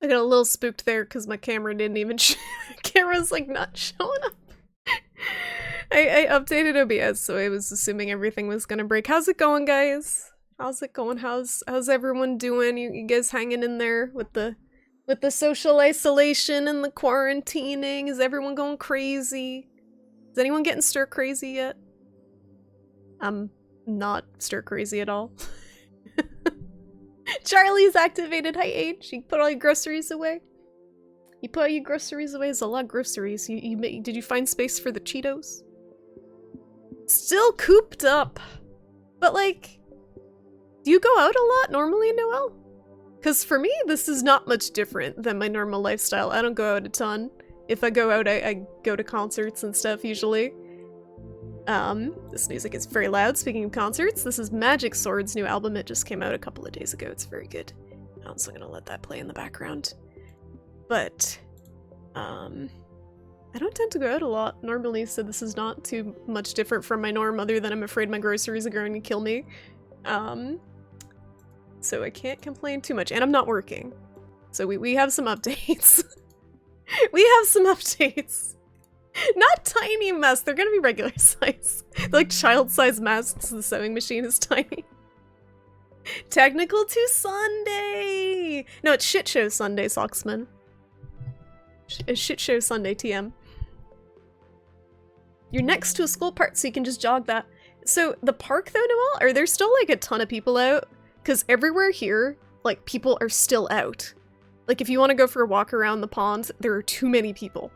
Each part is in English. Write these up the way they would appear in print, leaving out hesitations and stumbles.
I got a little spooked there because my camera didn't even camera's like not showing up. I updated OBS, so I was assuming everything was gonna break. How's it going, guys? How's it going? How's everyone doing? You guys hanging in there with the social isolation and the quarantining? Is everyone going crazy? Is anyone getting stir crazy yet? I'm not stir crazy at all. Charlie's activated. Hi, H. You put all your groceries away? You put all your groceries away? There's a lot of groceries. Did you find space for the Cheetos? Still cooped up. But like, do you go out a lot normally, Noelle? Because for me, this is not much different than my normal lifestyle. I don't go out a ton. If I go out, I go to concerts and stuff usually. This music is very loud. Speaking of concerts, this is Magic Sword's new album. It just came out a couple of days ago. It's very good. I'm also gonna let that play in the background. But, I don't tend to go out a lot normally, so this is not too much different from my norm, other than I'm afraid my groceries are going to kill me. So I can't complain too much, and I'm not working. So we have some updates. We have some updates. Not tiny masks, they're gonna be regular size. Like child-size masks, the sewing machine is tiny. Technical to Sunday! No, it's Shit Show Sunday, Socksman. Shit Show Sunday, TM. You're next to a school park, so you can just jog that. So, the park though, Noelle? Are there still like a ton of people out? Because everywhere here, like, people are still out. Like, if you want to go for a walk around the pond, there are too many people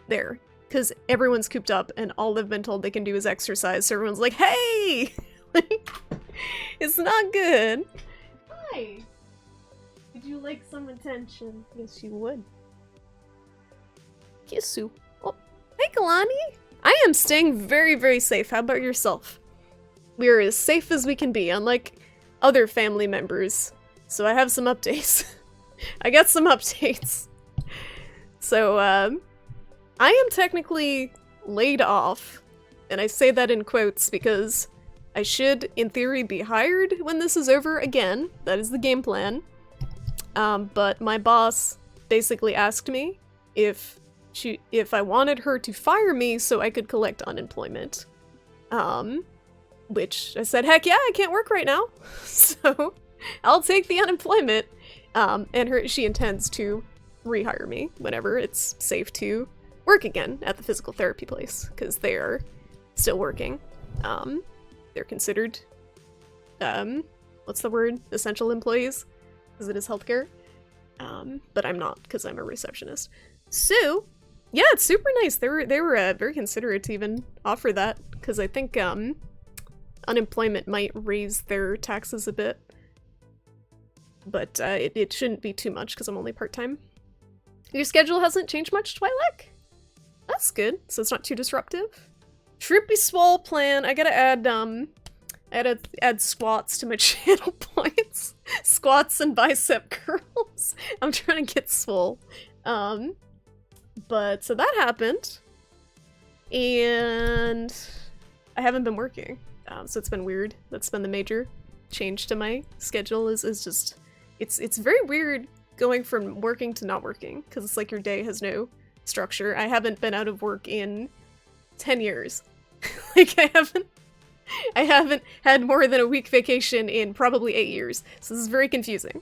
there. Because everyone's cooped up, and all they've been told they can do is exercise, so everyone's like, hey! Like, it's not good. Hi! Would you like some attention? Yes, you would. Kiss you. Oh, hey, Kalani! I am staying very, very safe. How about yourself? We are as safe as we can be, unlike other family members. So I have some updates. I got some updates. So, I am technically laid off, and I say that in quotes because I should, in theory, be hired when this is over again. That is the game plan. But my boss basically asked me if I wanted her to fire me so I could collect unemployment. Which I said, heck yeah, I can't work right now. So I'll take the unemployment. And she intends to rehire me whenever it's safe to work again at the physical therapy place, because they are still working. They're considered, what's the word? Essential employees, because it is healthcare. But I'm not, because I'm a receptionist. So, yeah, it's super nice. They were very considerate to even offer that, because I think, unemployment might raise their taxes a bit. But, it shouldn't be too much, because I'm only part-time. Your schedule hasn't changed much, Twi'lek? That's good, so it's not too disruptive. Trippy swole plan. I gotta add squats to my channel points. Squats and bicep curls. I'm trying to get swole. But so that happened. And I haven't been working. So it's been weird. That's been the major change to my schedule is just it's very weird going from working to not working, because it's like your day has no structure. I haven't been out of work in 10 years. Like, I haven't had more than a week vacation in probably 8 years, so this is very confusing.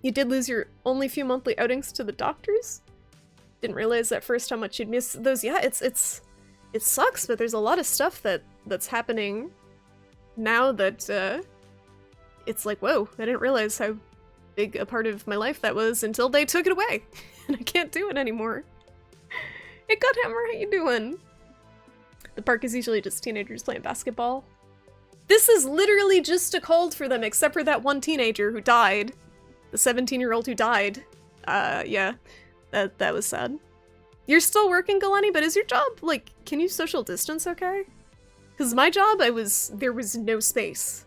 You did lose your only few monthly outings to the doctors? Didn't realize at first how much you'd miss those. Yeah, it sucks, but there's a lot of stuff that's happening now that, it's like, whoa, I didn't realize how big a part of my life that was until they took it away. And I can't do it anymore. Hey, Godhammer, how you doing? The park is usually just teenagers playing basketball. This is literally just a cold for them, except for that one teenager who died. The 17-year-old who died. Yeah, that was sad. You're still working, Galani, but is your job, like, can you social distance okay? Because my job, there was no space.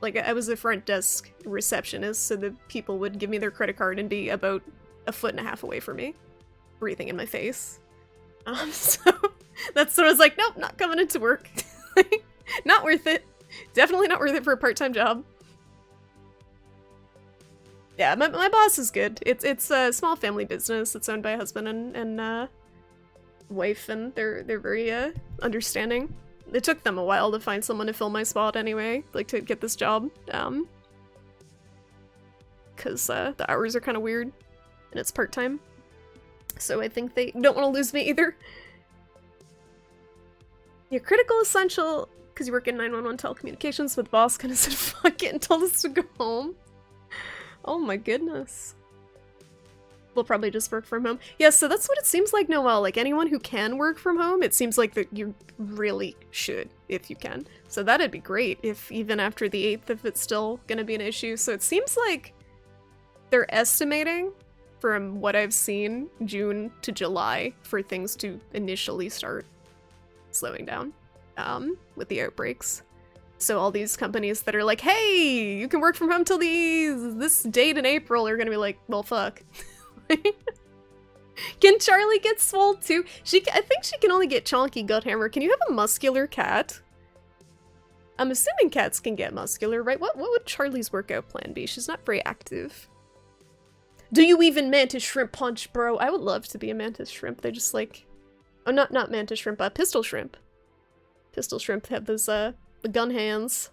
Like, I was a front desk receptionist, so the people would give me their credit card and be about 1.5 feet away from me, breathing in my face. So that's when I was like, nope, not coming into work. Not worth it. Definitely not worth it for a part-time job. Yeah, my boss is good. It's a small family business. It's owned by a husband and wife, and they're very understanding. It took them a while to find someone to fill my spot anyway, like to get this job. Because the hours are kind of weird, and it's part-time. So I think they don't want to lose me either. You're critical essential because you work in 911 telecommunications, but the boss kind of said fuck it and told us to go home. Oh my goodness. We'll probably just work from home. Yeah, so that's what it seems like, Noelle. Like, anyone who can work from home, it seems like that you really should, if you can. So that'd be great, if even after the 8th, if it's still gonna be an issue. So it seems like they're estimating, from what I've seen, June to July, for things to initially start slowing down, with the outbreaks. So all these companies that are like, hey, you can work from home till this date in April are gonna be like, well, fuck. Can Charlie get swole too? I think she can only get chonky Guthammer. Can you have a muscular cat? I'm assuming cats can get muscular, right? What would Charlie's workout plan be? She's not very active. Do you even mantis shrimp punch, bro? I would love to be a mantis shrimp. They just like... Oh, not mantis shrimp, pistol shrimp. Pistol shrimp have those, the gun hands.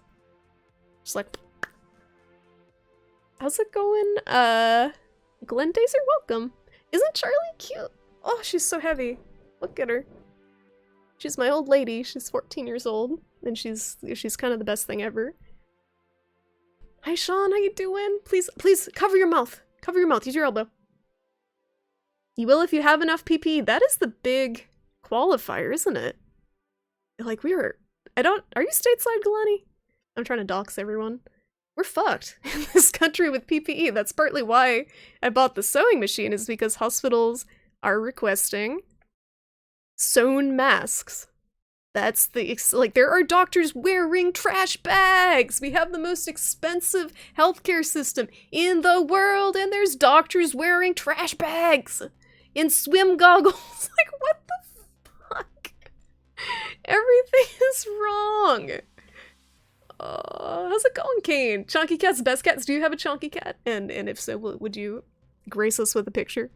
Just like... How's it going? Glendazer, welcome. Isn't Charlie cute? Oh, she's so heavy. Look at her. She's my old lady. She's 14 years old, and she's kind of the best thing ever. Hi, Sean. How you doing? Please cover your mouth. Cover your mouth. Use your elbow. You will if you have enough PPE. That is the big qualifier, isn't it? Like, are you stateside, Galani? I'm trying to dox everyone. We're fucked in this country with PPE. That's partly why I bought the sewing machine, is because hospitals are requesting sewn masks. That's there are doctors wearing trash bags. We have the most expensive healthcare system in the world, and there's doctors wearing trash bags in swim goggles. Like, what the fuck? Everything is wrong. How's it going, Kane? Chunky Cat's best cats. Do you have a Chunky Cat? And if so, would you grace us with a picture?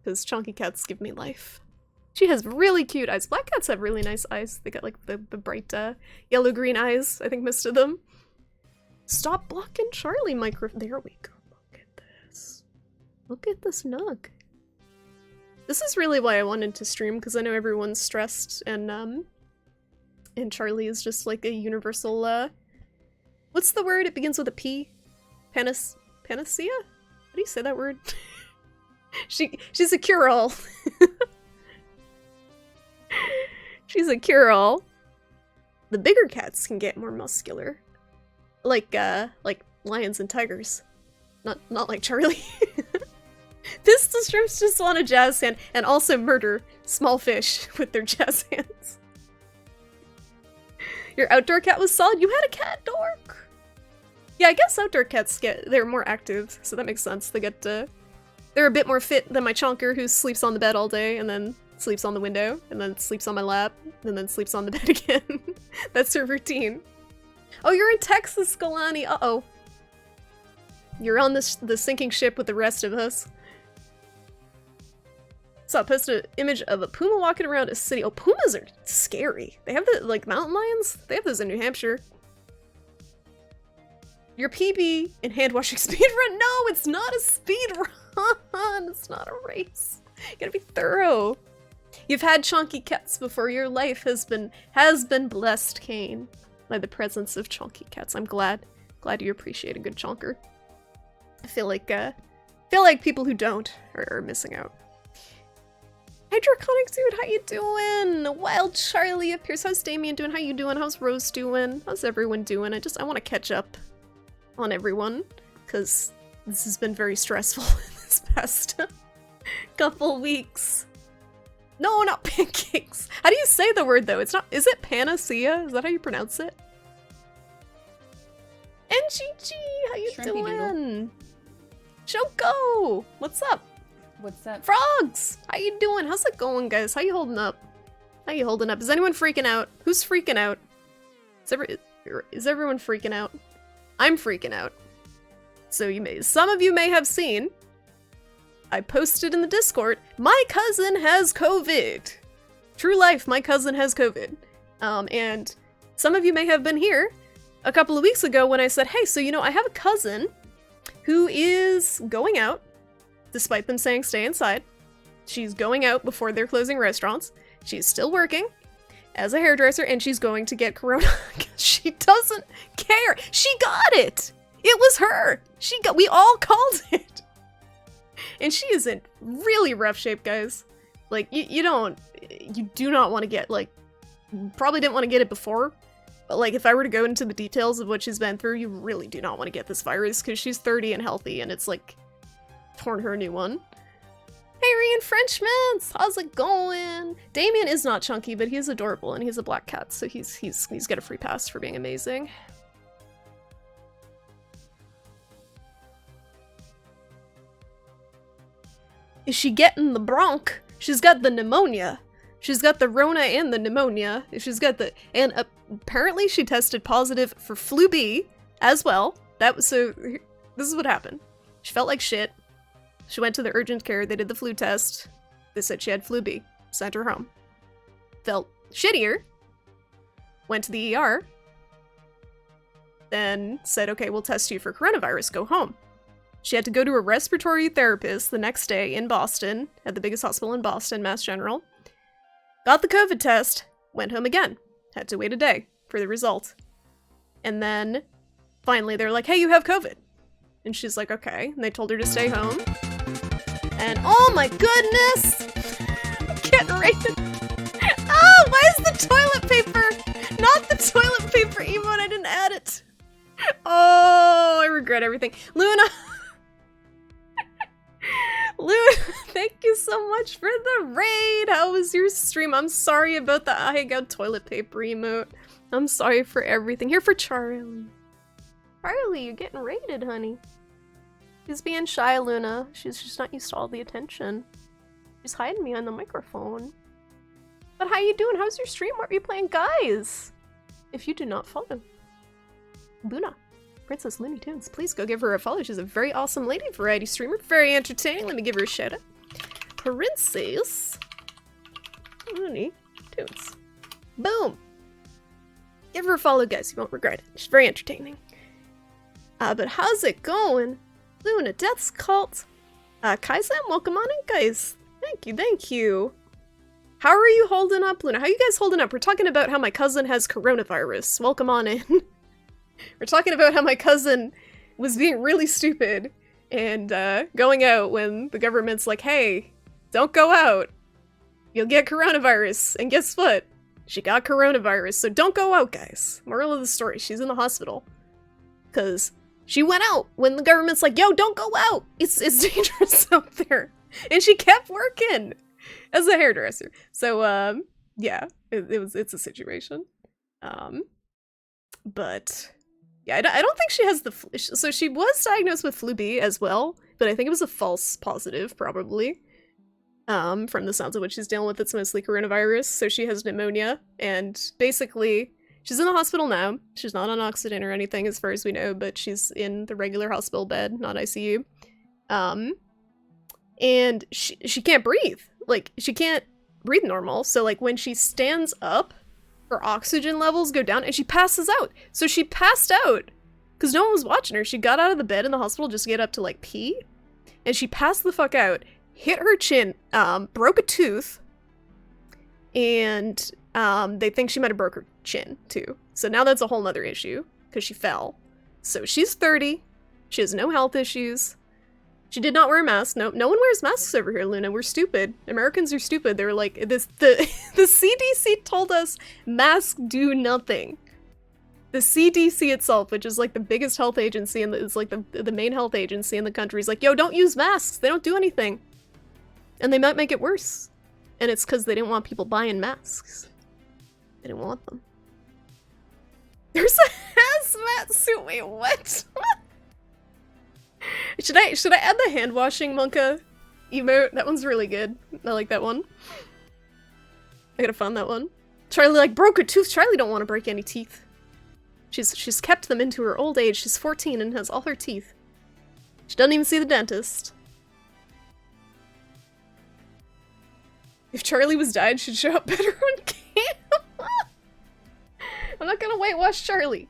Because Chunky Cats give me life. She has really cute eyes. Black cats have really nice eyes. They got like the bright yellow-green eyes, I think most of them. Stop blocking Charlie, micro. There we go. Look at this. Look at this nug. This is really why I wanted to stream, because I know everyone's stressed, and Charlie is just like a universal, what's the word? It begins with a P? Panacea? How do you say that word? She's a cure-all. She's a cure-all. The bigger cats can get more muscular. Like lions and tigers. Not like Charlie. Pistol shrimps just want a jazz hand, and also murder small fish with their jazz hands. Your outdoor cat was solid? You had a cat, dork! Yeah, I guess outdoor cats they're more active, so that makes sense. They're a bit more fit than my chonker, who sleeps on the bed all day, and then sleeps on the window, and then sleeps on my lap, and then sleeps on the bed again. That's her routine. Oh, you're in Texas, Galani! Uh-oh. You're on the sinking ship with the rest of us. So I posted an image of a puma walking around a city. Oh, pumas are scary. They have the, like, mountain lions? They have those in New Hampshire. Your PB in hand-washing speedrun? No, it's not a speedrun! It's not a race. You gotta be thorough. You've had chunky cats before. Your life has been blessed, Kane, by the presence of chunky cats. I'm glad you appreciate a good chonker. I feel like people who don't are missing out. Hi, Draconic Dude, how you doing? Wild Charlie appears. How's Damien doing? How you doing? How's Rose doing? How's everyone doing? I want to catch up on everyone, because this has been very stressful in this past couple weeks. No, not pancakes. How do you say the word, though? It's not- is it panacea? Is that how you pronounce it? NGG, how you Shrimpy doing? Shoko, what's up? What's up? Frogs! How you doing? How's it going, guys? How you holding up? Is anyone freaking out? Who's freaking out? Is everyone freaking out? I'm freaking out. So some of you may have seen, I posted in the Discord, my cousin has COVID. True life, my cousin has COVID. And some of you may have been here a couple of weeks ago when I said, hey, so I have a cousin who is going out, despite them saying stay inside. She's going out before they're closing restaurants. She's still working as a hairdresser, and she's going to get corona. She doesn't care. She got it. It was her. We all called it. And she is in really rough shape, guys. Like, you do not want to get, like, probably didn't want to get it before, but, like, if I were to go into the details of what she's been through, you really do not want to get this virus, because she's 30 and healthy, and it's, like, torn her a new one. Hey, Reinfrenchments! How's it going? Damien is not chunky, but he's adorable, and he's a black cat, so he's got a free pass for being amazing. Is she getting the bronch? She's got the pneumonia. She's got the Rona and the pneumonia. And apparently she tested positive for flu B as well. This is what happened. She felt like shit. She went to the urgent care, they did the flu test. They said she had flu B. Sent her home. Felt shittier. Went to the ER. Then said, okay, we'll test you for coronavirus, go home. She had to go to a respiratory therapist the next day in Boston, at the biggest hospital in Boston, Mass General. Got the COVID test, went home again. Had to wait a day for the result. And then, finally, they're like, hey, you have COVID. And she's like, okay. And they told her to stay home. And oh my goodness! I'm getting rated. Oh, why is the toilet paper? Not the toilet paper emote, I didn't add it. Oh, I regret everything. Luna! Luna, thank you so much for the raid! How was your stream? I'm sorry about the I got toilet paper emote. I'm sorry for everything. Here for Charlie. Charlie, you're getting raided, honey. She's being shy, Luna. She's just not used to all the attention. She's hiding behind the microphone. But how you doing? How's your stream? What are you playing? Guys! If you do not follow Luna, Princess Looney Tunes, please go give her a follow. She's a very awesome lady variety streamer. Very entertaining. Let me give her a shout out. Princess Looney Tunes. Boom! Give her a follow, guys. You won't regret it. She's very entertaining. But how's it going? Luna, Death's Cult. Kaizan, welcome on in, guys. Thank you. How are you holding up, Luna? How are you guys holding up? We're talking about how my cousin has coronavirus. Welcome on in. We're talking about how my cousin was being really stupid and going out when the government's like, hey, don't go out. You'll get coronavirus. And guess what? She got coronavirus, so don't go out, guys. Moral of the story, she's in the hospital. Because she went out when the government's like, yo, don't go out. It's dangerous out there. And she kept working as a hairdresser. So, yeah, it's a situation. But yeah, I don't think she has the flu. So she was diagnosed with flu B as well, but I think it was a false positive, probably. From the sounds of what she's dealing with, it's mostly coronavirus. So she has pneumonia, and basically, she's in the hospital now. She's not on oxygen or anything, as far as we know, but she's in the regular hospital bed, not ICU. And she can't breathe. Like, she can't breathe normal. So, like, when she stands up, her oxygen levels go down, and she passes out. So she passed out because no one was watching her. She got out of the bed in the hospital just to get up to, like, pee. And she passed the fuck out, hit her chin, broke a tooth, and they think she might have broke her chin, too. So now that's a whole nother issue, because she fell. So she's 30. She has no health issues. She did not wear a mask. No one wears masks over here, Luna. We're stupid. Americans are stupid. They're like, the CDC told us masks do nothing. The CDC itself, which is like the biggest health agency and is like the main health agency in the country, is like, yo, don't use masks. They don't do anything. And they might make it worse. And it's because they didn't want people buying masks. They didn't want them. There's a hazmat suit. Wait, what? Should I add the hand washing Monka emote? That one's really good. I like that one. I gotta find that one. Charlie like broke a tooth. Charlie don't want to break any teeth. She's kept them into her old age. She's 14 and has all her teeth. She doesn't even see the dentist. If Charlie was died, she'd show up better on camera. I'm not gonna whitewash Charlie.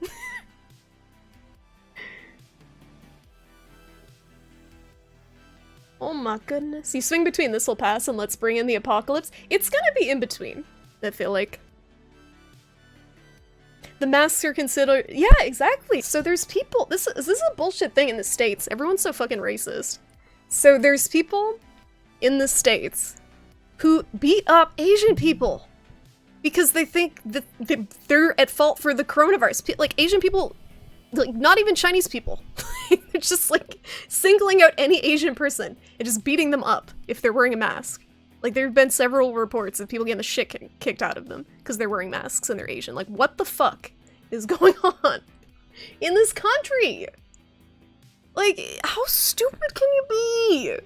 Oh my goodness. You swing between this will pass and let's bring in the apocalypse. It's gonna be in between, I feel like. The masks are considered— yeah, exactly. So there's people— this is a bullshit thing in the States. Everyone's so fucking racist. So there's people in the States who beat up Asian people because they think that they're at fault for the coronavirus. Like, Asian people, like, not even Chinese people. They're just, like, singling out any Asian person and just beating them up if they're wearing a mask. Like, there have been several reports of people getting the shit kicked out of them because they're wearing masks and they're Asian. Like, what the fuck is going on in this country? Like, how stupid can you be?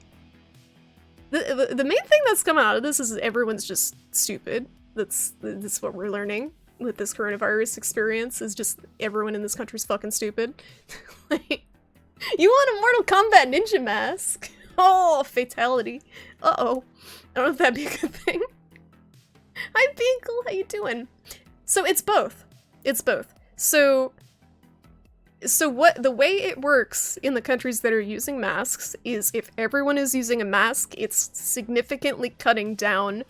The main thing that's coming out of this is everyone's just stupid. That's what we're learning with this coronavirus experience, is just everyone in this country's fucking stupid. Like, you want a Mortal Kombat ninja mask? Oh, fatality. Uh-oh. I don't know if that'd be a good thing. Hi, Binkle, how you doing? So it's both. It's both. So what the way it works in the countries that are using masks is if everyone is using a mask, it's significantly cutting down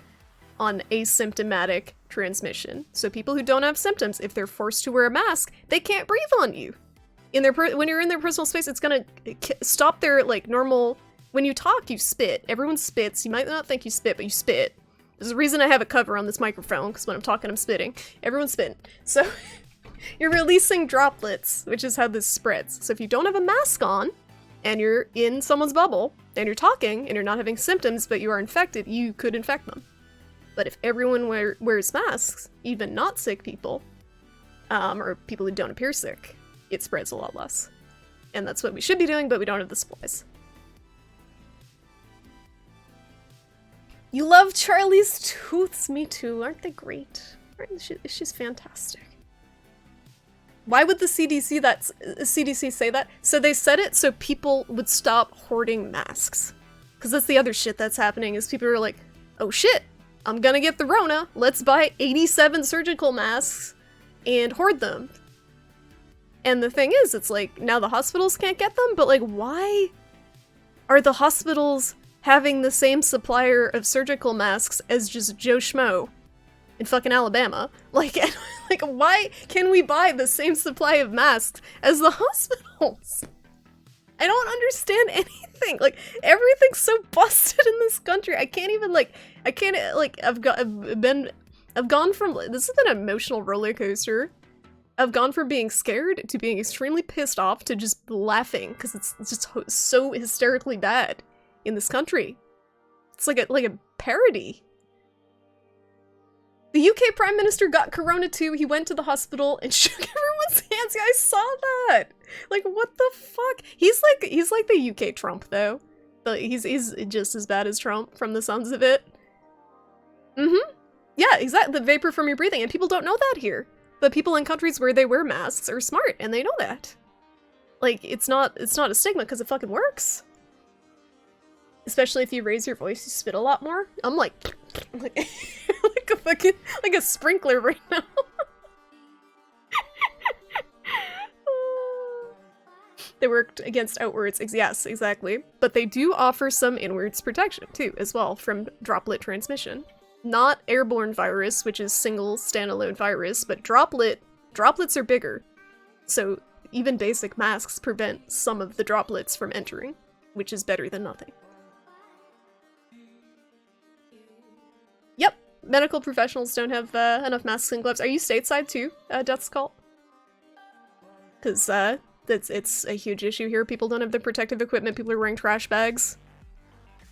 on asymptomatic transmission. So people who don't have symptoms, if they're forced to wear a mask, they can't breathe on you. When you're in their personal space, it's gonna stop their, like, normal— when you talk, you spit. Everyone spits. You might not think you spit, but you spit. There's a reason I have a cover on this microphone, because when I'm talking, I'm spitting. Everyone's spitting. So you're releasing droplets, which is how this spreads. So if you don't have a mask on, and you're in someone's bubble, and you're talking, and you're not having symptoms, but you are infected, you could infect them. But if everyone wears masks, even not sick people, or people who don't appear sick, it spreads a lot less. And that's what we should be doing, but we don't have the supplies. You love Charlie's tooths, me too. Aren't they great? She's fantastic. Why would the CDC say that? So they said it so people would stop hoarding masks. Because that's the other shit that's happening, is people are like, oh shit, I'm gonna get the Rona. Let's buy 87 surgical masks and hoard them. And the thing is, it's like, now the hospitals can't get them, but like, why are the hospitals having the same supplier of surgical masks as just Joe Schmo in fucking Alabama? Like, like, why can we buy the same supply of masks as the hospitals? I don't understand anything. Like, everything's so busted in this country. I've gone from— this has been an emotional roller coaster. I've gone from being scared to being extremely pissed off to just laughing because it's just so hysterically bad in this country. It's like a parody. The UK Prime Minister got corona too. He went to the hospital and shook everyone's hands. Yeah, I saw that. Like, what the fuck? He's like the UK Trump though. But he's just as bad as Trump from the sounds of it. Mm-hmm. Yeah, exactly. The vapor from your breathing, and people don't know that here. But people in countries where they wear masks are smart, and they know that. Like, it's not a stigma because it fucking works. Especially if you raise your voice, you spit a lot more. I'm like like a sprinkler right now. They worked against outwards, yes, exactly. But they do offer some inwards protection too, as well, from droplet transmission. Not airborne virus, which is single standalone virus, but droplets are bigger. So even basic masks prevent some of the droplets from entering, which is better than nothing. Yep, medical professionals don't have enough masks and gloves. Are you stateside too, Death's Cult? Because it's a huge issue here. People don't have the protective equipment. People are wearing trash bags.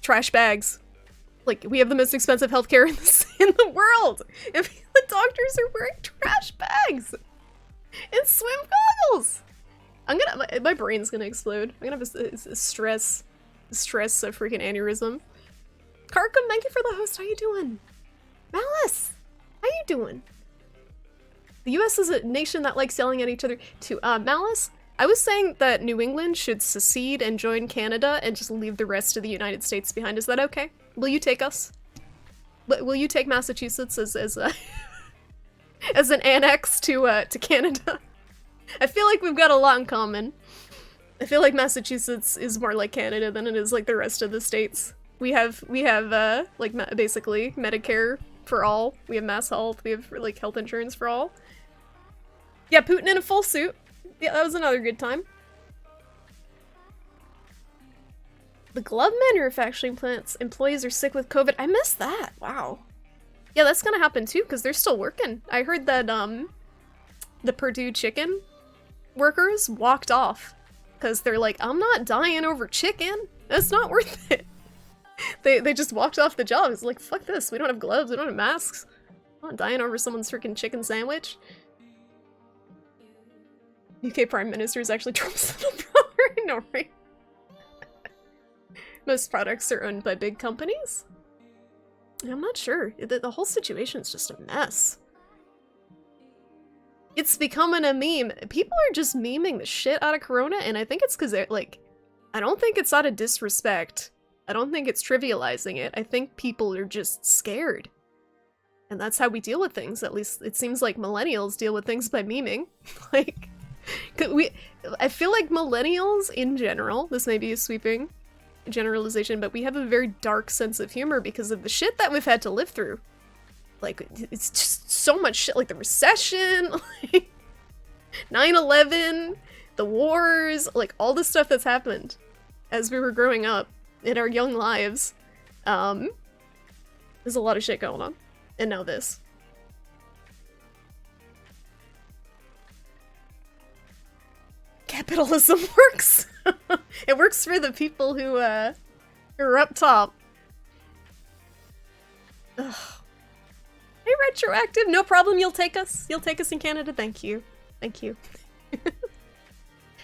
Trash bags. Like, we have the most expensive healthcare in the world! If the doctors are wearing trash bags! And swim goggles! My brain's gonna explode. I'm gonna have a stress a freaking aneurysm. Karkum, thank you for the host. How you doing? Malice! How you doing? The US is a nation that likes yelling at each other too. Malice, I was saying that New England should secede and join Canada and just leave the rest of the United States behind. Is that okay? Will you take us? Will you take Massachusetts as as an annex to Canada? I feel like we've got a lot in common. I feel like Massachusetts is more like Canada than it is like the rest of the states. We have like basically Medicare for all. We have mass health. We have like health insurance for all. Yeah, Putin in a full suit. Yeah, that was another good time. The glove manufacturing plant's employees are sick with COVID. I missed that. Wow. Yeah, that's gonna happen too because they're still working. I heard that the Purdue chicken workers walked off because they're like, I'm not dying over chicken. That's not worth it. They just walked off the job. It's like, fuck this. We don't have gloves. We don't have masks. I'm not dying over someone's freaking chicken sandwich. UK Prime Minister is actually Trump's little brother. I know, right? Most products are owned by big companies. I'm not sure. The whole situation's just a mess. It's becoming a meme. People are just memeing the shit out of Corona, and I think it's because they're like, I don't think it's out of disrespect. I don't think it's trivializing it. I think people are just scared. And that's how we deal with things. At least it seems like millennials deal with things by memeing. Like, I feel like millennials in general, this may be a sweeping generalization, but we have a very dark sense of humor because of the shit that we've had to live through. Like, it's just so much shit, like the recession, like 9/11, the wars, like all the stuff that's happened as we were growing up in our young lives. There's a lot of shit going on. And now this. Capitalism works! It works for the people who are up top. Ugh. Hey, Retroactive, no problem, you'll take us. You'll take us in Canada, thank you. Thank you.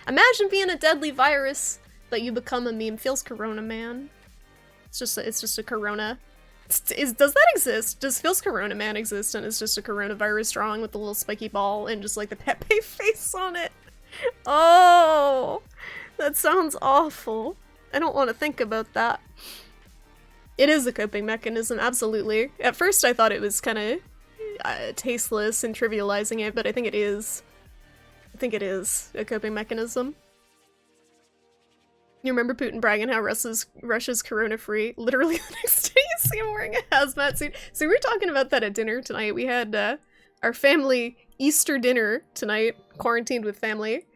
Imagine being a deadly virus, but you become a meme. Feels Corona, man. It's just a Corona. Does that exist? Does Feels Corona Man exist and it's just a coronavirus drawing with the little spiky ball and just like the Pepe face on it? Oh, that sounds awful. I don't want to think about that. It is a coping mechanism, absolutely. At first I thought it was kind of tasteless and trivializing it, but I think it is. I think it is a coping mechanism. You remember Putin bragging how Russia's corona-free? Literally the next day you see him wearing a hazmat suit. So we were talking about that at dinner tonight. We had our family Easter dinner tonight, quarantined with family.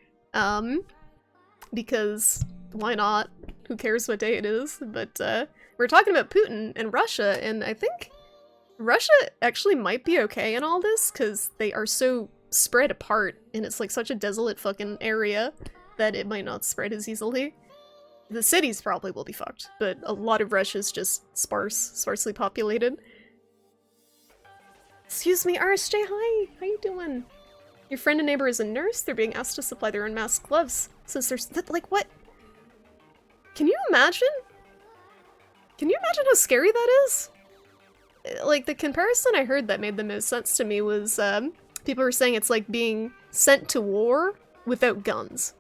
Because why not? Who cares what day it is? But we're talking about Putin and Russia, and I think Russia actually might be okay in all this, because they are so spread apart, and it's like such a desolate fucking area that it might not spread as easily. The cities probably will be fucked, but a lot of Russia's just sparsely populated. Excuse me, RSJ, hi! How you doing? Your friend and neighbor is a nurse. They're being asked to supply their own mask gloves. Since there's like, what? Can you imagine? Can you imagine how scary that is? Like, the comparison I heard that made the most sense to me was, people were saying it's like being sent to war without guns.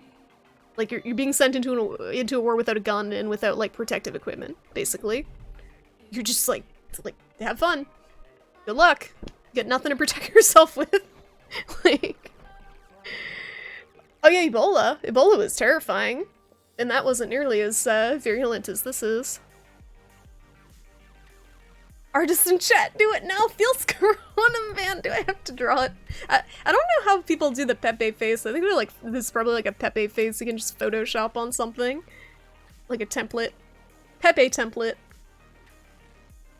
Like, you're being sent into a war without a gun and without, like, protective equipment, basically. You're just, like, have fun. Good luck. You got nothing to protect yourself with. Like... Oh yeah, Ebola. Ebola was terrifying. And that wasn't nearly as, virulent as this is. Artist in chat, do it now! Feels Corona, man! Do I have to draw it? I don't know how people do the Pepe face. I think they're like, this is probably like a Pepe face you can just Photoshop on something. Like a template. Pepe template.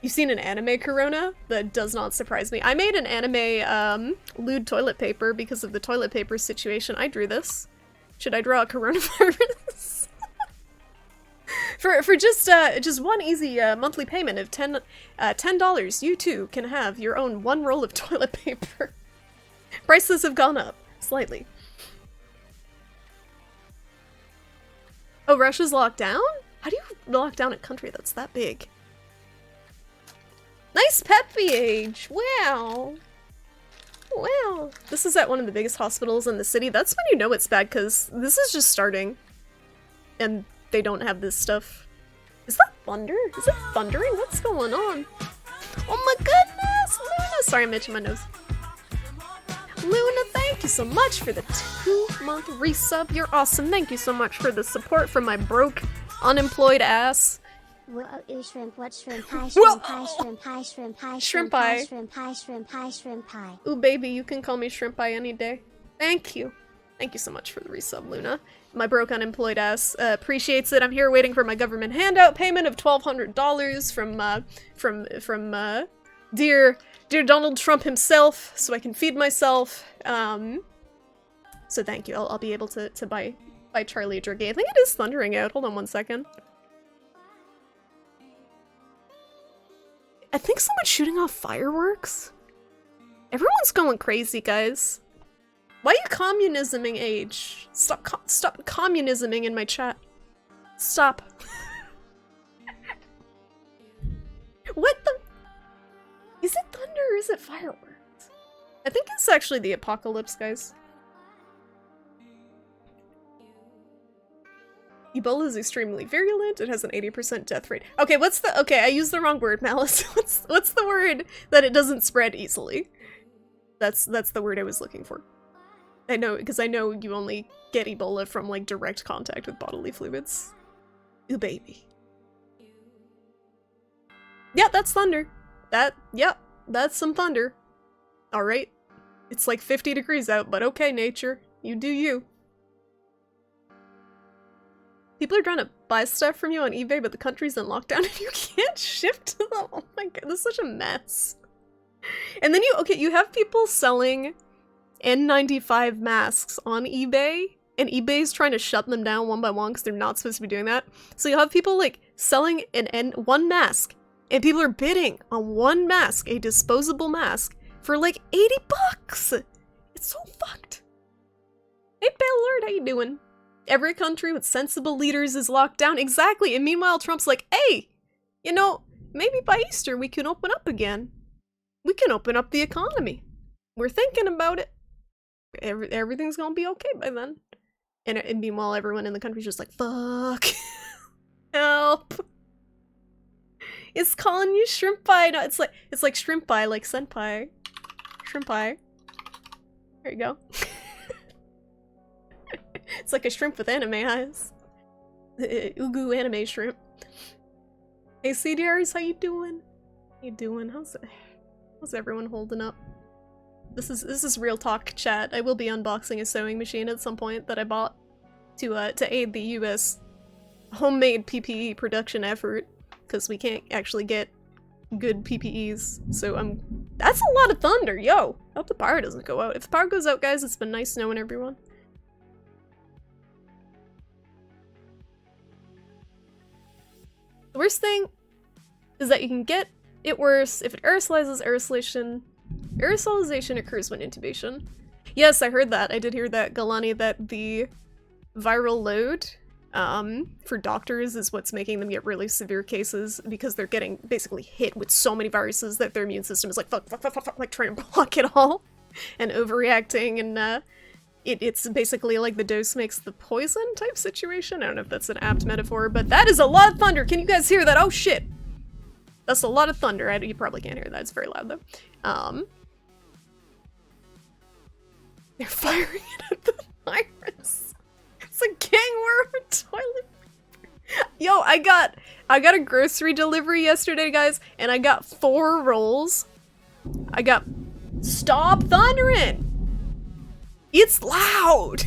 You've seen an anime Corona? That does not surprise me. I made an anime, lewd toilet paper because of the toilet paper situation. I drew this. Should I draw a coronavirus? For just one easy monthly payment of $10, you too can have your own one roll of toilet paper. Prices have gone up slightly. Oh, Russia's locked down? How do you lock down a country that's that big? Nice Peppy age! Wow! Wow. This is at one of the biggest hospitals in the city. That's when you know it's bad, because this is just starting. And they don't have this stuff. Is that thunder? Is it thundering? What's going on? Oh my goodness! Luna! Sorry, I'm itching my nose. Luna, thank you so much for the 2-month resub. You're awesome. Thank you so much for the support from my broke, unemployed ass. Shrimp, what shrimp pie, shrimp pie, shrimp pie, shrimp pie, Shrimp pie. shrimp pie, shrimp pie, shrimp pie. Ooh, baby, you can call me Shrimp Pie any day. Thank you. Thank you so much for the resub, Luna. My broke unemployed ass appreciates it. I'm here waiting for my government handout payment of $1,200 from dear Donald Trump himself, so I can feed myself. So thank you. I'll be able to buy Charlie a jerky. I think it is thundering out. Hold on one second. I think someone's shooting off fireworks. Everyone's going crazy, guys. Why are you communisming age? Stop communisming in my chat. Stop. What the? Is it thunder or is it fireworks? I think it's actually the apocalypse, guys. Ebola is extremely virulent. It has an 80% death rate. Okay, okay, I used the wrong word, Malice. What's the word that it doesn't spread easily? That's the word I was looking for. I know, because I know you only get Ebola from, like, direct contact with bodily fluids. Ooh, baby. Yeah, that's thunder. That's some thunder. Alright. It's like 50 degrees out, but okay, nature. You do you. People are trying to buy stuff from you on eBay, but the country's in lockdown and you can't ship to them. Oh my god, this is such a mess. And then you have people selling N95 masks on eBay, and eBay's trying to shut them down one by one because they're not supposed to be doing that. So you'll have people like selling one mask, and people are bidding on one mask, a disposable mask, for like $80. It's so fucked. Hey Bellord, how you doing? Every country with sensible leaders is locked down. Exactly. And meanwhile, Trump's like, hey, you know, maybe by Easter we can open up again. We can open up the economy. We're thinking about it. Everything's gonna be okay by then. And meanwhile, everyone in the country's just like, fuck. Help. It's calling you shrimp pie. No, it's like shrimp pie, like senpai. Shrimp pie. There you go. It's like a shrimp with anime eyes. Ugu anime shrimp. Hey CDRs, how you doing? How you doing? How's everyone holding up? This is real talk chat. I will be unboxing a sewing machine at some point that I bought to aid the US homemade PPE production effort, because we can't actually get good PPEs. So that's a lot of thunder, yo. I hope the power doesn't go out. If the power goes out, guys, it's been nice knowing everyone. The worst thing is that you can get it worse if it aerosolizes. Aerosolization occurs when intubation. Yes, I heard that. I did hear that, Galani, that the viral load for doctors is what's making them get really severe cases, because they're getting basically hit with so many viruses that their immune system is like fuck, like trying to block it all and overreacting, and it's basically like the dose makes the poison type situation. I don't know if that's an apt metaphor, but that is a lot of thunder. Can you guys hear that? Oh shit. That's a lot of thunder. You probably can't hear that. It's very loud though. They're firing it at the virus. It's a gang war for toilet paper. Yo, I got a grocery delivery yesterday, guys, and I got 4 rolls. Stop thundering! It's loud!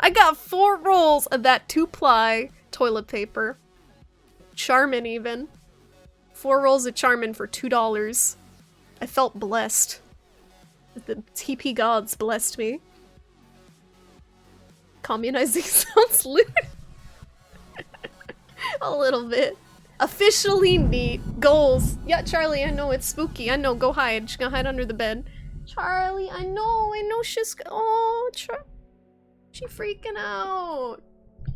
I got 4 rolls of that 2-ply toilet paper. Charmin even. 4 rolls of Charmin for $2. I felt blessed. The TP gods blessed me. Communizing sounds lewd. A little bit. Officially neat. Goals. Yeah, Charlie, I know it's spooky. I know, go hide. She's gonna hide under the bed. Charlie, I know she's... Oh, she freaking out.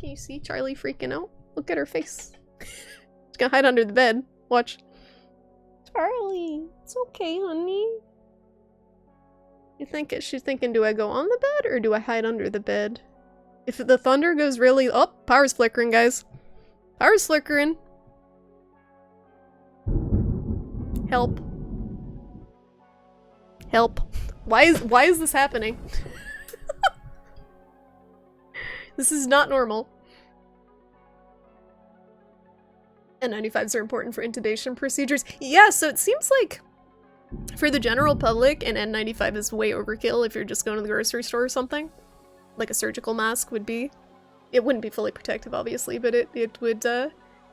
Can you see Charlie freaking out? Look at her face. She's gonna hide under the bed. Watch. Charlie, it's okay, honey. She's thinking, do I go on the bed or do I hide under the bed? If the thunder goes really— oh, power's flickering, guys. Power's flickering. Help. Help. Why is this happening? This is not normal. N95s are important for intubation procedures. Yeah, so it seems like for the general public, an N95 is way overkill if you're just going to the grocery store or something. Like a surgical mask would be. It wouldn't be fully protective, obviously, but it would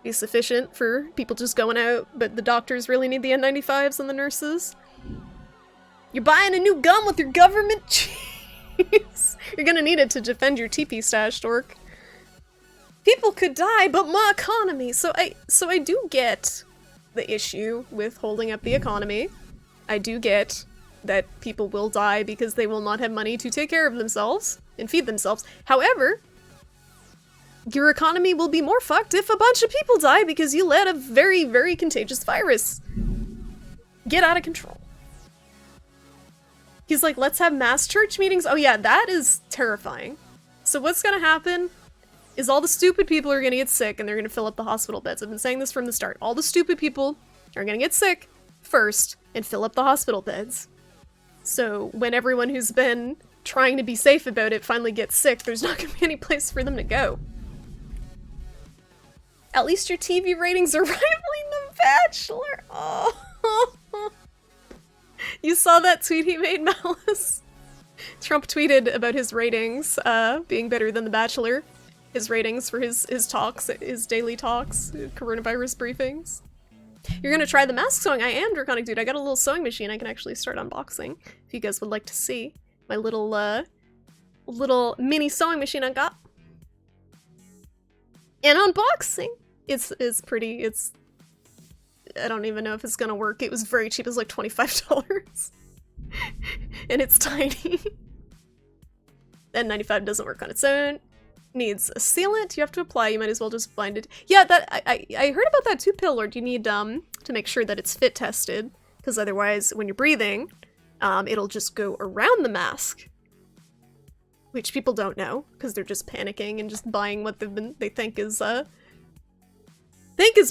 be sufficient for people just going out. But the doctors really need the N95s and the nurses. You're buying a new gun with your government? Jeez. You're gonna need it to defend your TP stash, dork. People could die, but my economy! So I do get the issue with holding up the economy. I do get that people will die because they will not have money to take care of themselves and feed themselves. However, your economy will be more fucked if a bunch of people die because you let a very, very contagious virus get out of control. He's like, let's have mass church meetings. Oh yeah, that is terrifying. So what's gonna happen is all the stupid people are gonna get sick and they're gonna fill up the hospital beds. I've been saying this from the start. All the stupid people are gonna get sick first and fill up the hospital beds. So when everyone who's been trying to be safe about it finally gets sick, there's not gonna be any place for them to go. At least your TV ratings are rivaling The Bachelor. Oh. You saw that tweet he made, Malice? Trump tweeted about his ratings being better than The Bachelor. His ratings for his talks, his daily talks, coronavirus briefings. You're gonna try the mask sewing? I am, Draconic Dude. I got a little sewing machine I can actually start unboxing, if you guys would like to see. My little mini sewing machine I got. And unboxing! It's pretty, I don't even know if it's gonna work. It was very cheap. It was like $25. And it's tiny. N95 doesn't work on its own. Needs a sealant. You have to apply. You might as well just bind it. Yeah, that I heard about that too, Pillard. You need to make sure that it's fit tested, because otherwise, when you're breathing, it'll just go around the mask, which people don't know because they're just panicking and just buying what they think is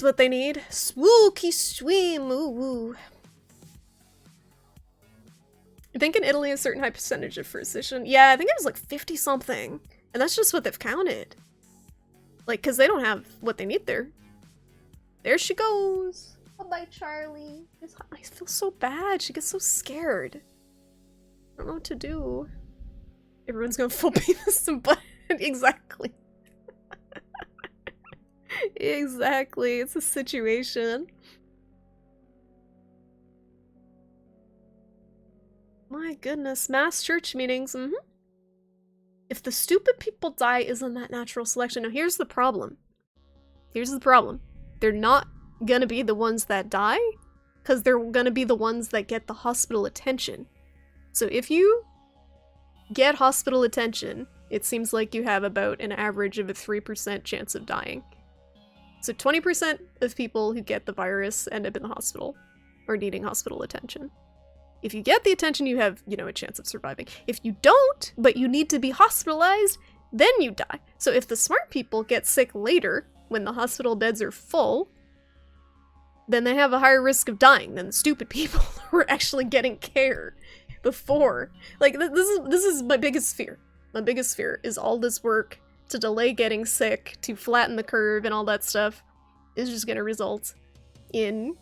what they need. Spooky swim, ooh woo. I think in Italy a certain high percentage of physician. Yeah, I think it was like 50 something. And that's just what they've counted. Like, cause they don't have what they need there. There she goes. Bye-bye, Charlie. I feel so bad. She gets so scared. I don't know what to do. Everyone's going full penis and butt. Exactly. Exactly. It's a situation. My goodness. Mass church meetings. Mm-hmm. If the stupid people die, isn't that natural selection? Now, here's the problem. Here's the problem. They're not gonna be the ones that die, because they're gonna be the ones that get the hospital attention. So if you get hospital attention, it seems like you have about an average of a 3% chance of dying. So 20% of people who get the virus end up in the hospital, or needing hospital attention. If you get the attention, you have, a chance of surviving. If you don't, but you need to be hospitalized, then you die. So if the smart people get sick later, when the hospital beds are full, then they have a higher risk of dying than the stupid people who are actually getting care before. Like, this is my biggest fear. My biggest fear is all this work to delay getting sick, to flatten the curve and all that stuff, is just gonna result in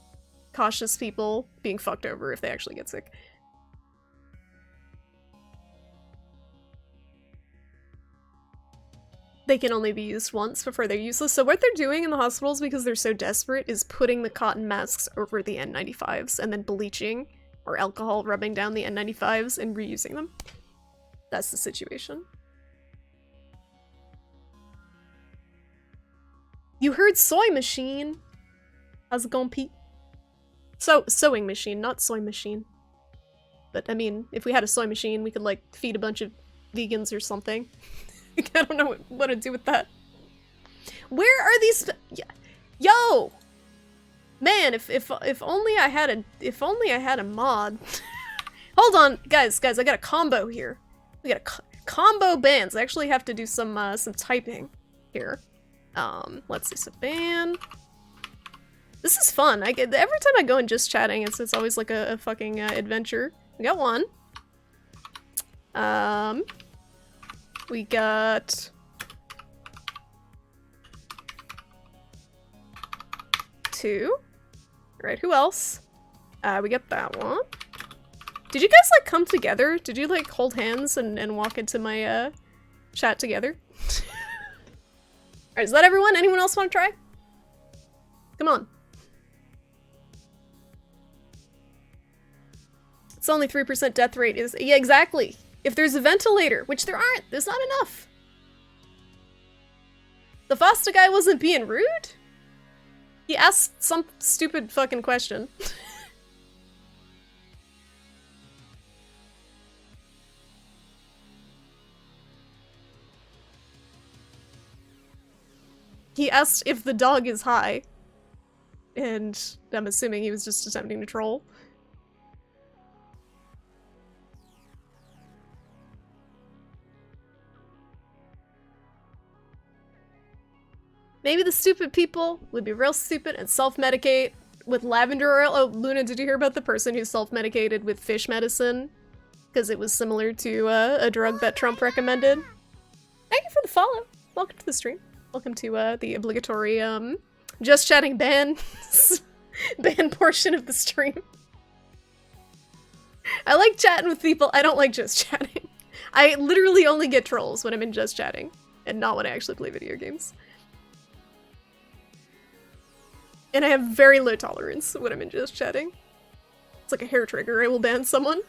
cautious people being fucked over if they actually get sick. They can only be used once before they're useless. So what they're doing in the hospitals, because they're so desperate, is putting the cotton masks over the N95s and then bleaching or alcohol rubbing down the N95s and reusing them. That's the situation. You heard soy machine. How's it going, Pete? So, sewing machine, not soy machine. But, I mean, if we had a soy machine, we could, like, feed a bunch of vegans or something. I don't know what to do with that. Where are these— Yo! Man, if only I had a mod. Hold on, guys, I got a combo here. We got a combo bans. I actually have to do some typing here. Let's see, so ban. This is fun. Every time I go in just chatting, it's always like a fucking adventure. We got one. We got 2. Alright, who else? We got that one. Did you guys, like, come together? Did you, like, hold hands and walk into my, chat together? Alright, is that everyone? Anyone else want to try? Come on. It's only 3% death rate. Yeah, exactly. If there's a ventilator, which there aren't, there's not enough. The Fosta guy wasn't being rude? He asked some stupid fucking question. He asked if the dog is high. And I'm assuming he was just attempting to troll. Maybe the stupid people would be real stupid and self-medicate with lavender oil. Oh, Luna, did you hear about the person who self-medicated with fish medicine? Because it was similar to a drug that Trump recommended. Thank you for the follow. Welcome to the stream. Welcome to the obligatory just chatting ban ban portion of the stream. I like chatting with people. I don't like just chatting. I literally only get trolls when I'm in just chatting and not when I actually play video games. And I have very low tolerance when I'm in just chatting. It's like a hair trigger. I will ban someone.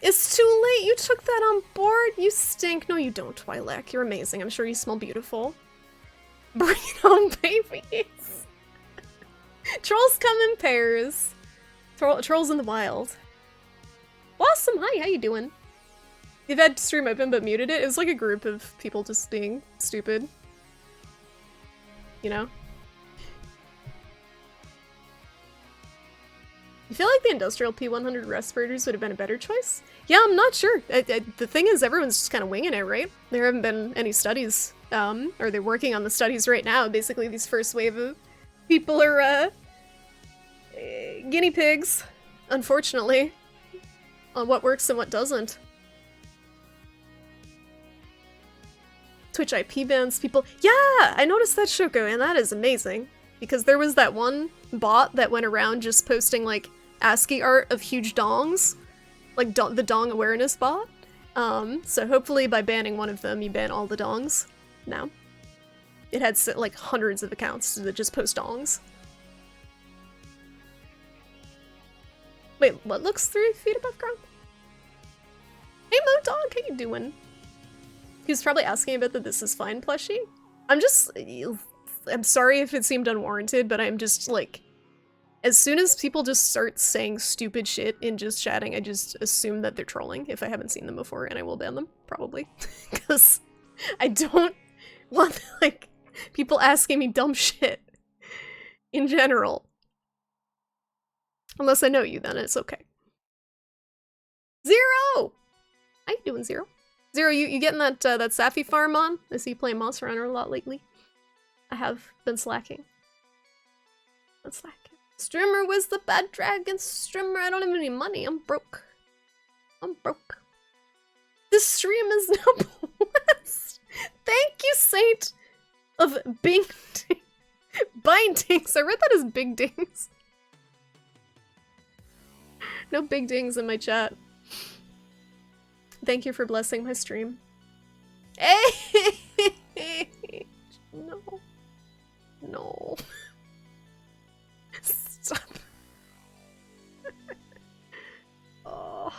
It's too late. You took that on board. You stink. No, you don't, Twi'lek. You're amazing. I'm sure you smell beautiful. Bring it on, babies. Trolls come in pairs. Trolls in the wild. Blossom, hi. How you doing? You've had stream open but muted it. It was like a group of people just being stupid. You know? I feel like the industrial P100 respirators would have been a better choice. Yeah, I'm not sure. The thing is, everyone's just kind of winging it, right? There haven't been any studies, or they're working on the studies right now. Basically, these first wave of people are, guinea pigs, unfortunately, on what works and what doesn't. Twitch IP bans people. Yeah, I noticed that, Shoko, and that is amazing. Because there was that one bot that went around just posting, like, ASCII art of huge dongs. Like, the dong awareness bot. So hopefully by banning one of them, you ban all the dongs now. It had, like, hundreds of accounts that just post dongs. Wait, what looks 3 feet above ground? Hey, Mo Dog, how you doing? He's probably asking about the This Is Fine plushie. I'm sorry if it seemed unwarranted, but I'm just, like, as soon as people just start saying stupid shit in just chatting, I just assume that they're trolling if I haven't seen them before, and I will ban them, probably. Because I don't want, like, people asking me dumb shit in general. Unless I know you, then it's okay. Zero! How you doing, Zero? Zero, you getting that Safi farm on? I see you playing Monster Hunter a lot lately. I have been slacking. Been slacking. Streamer was the bad dragon. Streamer, I don't have any money. I'm broke. I'm broke. This stream is now blessed. Thank you, Saint of Bing Bindings. I read that as Big Dings. No big dings in my chat. Thank you for blessing my stream. Hey! No. No. Stop. Oh.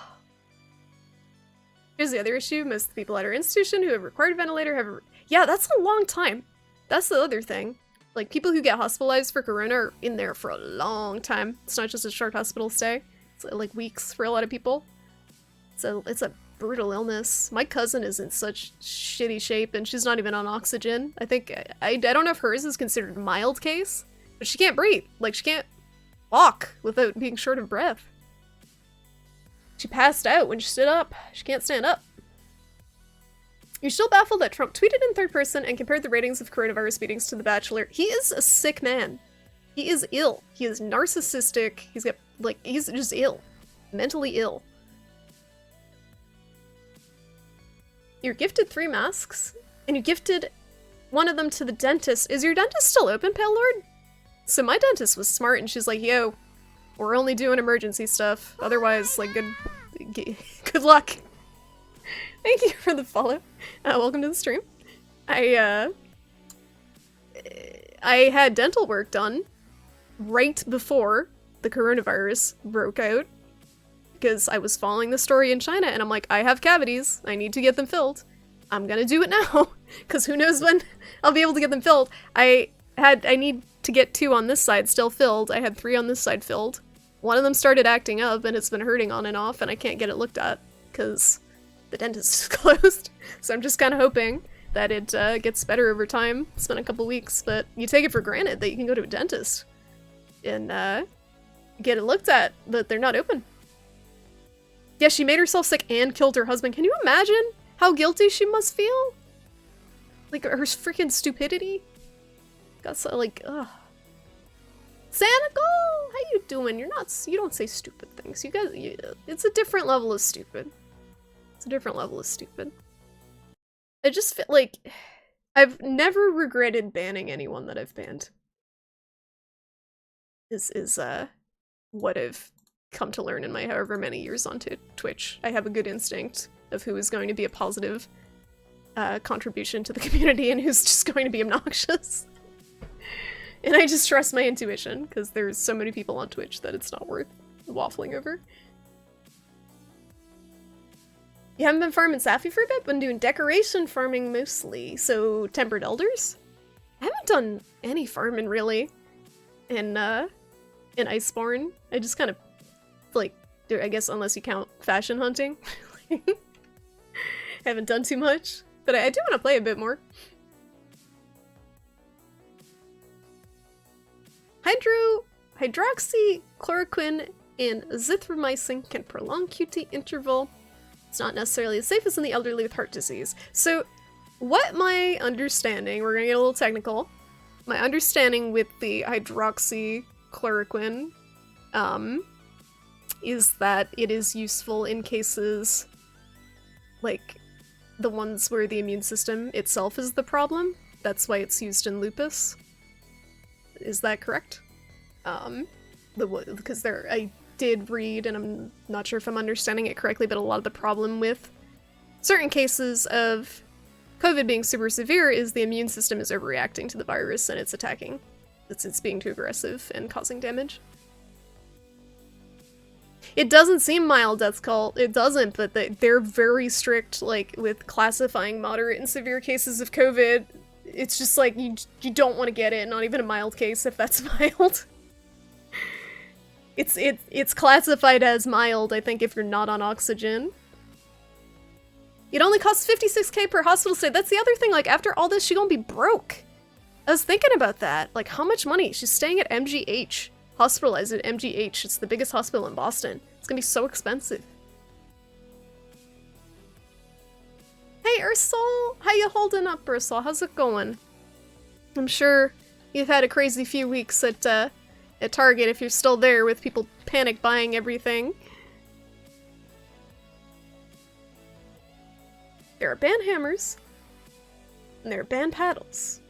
Here's the other issue. Most of the people at our institution who have required a ventilator have... Yeah, that's a long time. That's the other thing. Like, people who get hospitalized for corona are in there for a long time. It's not just a short hospital stay. It's like weeks for a lot of people. So it's a brutal illness. My cousin is in such shitty shape and she's not even on oxygen. I think, I don't know if hers is considered a mild case, but she can't breathe. Like, she can't walk without being short of breath. She passed out when she stood up. She can't stand up. You're still baffled that Trump tweeted in third person and compared the ratings of coronavirus meetings to The Bachelor. He is a sick man. He is ill. He is narcissistic. He's got, like, he's just ill. Mentally ill. You're gifted 3 masks, and you gifted one of them to the dentist. Is your dentist still open, Pale Lord? So my dentist was smart, and she's like, yo, we're only doing emergency stuff. Otherwise, like, good luck. Thank you for the follow. Welcome to the stream. I had dental work done right before the coronavirus broke out because I was following the story in China and I'm like, I have cavities. I need to get them filled. I'm gonna do it now because who knows when I'll be able to get them filled. I need to get 2 on this side still filled. I had 3 on this side filled. One of them started acting up and it's been hurting on and off and I can't get it looked at because the dentist is closed. So I'm just kind of hoping that it gets better over time. It's been a couple weeks, but you take it for granted that you can go to a dentist and get it looked at, but they're not open. Yeah, she made herself sick and killed her husband. Can you imagine how guilty she must feel? Like, her freaking stupidity? Got so, like, ugh. Sanical, how you doing? You don't say stupid things. You guys, it's a different level of stupid. It's a different level of stupid. I just feel like I've never regretted banning anyone that I've banned. This is what I've come to learn in my however many years on Twitch. I have a good instinct of who is going to be a positive contribution to the community and who's just going to be obnoxious. And I just trust my intuition, because there's so many people on Twitch that it's not worth waffling over. You haven't been farming Safi for a bit? Been doing decoration farming mostly. So, Tempered Elders? I haven't done any farming, really. In Iceborne. I just kind of, like, I guess unless you count fashion hunting. Haven't done too much. But I do want to play a bit more. Hydroxychloroquine and azithromycin can prolong QT interval. It's not necessarily as safe as in the elderly with heart disease. So, what my understanding, we're gonna get a little technical, my understanding with the hydroxychloroquine, is that it is useful in cases like the ones where the immune system itself is the problem. That's why it's used in lupus. Is that correct? Because I did read, and I'm not sure if I'm understanding it correctly, but a lot of the problem with certain cases of COVID being super severe is the immune system is overreacting to the virus and it's attacking. It's being too aggressive and causing damage. It doesn't seem mild, Death Cult. It doesn't, but they're very strict, like, with classifying moderate and severe cases of COVID. It's just like, you don't want to get it, not even a mild case if that's mild. It's classified as mild, I think, if you're not on oxygen. It only costs 56k per hospital stay. That's the other thing, like, after all this, she gonna be broke. I was thinking about that. Like, how much money? She's staying at MGH. Hospitalized at MGH. It's the biggest hospital in Boston. It's gonna be so expensive. Hey, Ursul! How you holding up, Ursul? How's it going? I'm sure you've had a crazy few weeks at Target if you're still there with people panic buying everything. There are band hammers. And there are band paddles.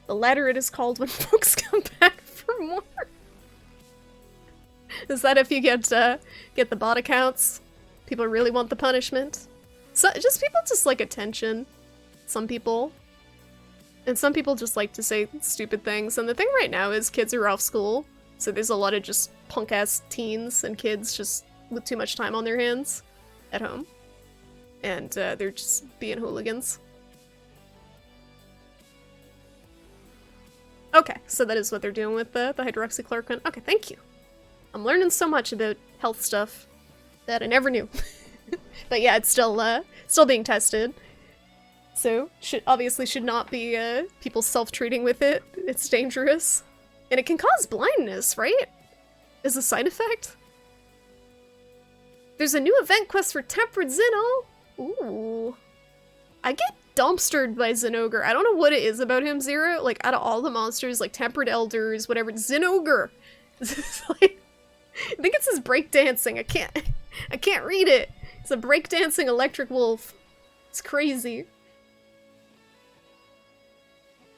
The latter it is called when folks come back for more. Is that if you get the bot accounts? People really want the punishment? So just people just like attention. Some people. And some people just like to say stupid things. And the thing right now is kids are off school. So there's a lot of just punk-ass teens and kids just with too much time on their hands at home. And they're just being hooligans. Okay, so that is what they're doing with the hydroxychloroquine. Okay, thank you. I'm learning so much about health stuff that I never knew. But yeah, it's still being tested. So, obviously should not be people self-treating with it. It's dangerous. And it can cause blindness, right? As a side effect? There's a new event quest for Tempered Xeno. Ooh. I get dumpstered by Zinogre. I don't know what it is about him, Zero. Like, out of all the monsters, like Tempered Elders, whatever, Zinogre. Like, I think it's his breakdancing. I can't read it. It's a breakdancing electric wolf. It's crazy.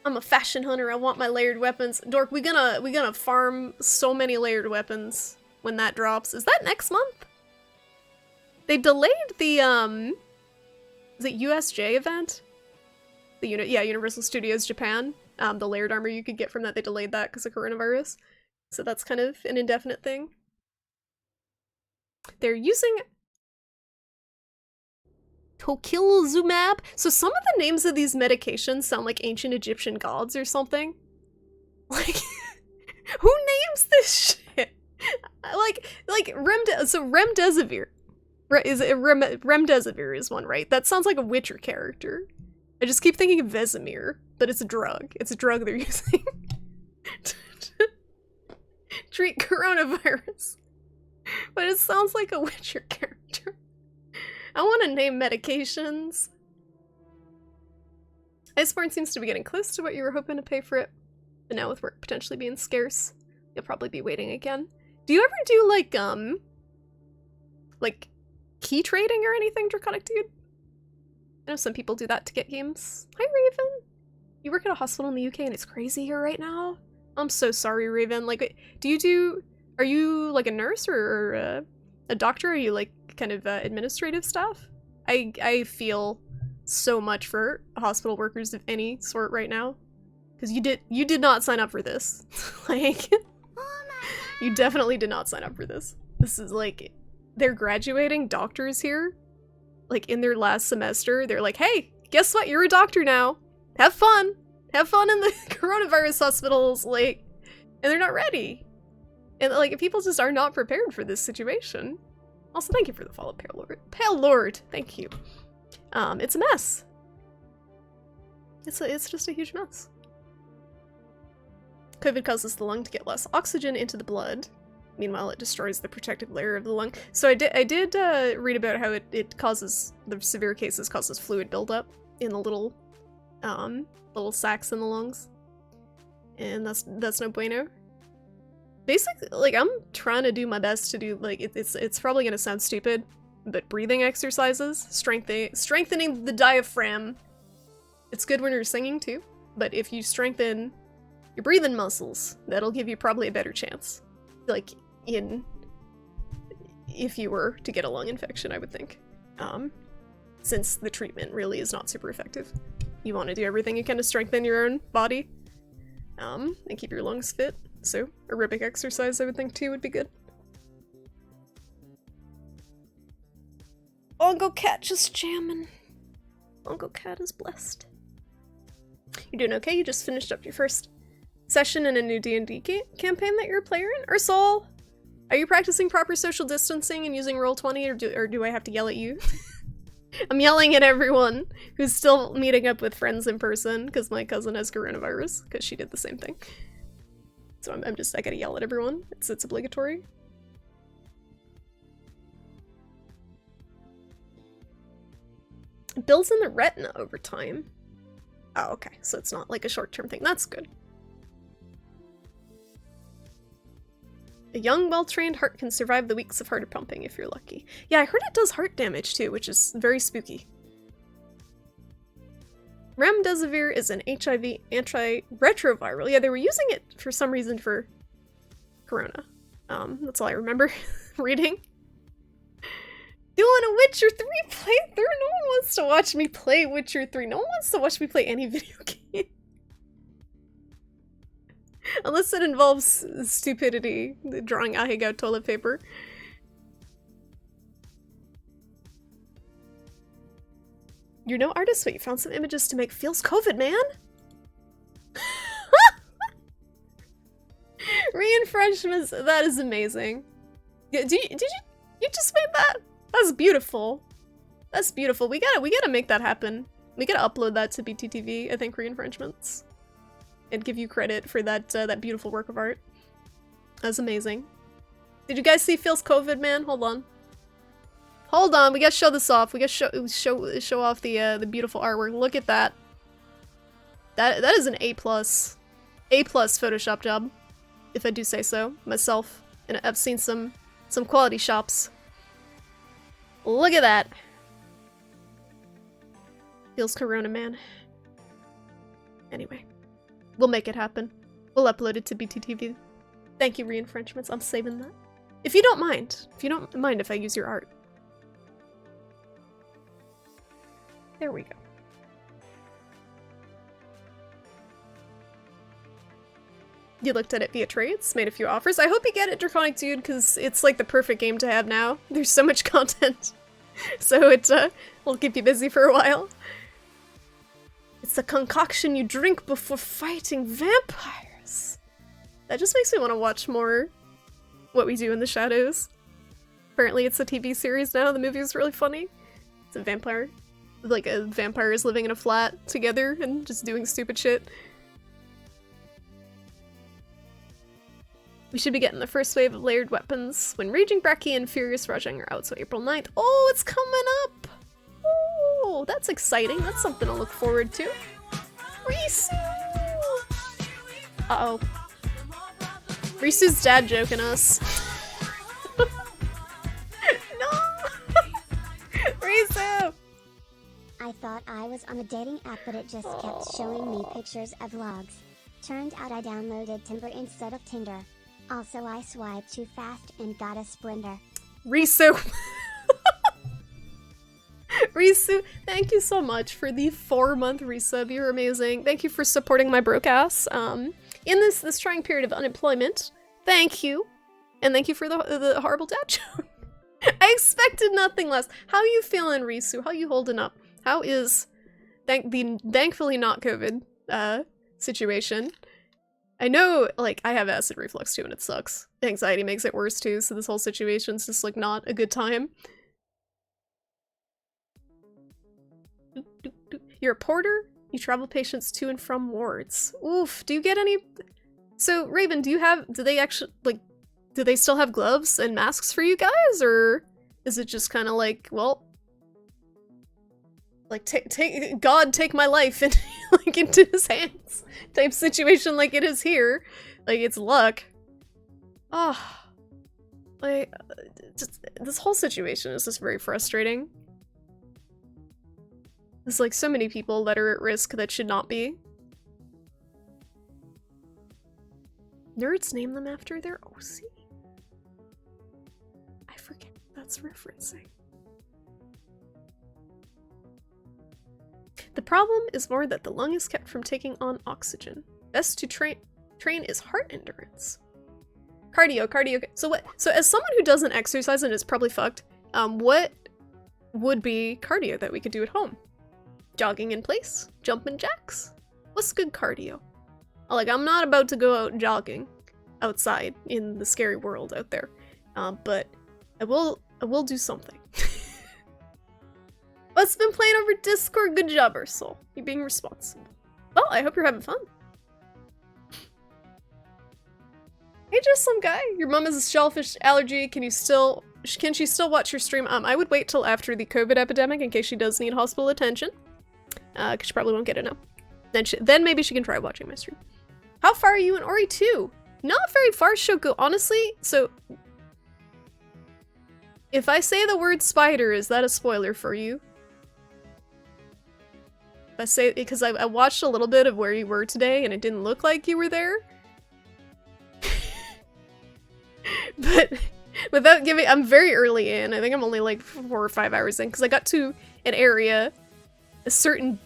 I'm a fashion hunter. I want my layered weapons. Dork, we gonna farm so many layered weapons when that drops. Is that next month? They delayed the is it USJ event? The Universal Studios Japan. The layered armor you could get from that, they delayed that because of coronavirus. So that's kind of an indefinite thing. They're using Tokilizumab. So some of the names of these medications sound like ancient Egyptian gods or something. Like, who names this shit? Like Remdesivir. Remdesivir is one, right? That sounds like a Witcher character. I just keep thinking of Vesemir, but it's a drug. It's a drug they're using to treat coronavirus. But it sounds like a Witcher character. I want to name medications. Iceborne seems to be getting close to what you were hoping to pay for it, but now with work potentially being scarce, you'll probably be waiting again. Do you ever do like key trading or anything, Draconic Dude? I know some people do that to get games. Hi, Raven. You work at a hospital in the UK and it's crazy here right now? I'm so sorry, Raven. Like, are you like a nurse or a doctor? Are you like kind of administrative staff? I feel so much for hospital workers of any sort right now, because you did not sign up for this. Like, you definitely did not sign up for this. This is like, they're graduating doctors here, like in their last semester. They're like, hey, guess what? You're a doctor now. Have fun in the coronavirus hospitals. Like, and they're not ready. And like, people just are not prepared for this situation. Also, thank you for the follow, Pale Lord. Pale Lord, thank you. It's a mess. It's just a huge mess. COVID causes the lung to get less oxygen into the blood. Meanwhile, it destroys the protective layer of the lung. So I did read about how it causes, the severe cases causes fluid buildup in the little sacs in the lungs. And that's no bueno. Basically, like, I'm trying to do my best to do, like, it's probably gonna sound stupid, but breathing exercises, strengthening the diaphragm. It's good when you're singing too, but if you strengthen your breathing muscles, that'll give you probably a better chance. Like, if you were to get a lung infection, I would think. Since the treatment really is not super effective. You want to do everything you can to strengthen your own body, and keep your lungs fit. So, aerobic exercise, I would think, too, would be good. Bongo Cat just jamming. Bongo Cat is blessed. You're doing okay? You just finished up your first session in a new D&D campaign that you're a player in? Ursol, are you practicing proper social distancing and using Roll20, or do I have to yell at you? I'm yelling at everyone who's still meeting up with friends in person, because my cousin has coronavirus, because she did the same thing. So I gotta yell at everyone. It's obligatory. It builds in the retina over time. Oh, okay. So it's not like a short-term thing. That's good. A young, well-trained heart can survive the weeks of heart pumping if you're lucky. Yeah, I heard it does heart damage too, which is very spooky. Remdesivir is an HIV antiretroviral. Yeah, they were using it for some reason for corona. That's all I remember reading. Doing a Witcher 3 playthrough? No one wants to watch me play Witcher 3. No one wants to watch me play any video game. Unless it involves stupidity, drawing Ahig out toilet paper. You're no artist, but you found some images to make Feels COVID, man! Reinforcements, that is amazing. Did you just made that? That's beautiful. That's beautiful. We gotta make that happen. We gotta upload that to BTTV, I think, Reinforcements. And give you credit for that beautiful work of art. That's amazing. Did you guys see Feels COVID, man? Hold on. Hold on, we gotta show this off. We gotta show off the beautiful artwork. Look at that. That is an A+. A+ Photoshop job, if I do say so myself. And I've seen some quality shops. Look at that. Feels Corona, man. Anyway, we'll make it happen. We'll upload it to BTTV. Thank you, Reinfrenchments. I'm saving that. If you don't mind. If you don't mind if I use your art. There we go. You looked at it via trades, made a few offers. I hope you get it, Draconic Dude, because it's like the perfect game to have now. There's so much content. So it will keep you busy for a while. It's the concoction you drink before fighting vampires. That just makes me want to watch more What We Do in the Shadows. Apparently it's a TV series now. The movie was really funny. It's a vampire. Like, vampires living in a flat together and just doing stupid shit. We should be getting the first wave of layered weapons when Raging Brekkie and Furious Rajang are out, so April 9th. Oh, it's coming up! Oh, that's exciting. That's something to look forward to. Risu! Uh-oh. Risu's dad joking us. No! Risu! I thought I was on a dating app, but it just kept showing me pictures of vlogs. Turned out I downloaded Timber instead of Tinder. Also, I swiped too fast and got a splinter. Risu! Risu, thank you so much for the 4-month resub. You're amazing. Thank you for supporting my broke ass in this trying period of unemployment. Thank you. And thank you for the horrible dad joke. I expected nothing less. How you feeling, Risu? How you holding up? How is the thankfully not COVID situation? I know, like, I have acid reflux too and it sucks. Anxiety makes it worse too, so this whole situation's just, like, not a good time. You're a porter? You travel patients to and from wards. Oof, do you get any... So, Raven, do they actually, like, do they still have gloves and masks for you guys? Or is it just kind of like, well... Like, God take my life and, like, into his hands type situation like it is here. Like, it's luck. Oh. Like, just, this whole situation is just very frustrating. There's, like, so many people that are at risk that should not be. Nerds name them after their OC? I forget what that's referencing. The problem is more that the lung is kept from taking on oxygen. Best to train is heart endurance. Cardio. So as someone who doesn't exercise and is probably fucked, what would be cardio that we could do at home? Jogging in place? Jumping jacks? What's good cardio? Like, I'm not about to go out jogging outside in the scary world out there, but I will do something. What's been playing over Discord? Good job, Ursula. You're being responsible. Well, I hope you're having fun. Hey, just some guy. Your mom has a shellfish allergy. Can she still watch your stream? I would wait till after the COVID epidemic in case she does need hospital attention. Cause she probably won't get it now. Then maybe she can try watching my stream. How far are you in Ori 2? Not very far, Shoko. Honestly, so if I say the word spider, is that a spoiler for you? If I say, because I watched a little bit of where you were today and it didn't look like you were there. But without giving, I'm very early in. I think I'm only like 4 or 5 hours in because I got to an area, a certain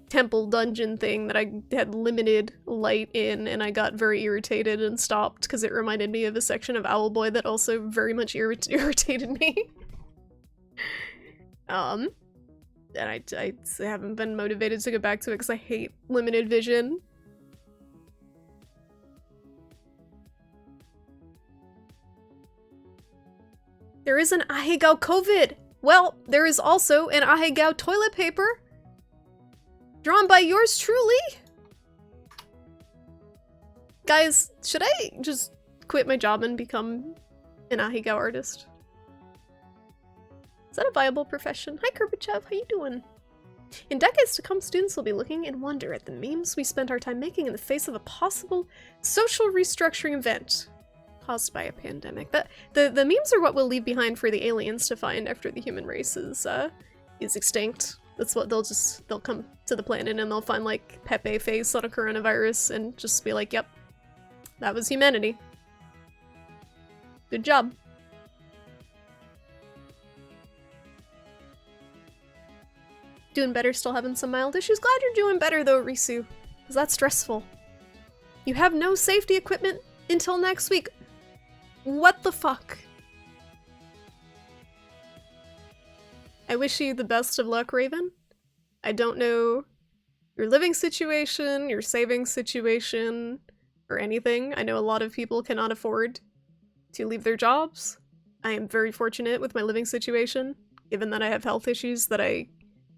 temple dungeon thing that I had limited light in, and I got very irritated and stopped because it reminded me of a section of Owlboy that also very much irritated me. And I haven't been motivated to go back to it because I hate limited vision. There is an Ahegao COVID! Well, there is also an Ahegao toilet paper! Drawn by yours truly? Guys, should I just quit my job and become an Ahegao artist? Is that a viable profession? Hi Kurbachev, how you doing? In decades to come, students will be looking in wonder at the memes we spent our time making in the face of a possible social restructuring event caused by a pandemic. The memes are what we'll leave behind for the aliens to find after the human race is extinct. That's what they'll come to the planet and they'll find like Pepe face on a coronavirus and just be like, yep, that was humanity. Good job. Doing better, still having some mild issues. Glad you're doing better though, Risu. Because that's stressful. You have no safety equipment until next week. What the fuck? I wish you the best of luck, Raven. I don't know your living situation, your saving situation, or anything. I know a lot of people cannot afford to leave their jobs. I am very fortunate with my living situation, given that I have health issues that I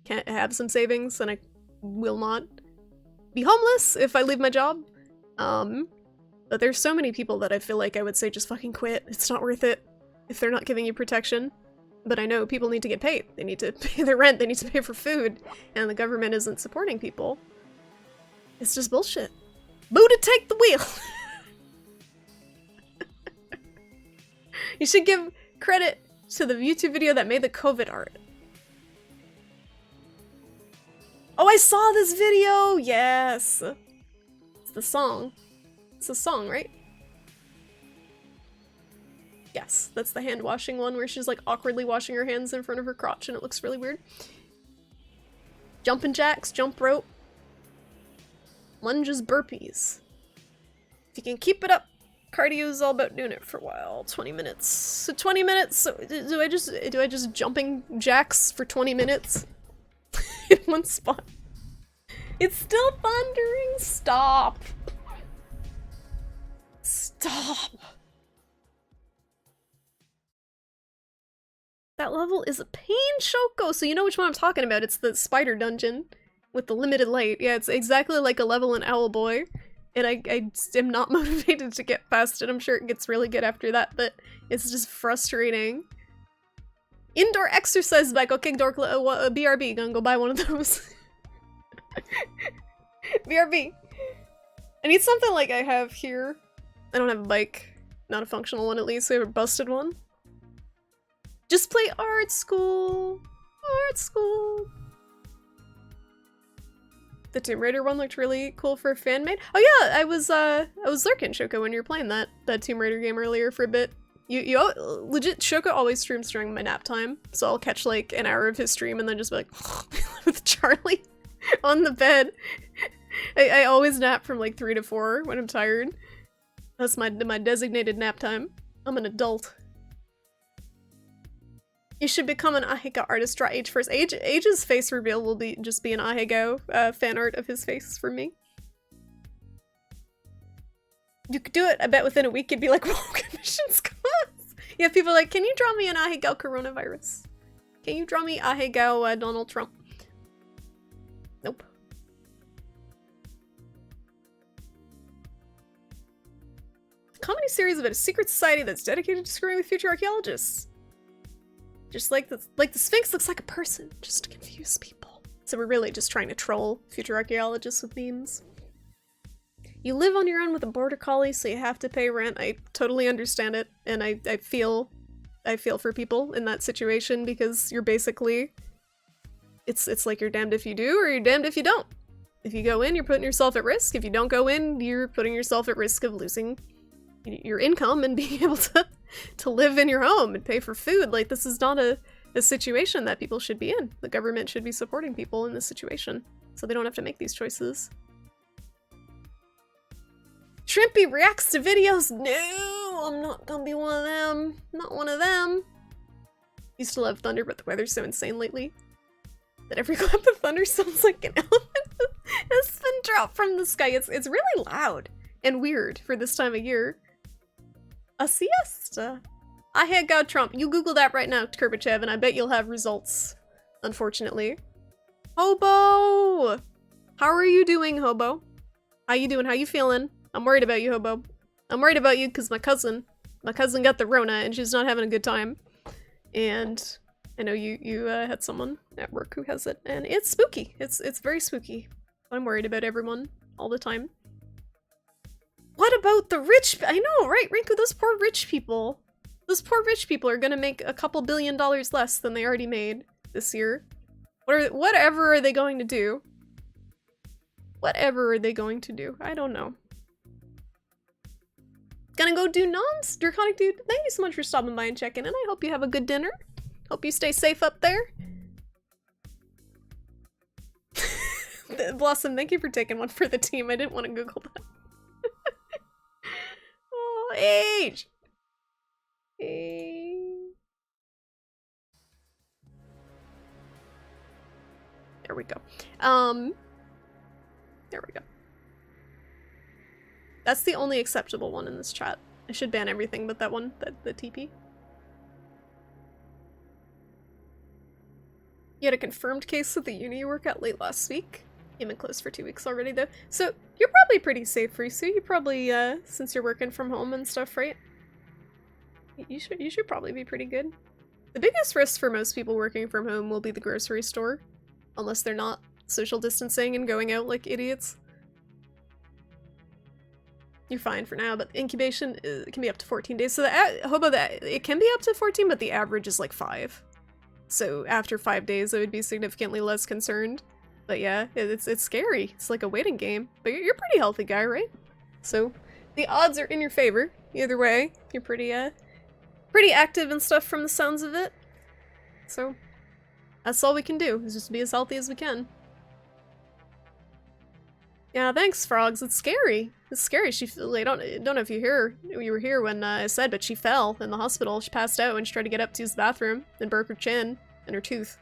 can't have some savings and I will not be homeless if I leave my job. But there's so many people that I feel like I would say just fucking quit. It's not worth it if they're not giving you protection. But I know people need to get paid. They need to pay their rent, they need to pay for food, and the government isn't supporting people. It's just bullshit. Buddha, take the wheel! You should give credit to the YouTube video that made the COVID art. Oh, I saw this video! Yes! It's the song. It's a song, right? Yes, that's the hand washing one where she's like awkwardly washing her hands in front of her crotch and it looks really weird. Jumping jacks, jump rope. Lunges, burpees. If you can keep it up, cardio is all about doing it for a while. 20 minutes. So 20 minutes, so do I just jumping jacks for 20 minutes? In one spot. It's still thundering. Stop. Stop. That level is a pain, Shoko. So you know which one I'm talking about. It's the spider dungeon with the limited light. Yeah, it's exactly like a level in Owlboy. And I am not motivated to get past it. I'm sure it gets really good after that, but it's just frustrating. Indoor exercise bike. Okay, BRB. Gonna go buy one of those. BRB. I need something like I have here. I don't have a bike. Not a functional one, at least. I have a busted one. Just play art school. Art school. The Tomb Raider one looked really cool for a fan made. Oh yeah, I was lurking, Shoko, when you were playing that Tomb Raider game earlier for a bit. You legit, Shoko always streams during my nap time, so I'll catch like an hour of his stream and then just be like with Charlie on the bed. I always nap from like 3 to 4 when I'm tired. That's my designated nap time. I'm an adult. You should become an Ahegao artist. Draw Age first. Age's face reveal will just be an Ahegao fan art of his face for me. You could do it, I bet within a week you'd be like, whoa, commissions cost! Yeah, people are like, can you draw me an Ahegao coronavirus? Can you draw me Ahegao Donald Trump? Nope. Comedy series about a secret society that's dedicated to screwing with future archaeologists. Just like the Sphinx looks like a person, just to confuse people. So we're really just trying to troll future archaeologists with memes. You live on your own with a border collie, so you have to pay rent. I totally understand it, and I feel for people in that situation because you're basically, it's like you're damned if you do or you're damned if you don't. If you go in, you're putting yourself at risk. If you don't go in, you're putting yourself at risk of losing your income and being able to live in your home and pay for food. Like, this is not a situation that people should be in. The government should be supporting people in this situation so they don't have to make these choices. Shrimpy reacts to videos. No, I'm not gonna be one of them. Not one of them. Used to love thunder, but the weather's so insane lately that every clap of thunder sounds like an element has been dropped from the sky. It's really loud and weird for this time of year. A siesta. Ahegao Trump. You Google that right now, Kurbachev, and I bet you'll have results. Unfortunately. Hobo! How are you doing, Hobo? How you doing? How you feeling? I'm worried about you, Hobo. I'm worried about you because my cousin got the Rona and she's not having a good time. And I know you had someone at work who has it, and it's spooky. It's very spooky. I'm worried about everyone all the time. What about the rich? I know, right, Rinku? Those poor rich people. Those poor rich people are gonna make a couple $1 billion less than they already made this year. Whatever are they going to do? Whatever are they going to do? I don't know. Gonna go do noms? Draconic Dude, thank you so much for stopping by and checking in. I hope you have a good dinner. Hope you stay safe up there. Blossom, thank you for taking one for the team. I didn't want to Google that. Oh, age! There we go. There we go. That's the only acceptable one in this chat. I should ban everything but that one, the TP. You had a confirmed case at the uni you work at late last week. You've been closed for 2 weeks already though. So you're probably pretty safe, Risu. You probably, since you're working from home and stuff, right? You should probably be pretty good. The biggest risk for most people working from home will be the grocery store. Unless they're not social distancing and going out like idiots. You're fine for now, but incubation can be up to 14 days. So it can be up to 14, but the average is like 5. So after 5 days, I would be significantly less concerned. But yeah, it's scary. It's like a waiting game. But you're a pretty healthy guy, right? So the odds are in your favor. Either way, you're pretty active and stuff from the sounds of it. So that's all we can do, is just be as healthy as we can. Yeah, thanks, Frogs. It's scary. It's scary. I don't know if you were here when I said, but she fell in the hospital. She passed out when she tried to get up to use the bathroom and broke her chin and her tooth.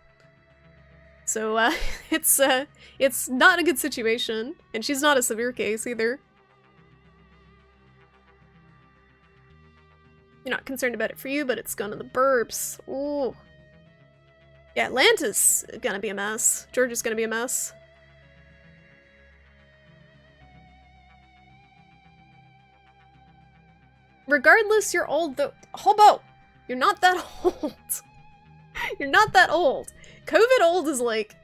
So, it's not a good situation, and she's not a severe case either. You're not concerned about it for you, but it's gone to the burbs. Ooh. Yeah, Atlanta's gonna be a mess. Georgia's gonna be a mess. Regardless, you're old though. Hobo! You're not that old. You're not that old. COVID old is like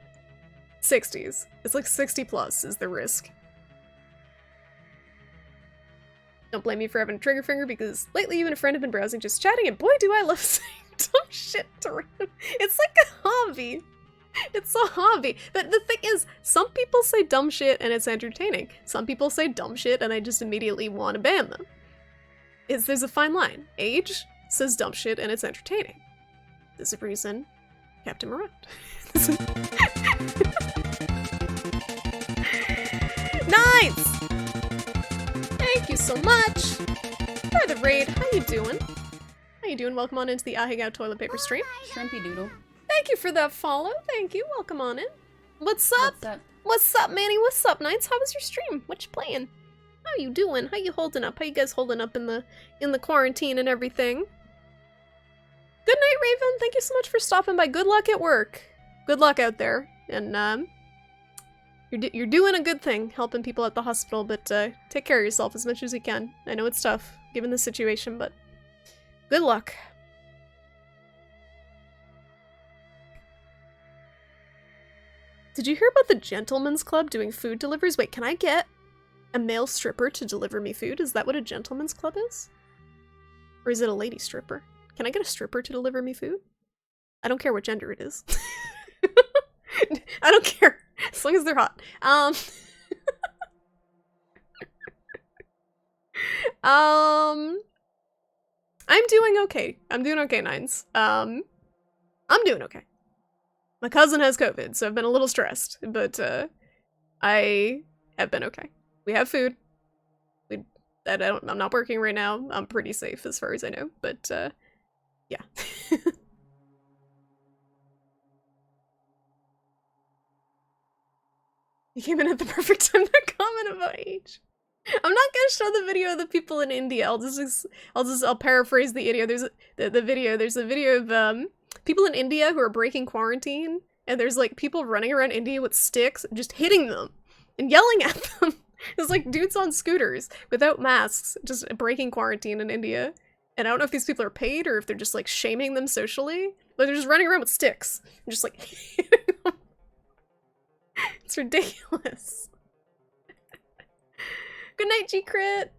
60s. It's like 60 plus is the risk. Don't blame me for having a trigger finger because lately you and a friend have been browsing just chatting and boy do I love saying dumb shit to random. It's like a hobby. It's a hobby. But the thing is, some people say dumb shit and it's entertaining. Some people say dumb shit and I just immediately want to ban them. There's a fine line. Age says dumb shit and it's entertaining. There's a reason kept him around. Nice! Thank you so much for the raid. How you doing? How you doing? Welcome on into the I Hang Out Toilet Paper stream. Shrimpy Doodle. Thank you for that follow. Thank you. Welcome on in. What's up? What's up? What's up, Manny? What's up, Knights? How was your stream? What you playing? How you doing? How you holding up? How you guys holding up in the quarantine and everything? Good night, Raven. Thank you so much for stopping by. Good luck at work. Good luck out there. And you're doing a good thing, helping people at the hospital. But take care of yourself as much as you can. I know it's tough given the situation, but good luck. Did you hear about the Gentleman's Club doing food deliveries? Wait, can I get a male stripper to deliver me food? Is that what a gentleman's club is? Or is it a lady stripper? Can I get a stripper to deliver me food? I don't care what gender it is. I don't care. As long as they're hot. I'm doing okay. I'm doing okay, Nines. I'm doing okay. My cousin has COVID, so I've been a little stressed, but I have been okay. We have food. I'm not working right now. I'm pretty safe as far as I know, but yeah. You came in at the perfect time to comment about age. I'm not gonna show the video of the people in India. I'll paraphrase the video. There's a video of people in India who are breaking quarantine, and there's like people running around India with sticks, just hitting them and yelling at them. There's like dudes on scooters without masks, just breaking quarantine in India. And I don't know if these people are paid or if they're just like shaming them socially, but they're just running around with sticks. And just like it's ridiculous. Good night, G-Crit!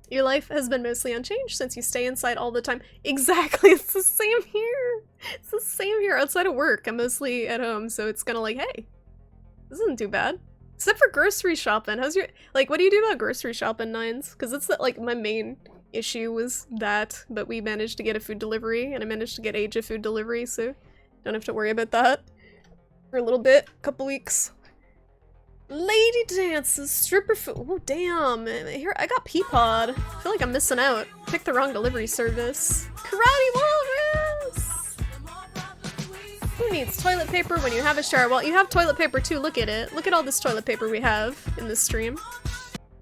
Your life has been mostly unchanged since you stay inside all the time. Exactly, it's the same here! It's the same here. Outside of work, I'm mostly at home, so it's kind of like, hey, this isn't too bad. Except for grocery shopping. How's your, like, what do you do about grocery shopping, Nines? Because it's like my main issue was that, but we managed to get a food delivery, and I managed to get Age a food delivery, so don't have to worry about that for a little bit, a couple weeks. Lady dances, stripper food. Oh damn! Here I got Peapod. I feel like I'm missing out. Picked the wrong delivery service. Karate Walrus. Who needs toilet paper when you have a shower? Well, you have toilet paper too. Look at it. Look at all this toilet paper we have in this stream.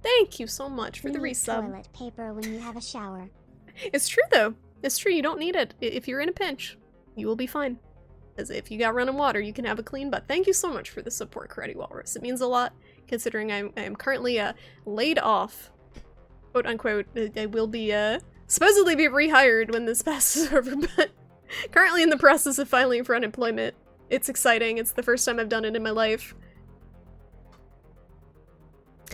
Thank you so much for the resub. Toilet paper when you have a shower. It's true though. It's true. You don't need it. If you're in a pinch, you will be fine. As if you got running water, you can have a clean butt. Thank you so much for the support, Karate Walrus. It means a lot, considering I am currently laid off, quote unquote. I will be supposedly be rehired when this passes over, but currently in the process of filing for unemployment. It's exciting. It's the first time I've done it in my life.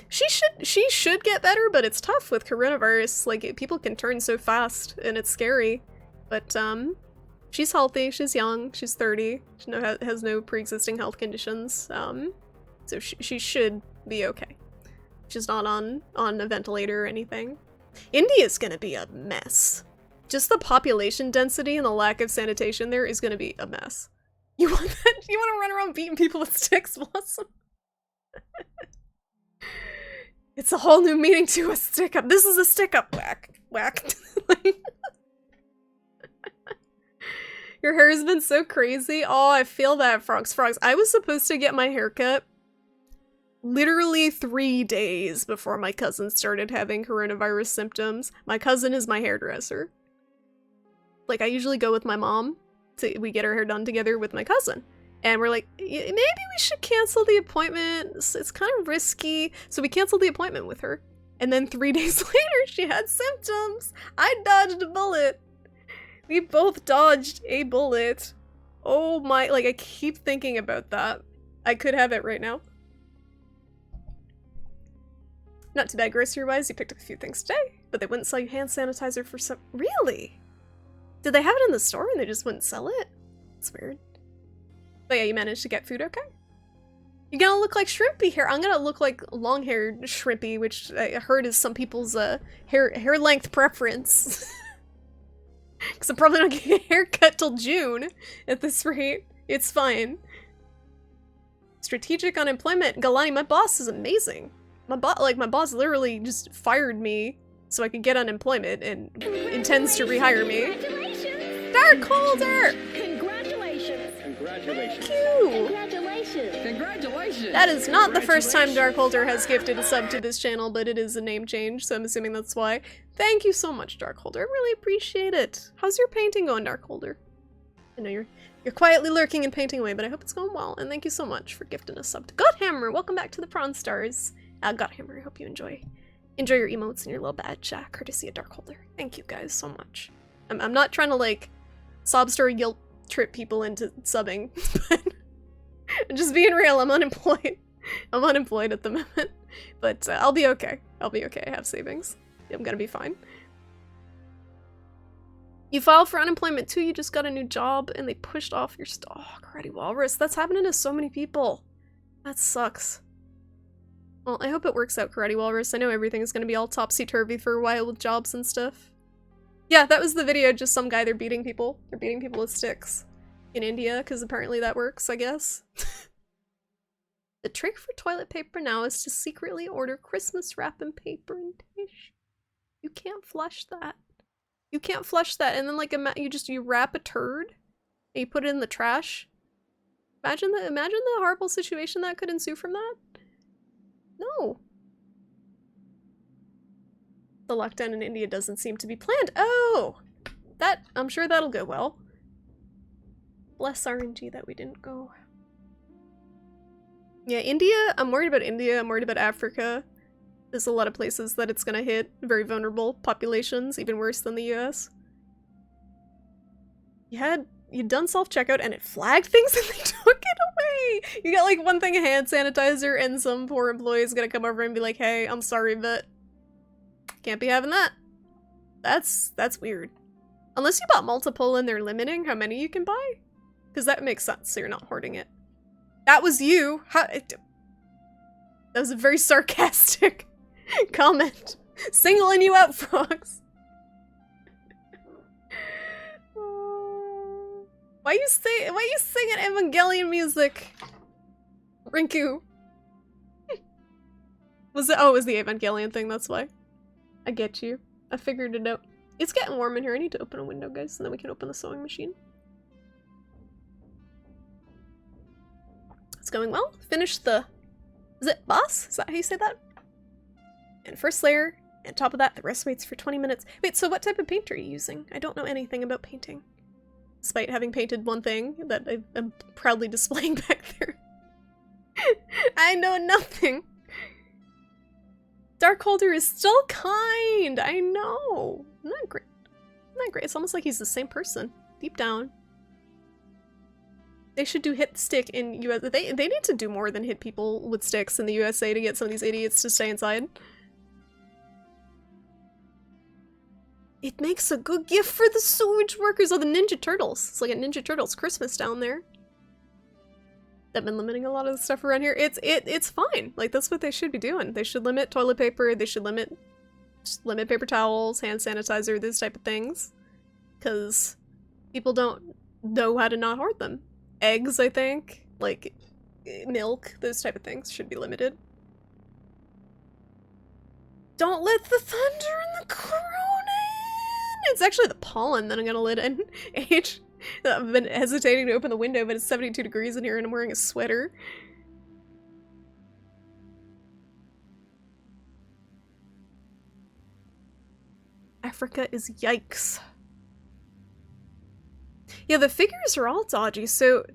She should get better, but it's tough with coronavirus. Like, people can turn so fast, and it's scary. But she's healthy, she's young, she's 30, she has no pre-existing health conditions, so she should be okay. She's not on a ventilator or anything. India's gonna be a mess. Just the population density and the lack of sanitation there is gonna be a mess. You want that? You want to run around beating people with sticks, Blossom? It's a whole new meaning to a stick-up. This is a stick-up. Whack. Whack. Your hair has been so crazy. Oh, I feel that, Frogs. Frogs, I was supposed to get my hair cut literally 3 days before my cousin started having coronavirus symptoms. My cousin is my hairdresser. Like, I usually go with my mom. We get our hair done together with my cousin. And we're like, maybe we should cancel the appointment. It's kind of risky. So we canceled the appointment with her. And then 3 days later, she had symptoms. I dodged a bullet. We both dodged a bullet. Oh my, like, I keep thinking about that. I could have it right now. Not too bad grocery-wise, you picked up a few things today, but they wouldn't sell you hand sanitizer for some— Really? Did they have it in the store and they just wouldn't sell it? It's weird. But yeah, you managed to get food okay? You're gonna look like Shrimpy here. I'm gonna look like long-haired Shrimpy, which I heard is some people's hair length preference. Because I'm probably not getting a haircut till June at this rate. It's fine. Strategic unemployment. Galani, my boss is amazing. My boss literally just fired me so I could get unemployment and intends to rehire me. Darkholder! Congratulations! Congratulations! Thank you! Congratulations! Congratulations! That is not the first time Darkholder has gifted a sub to this channel, but it is a name change, so I'm assuming that's why. Thank you so much, Darkholder. I really appreciate it. How's your painting going, Darkholder? I know you're quietly lurking and painting away, but I hope it's going well, and thank you so much for gifting a sub to Godhammer. Welcome back to the Prawn Stars. Godhammer, I hope you enjoy your emotes and your little badge, courtesy of Darkholder. Thank you guys so much. I'm not trying to, like, sob story guilt trip people into subbing, but I'm just being real. I'm unemployed. I'm unemployed at the moment, but I'll be okay. I'll be okay. I have savings. I'm gonna be fine. You filed for unemployment too, you just got a new job and they pushed off your oh, Karate Walrus. That's happening to so many people. That sucks. Well, I hope it works out, Karate Walrus. I know everything's gonna be all topsy-turvy for a while with jobs and stuff. Yeah, that was the video, just some guy, they're beating people. They're beating people with sticks. In India, because apparently that works, I guess. The trick for toilet paper now is to secretly order Christmas wrap and paper and tissue. You can't flush that. You can't flush that, and then like you wrap a turd and you put it in the trash. Imagine the horrible situation that could ensue from that. No. The lockdown in India doesn't seem to be planned. Oh, I'm sure that'll go well. Bless RNG that we didn't go. Yeah, India. I'm worried about India. I'm worried about Africa. There's a lot of places that it's gonna hit very vulnerable populations, even worse than the US. You'd done self-checkout and it flagged things and they took it away! You got like one thing of hand sanitizer and some poor employee is gonna come over and be like, hey, I'm sorry, but can't be having that. That's weird. Unless you bought multiple and they're limiting how many you can buy? Because that makes sense, so you're not hoarding it. That was you! That was a very sarcastic comment. Singling you out, Frogs! Why you singing Evangelion music? Rinku. Was it? Oh, it was the Evangelion thing, that's why. I get you. I figured it out. It's getting warm in here. I need to open a window, guys, and then we can open the sewing machine. It's going well. Finished the... Is it boss? Is that how you say that? And first layer, and top of that, the rest waits for 20 minutes. Wait, so what type of paint are you using? I don't know anything about painting. Despite having painted one thing that I'm proudly displaying back there. I know nothing. Darkholder is still kind! I know! Not great. Not great. It's almost like he's the same person. Deep down. They should do hit stick in US. They need to do more than hit people with sticks in the USA to get some of these idiots to stay inside. It makes a good gift for the sewage workers. Oh, the Ninja Turtles. It's like a Ninja Turtles Christmas down there. They've been limiting a lot of the stuff around here. It's fine. Like, that's what they should be doing. They should limit toilet paper. They should limit paper towels, hand sanitizer, those type of things. Because people don't know how to not hoard them. Eggs, I think. Like, milk, those type of things should be limited. Don't let the thunder and the corona in! It's actually the pollen that I'm gonna let in. I've been hesitating to open the window, but it's 72 degrees in here and I'm wearing a sweater. Africa is yikes. Yeah, the figures are all dodgy, so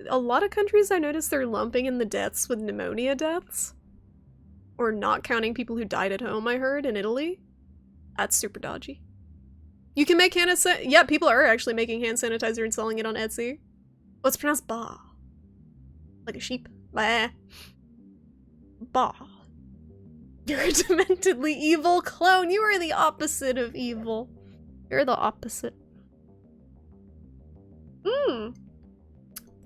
a lot of countries I noticed they're lumping in the deaths with pneumonia deaths. Or not counting people who died at home, I heard, in Italy. That's super dodgy. You can make hand sanitizer. Yeah, people are actually making hand sanitizer and selling it on Etsy. Oh, it's pronounced ba. Like a sheep. Bah. Ba. You're a dementedly evil clone. You are the opposite of evil. You're the opposite.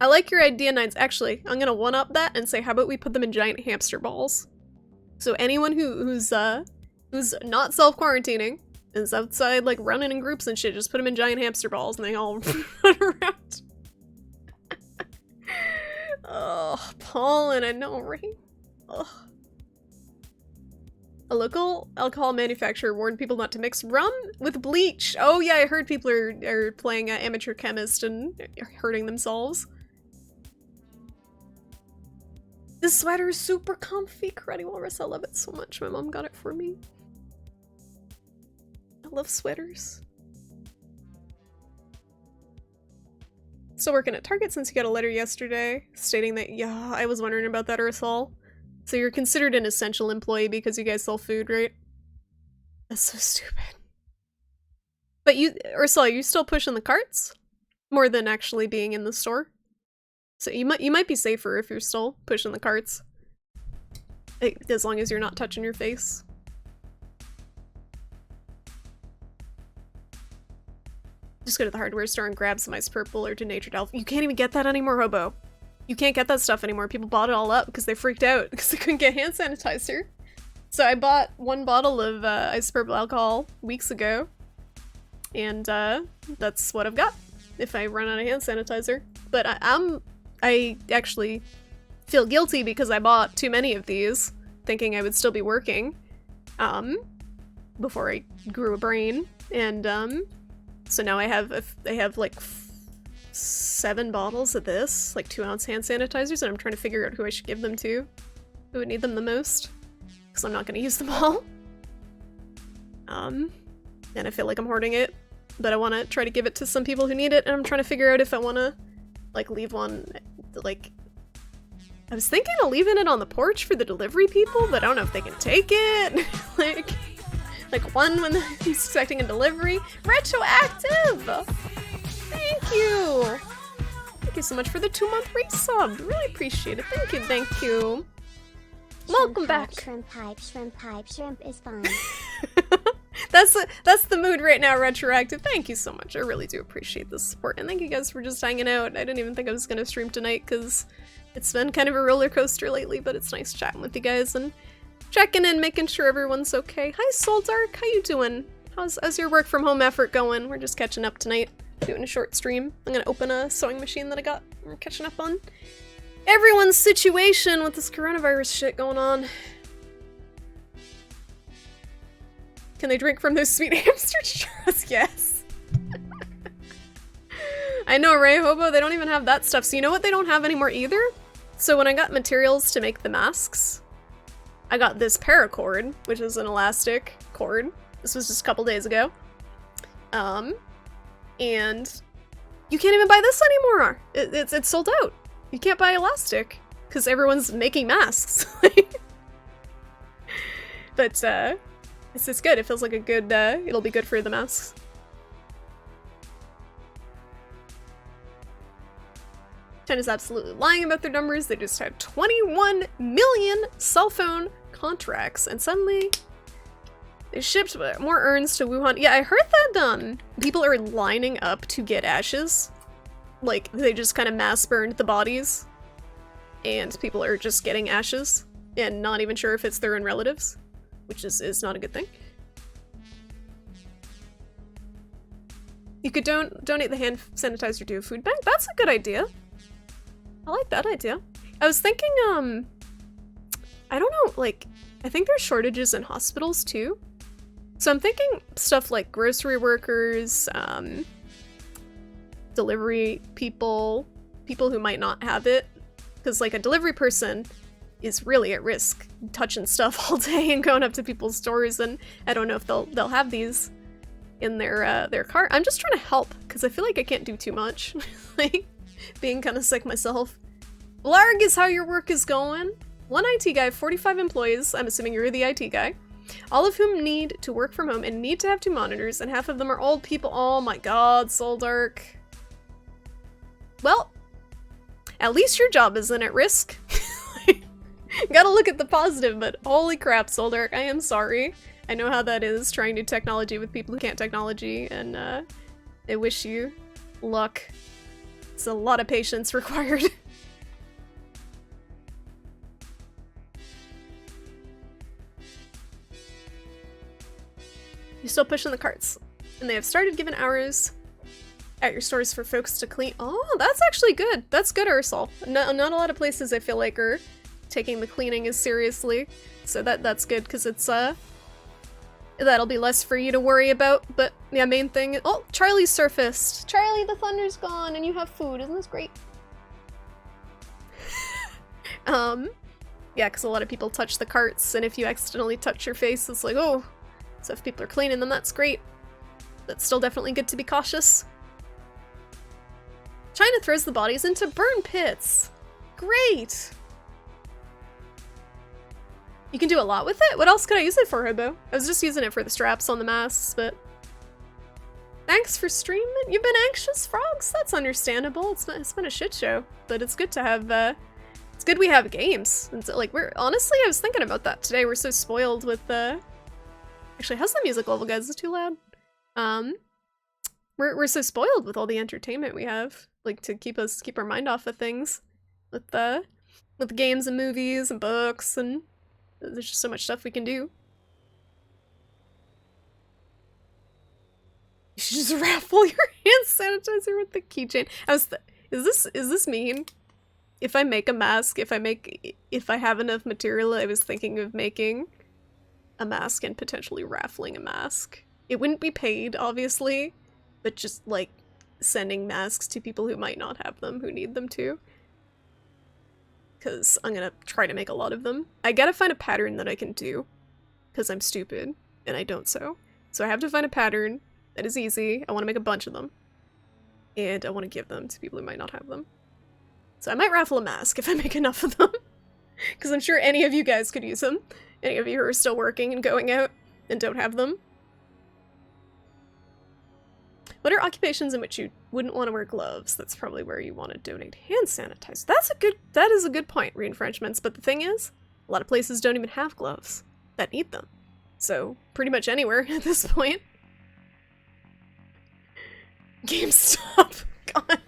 I like your idea, Nines. Actually, I'm gonna one-up that and say, how about we put them in giant hamster balls? So anyone who's not self-quarantining is outside, like, running in groups and shit, just put them in giant hamster balls and they all run around. Oh, pollen, I know, right? Ugh. A local alcohol manufacturer warned people not to mix rum with bleach. Oh yeah, I heard people are playing amateur chemist and hurting themselves. This sweater is super comfy. Karate Walrus, I love it so much. My mom got it for me. I love sweaters. Still working at Target since you got a letter yesterday stating that, yeah, I was wondering about that, Ursal. So you're considered an essential employee because you guys sell food, right? That's so stupid. But you, Ursula, are you still pushing the carts? More than actually being in the store? So you might be safer if you're still pushing the carts. As long as you're not touching your face. Just go to the hardware store and grab some Ice Purple or Denatured Elf. You can't even get that anymore, Hobo. You can't get that stuff anymore. People bought it all up because they freaked out because they couldn't get hand sanitizer. So I bought one bottle of Ice Purple alcohol weeks ago. And that's what I've got if I run out of hand sanitizer. But I actually feel guilty because I bought too many of these, thinking I would still be working, before I grew a brain. And so now I have like 7 bottles of this, like 2-ounce hand sanitizers, and I'm trying to figure out who I should give them to, who would need them the most, because I'm not going to use them all. And I feel like I'm hoarding it, but I want to try to give it to some people who need it, and I'm trying to figure out if I want to, like, leave one, like, I was thinking of leaving it on the porch for the delivery people, but I don't know if they can take it. like one when they're expecting a delivery. Retroactive! Thank you! Thank you so much for the 2-month resub. Really appreciate it. Thank you, thank you. Welcome back. Shrimp pipe, shrimp is fine. That's the mood right now, Retroactive. Thank you so much. I really do appreciate the support. And thank you guys for just hanging out. I didn't even think I was gonna stream tonight because it's been kind of a roller coaster lately, but it's nice chatting with you guys and checking in, making sure everyone's okay. Hi, Soldark. How you doing? How's your work from home effort going? We're just catching up tonight, doing a short stream. I'm gonna open a sewing machine that I got. We're catching up on everyone's situation with this coronavirus shit going on. Can they drink from those sweet hamster straws? Yes. I know, Ray Hobo, they don't even have that stuff. So you know what they don't have anymore either? So when I got materials to make the masks, I got this paracord, which is an elastic cord. This was just a couple days ago. And you can't even buy this anymore. It's sold out. You can't buy elastic because everyone's making masks. But it's just good. It feels like a good, it'll be good for the masks. China's absolutely lying about their numbers. They just had 21 million cell phone contracts, and suddenly they shipped more urns to Wuhan. Yeah, I heard that people are lining up to get ashes. Like, they just kind of mass burned the bodies, and people are just getting ashes and not even sure if it's their own relatives, which is not a good thing. You could donate the hand sanitizer to a food bank. That's a good idea. I like that idea. I was thinking, I don't know, like, I think there's shortages in hospitals too. So I'm thinking stuff like grocery workers, delivery people, people who might not have it. Because like a delivery person is really at risk touching stuff all day and going up to people's doors, and I don't know if they'll have these in their car. I'm just trying to help because I feel like I can't do too much. Like, being kind of sick myself. Larg is how your work is going. One IT guy, 45 employees, I'm assuming you're the IT guy, all of whom need to work from home and need to have 2 monitors, and half of them are old people. Oh my god, Soldark. Well, at least your job isn't at risk. Gotta look at the positive, but holy crap, Soldark, I am sorry. I know how that is, trying new technology with people who can't technology, and I wish you luck. It's a lot of patience required. You're still pushing the carts. And they have started giving hours at your stores for folks to clean. Oh, that's actually good. That's good, Ursul. Not a lot of places I feel like are taking the cleaning as seriously. So that's good, because it's, that'll be less for you to worry about. But yeah, main thing. Oh, Charlie's surfaced. Charlie, the thunder's gone and you have food. Isn't this great? Yeah, because a lot of people touch the carts, and if you accidentally touch your face, it's like, oh. So if people are cleaning them, that's great. That's still definitely good to be cautious. China throws the bodies into burn pits. Great. You can do a lot with it? What else could I use it for, Hobo? I was just using it for the straps on the masks, but... Thanks for streaming. You've been anxious, Frogs? That's understandable. It's been a shit show, but it's good to have, it's good we have games. And so, like, honestly, I was thinking about that today. We're so spoiled with, Actually, how's the music level, guys? Is it too loud? We're so spoiled with all the entertainment we have, like, to keep our mind off of things, with games and movies and books, and there's just so much stuff we can do. You should just raffle your hand sanitizer with the keychain. Is this mean? If I make a mask, if I have enough material, I was thinking of making a mask and potentially raffling a mask. It wouldn't be paid, obviously, but just, like, sending masks to people who might not have them, who need them too. Because I'm gonna try to make a lot of them. I gotta find a pattern that I can do, because I'm stupid, and I don't sew. So I have to find a pattern that is easy. I want to make a bunch of them. And I want to give them to people who might not have them. So I might raffle a mask if I make enough of them. Because I'm sure any of you guys could use them. Any of you who are still working and going out and don't have them. What are occupations in which you wouldn't want to wear gloves? That's probably where you want to donate hand sanitizer. That is a good point, reinforcements. But the thing is, a lot of places don't even have gloves that need them. So pretty much anywhere at this point. GameStop. God.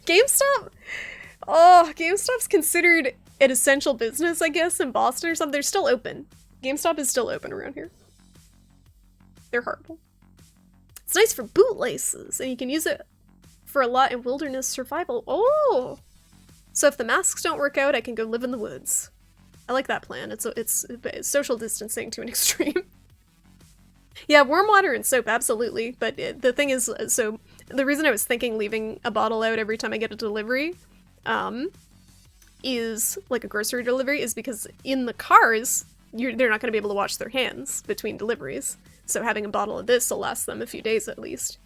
GameStop? Oh, GameStop's considered an essential business, I guess, in Boston or something. They're still open. GameStop is still open around here. They're horrible. It's nice for bootlaces, and you can use it for a lot in wilderness survival. Oh! So if the masks don't work out, I can go live in the woods. I like that plan. It's social distancing to an extreme. Yeah, warm water and soap, absolutely. But the thing is, so the reason I was thinking leaving a bottle out every time I get a delivery, is like a grocery delivery, is because in the cars, they're not going to be able to wash their hands between deliveries. So having a bottle of this will last them a few days at least.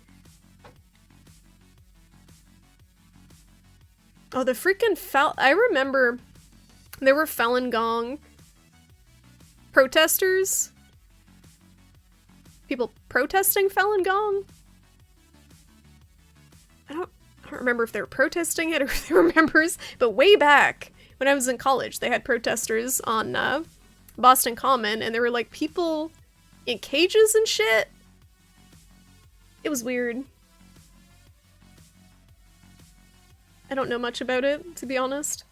Oh, the freaking I remember there were Falun Gong protesters. People protesting Falun Gong? I don't remember if they were protesting it or if they were members, but way back when I was in college, they had protesters on Boston Common, and there were like people in cages and shit. It was weird. I don't know much about it, to be honest.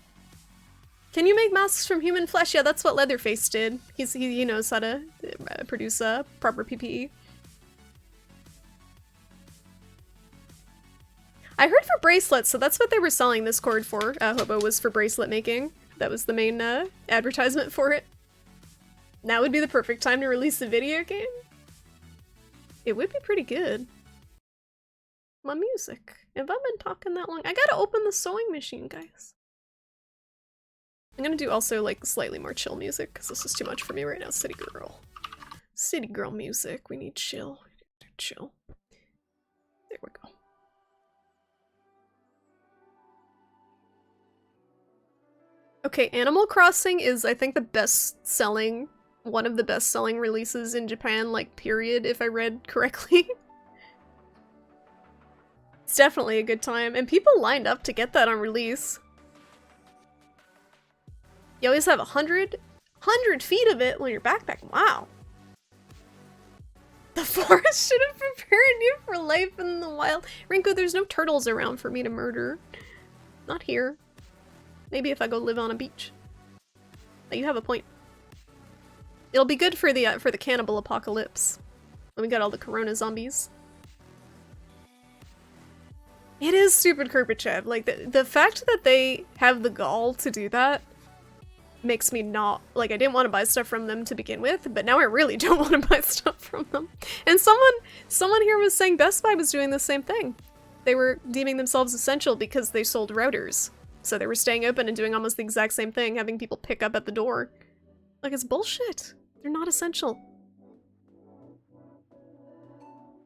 Can you make masks from human flesh? Yeah, that's what Leatherface did. He knows how to produce a proper PPE. I heard for bracelets, so that's what they were selling this cord for. Hobo was for bracelet making. That was the main advertisement for it. Now would be the perfect time to release a video game. It would be pretty good. My music. Have I been talking that long? I gotta open the sewing machine, guys. I'm gonna do also like slightly more chill music because this is too much for me right now. City girl. City girl music. We need chill. We need to chill. There we go. Okay, Animal Crossing is, I think, one of the best-selling releases in Japan, like, period, if I read correctly. It's definitely a good time, and people lined up to get that on release. You always have 100 feet of it on your backpack. Wow. The forest should have prepared you for life in the wild. Rinko, there's no turtles around for me to murder. Not here. Maybe if I go live on a beach. But you have a point. It'll be good for the cannibal apocalypse. When we got all the corona zombies. It is stupid Kirpichev. Like, the fact that they have the gall to do that makes me not, like, I didn't want to buy stuff from them to begin with, but now I really don't want to buy stuff from them. And someone here was saying Best Buy was doing the same thing. They were deeming themselves essential because they sold routers. So they were staying open and doing almost the exact same thing, having people pick up at the door. Like, it's bullshit. They're not essential.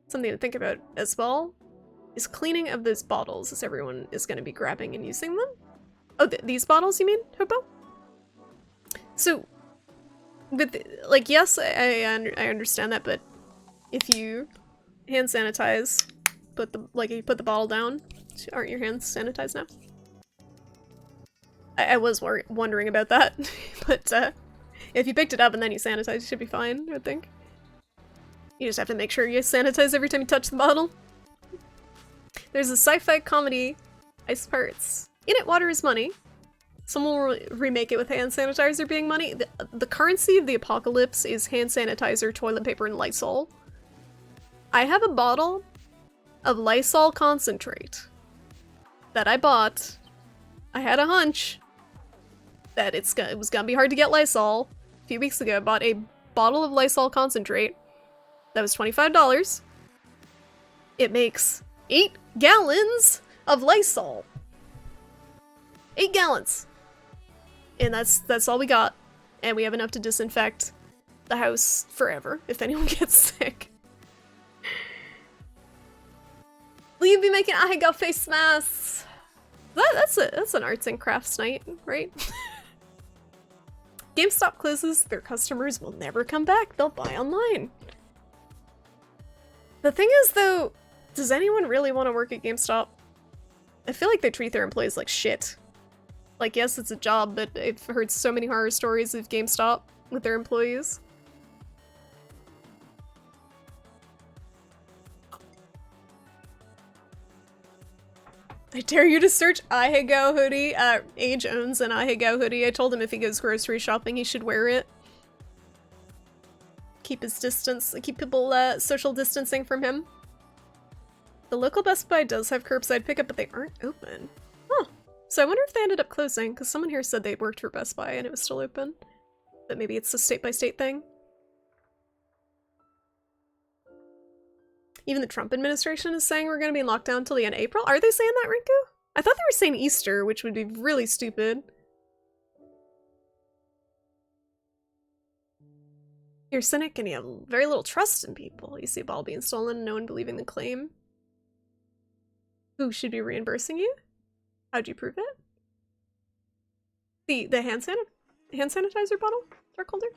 Something to think about as well is cleaning of those bottles, as everyone is going to be grabbing and using them. Oh, these bottles, you mean, Hobo? So, like, yes, I understand that, but if you hand sanitize, you put the bottle down, aren't your hands sanitized now? I was wondering about that, but if you picked it up and then you sanitize, you should be fine, I think. You just have to make sure you sanitize every time you touch the bottle. There's a sci-fi comedy, Ice Pirates. In it, water is money. Someone will remake it with hand sanitizer being money. The currency of the apocalypse is hand sanitizer, toilet paper, and Lysol. I have a bottle of Lysol concentrate that I bought. I had a hunch that it was gonna be hard to get Lysol. A few weeks ago, I bought a bottle of Lysol concentrate that was $25. It makes 8 gallons of Lysol. 8 gallons. And that's all we got. And we have enough to disinfect the house forever if anyone gets sick. Will you be making I got face masks? That's an arts and crafts night, right? GameStop closes, their customers will never come back. They'll buy online. The thing is, though, does anyone really want to work at GameStop? I feel like they treat their employees like shit. Like, yes, it's a job, but I've heard so many horror stories of GameStop with their employees. I dare you to search Ahegao hoodie. Age owns an Ahegao hoodie. I told him if he goes grocery shopping, he should wear it. Keep his distance, keep people social distancing from him. The local Best Buy does have curbside pickup, but they aren't open. Huh. So I wonder if they ended up closing, because someone here said they worked for Best Buy and it was still open. But maybe it's a state-by-state thing. Even the Trump administration is saying we're going to be in lockdown until the end of April. Are they saying that, Rinku? I thought they were saying Easter, which would be really stupid. You're cynic and you have very little trust in people. You see a ball being stolen and no one believing the claim. Who should be reimbursing you? How'd you prove it? The hand sanitizer bottle? Dark holder?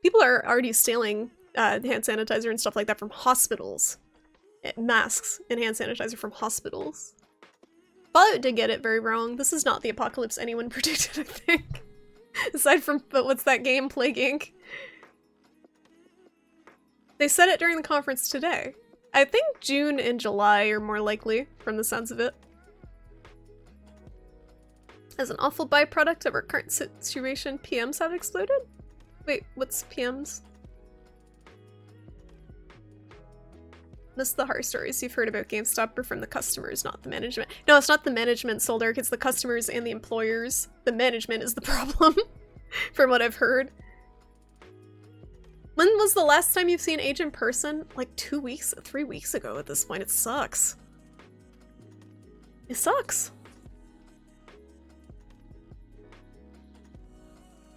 People are already stealing hand sanitizer and stuff like that from hospitals. Masks and hand sanitizer from hospitals. Fallout did get it very wrong. This is not the apocalypse anyone predicted, I think. Aside from, but what's that game, Plague Inc? They said it during the conference today. I think June and July are more likely, from the sounds of it. As an awful byproduct of our current situation, PMs have exploded? Wait, what's PMs? Most of the horror stories you've heard about GameStop are from the customers, not the management. No, it's not the management, Soldark, it's the customers and the employers. The management is the problem, from what I've heard. When was the last time you've seen Age in person? Like 3 weeks ago at this point. It sucks. It sucks.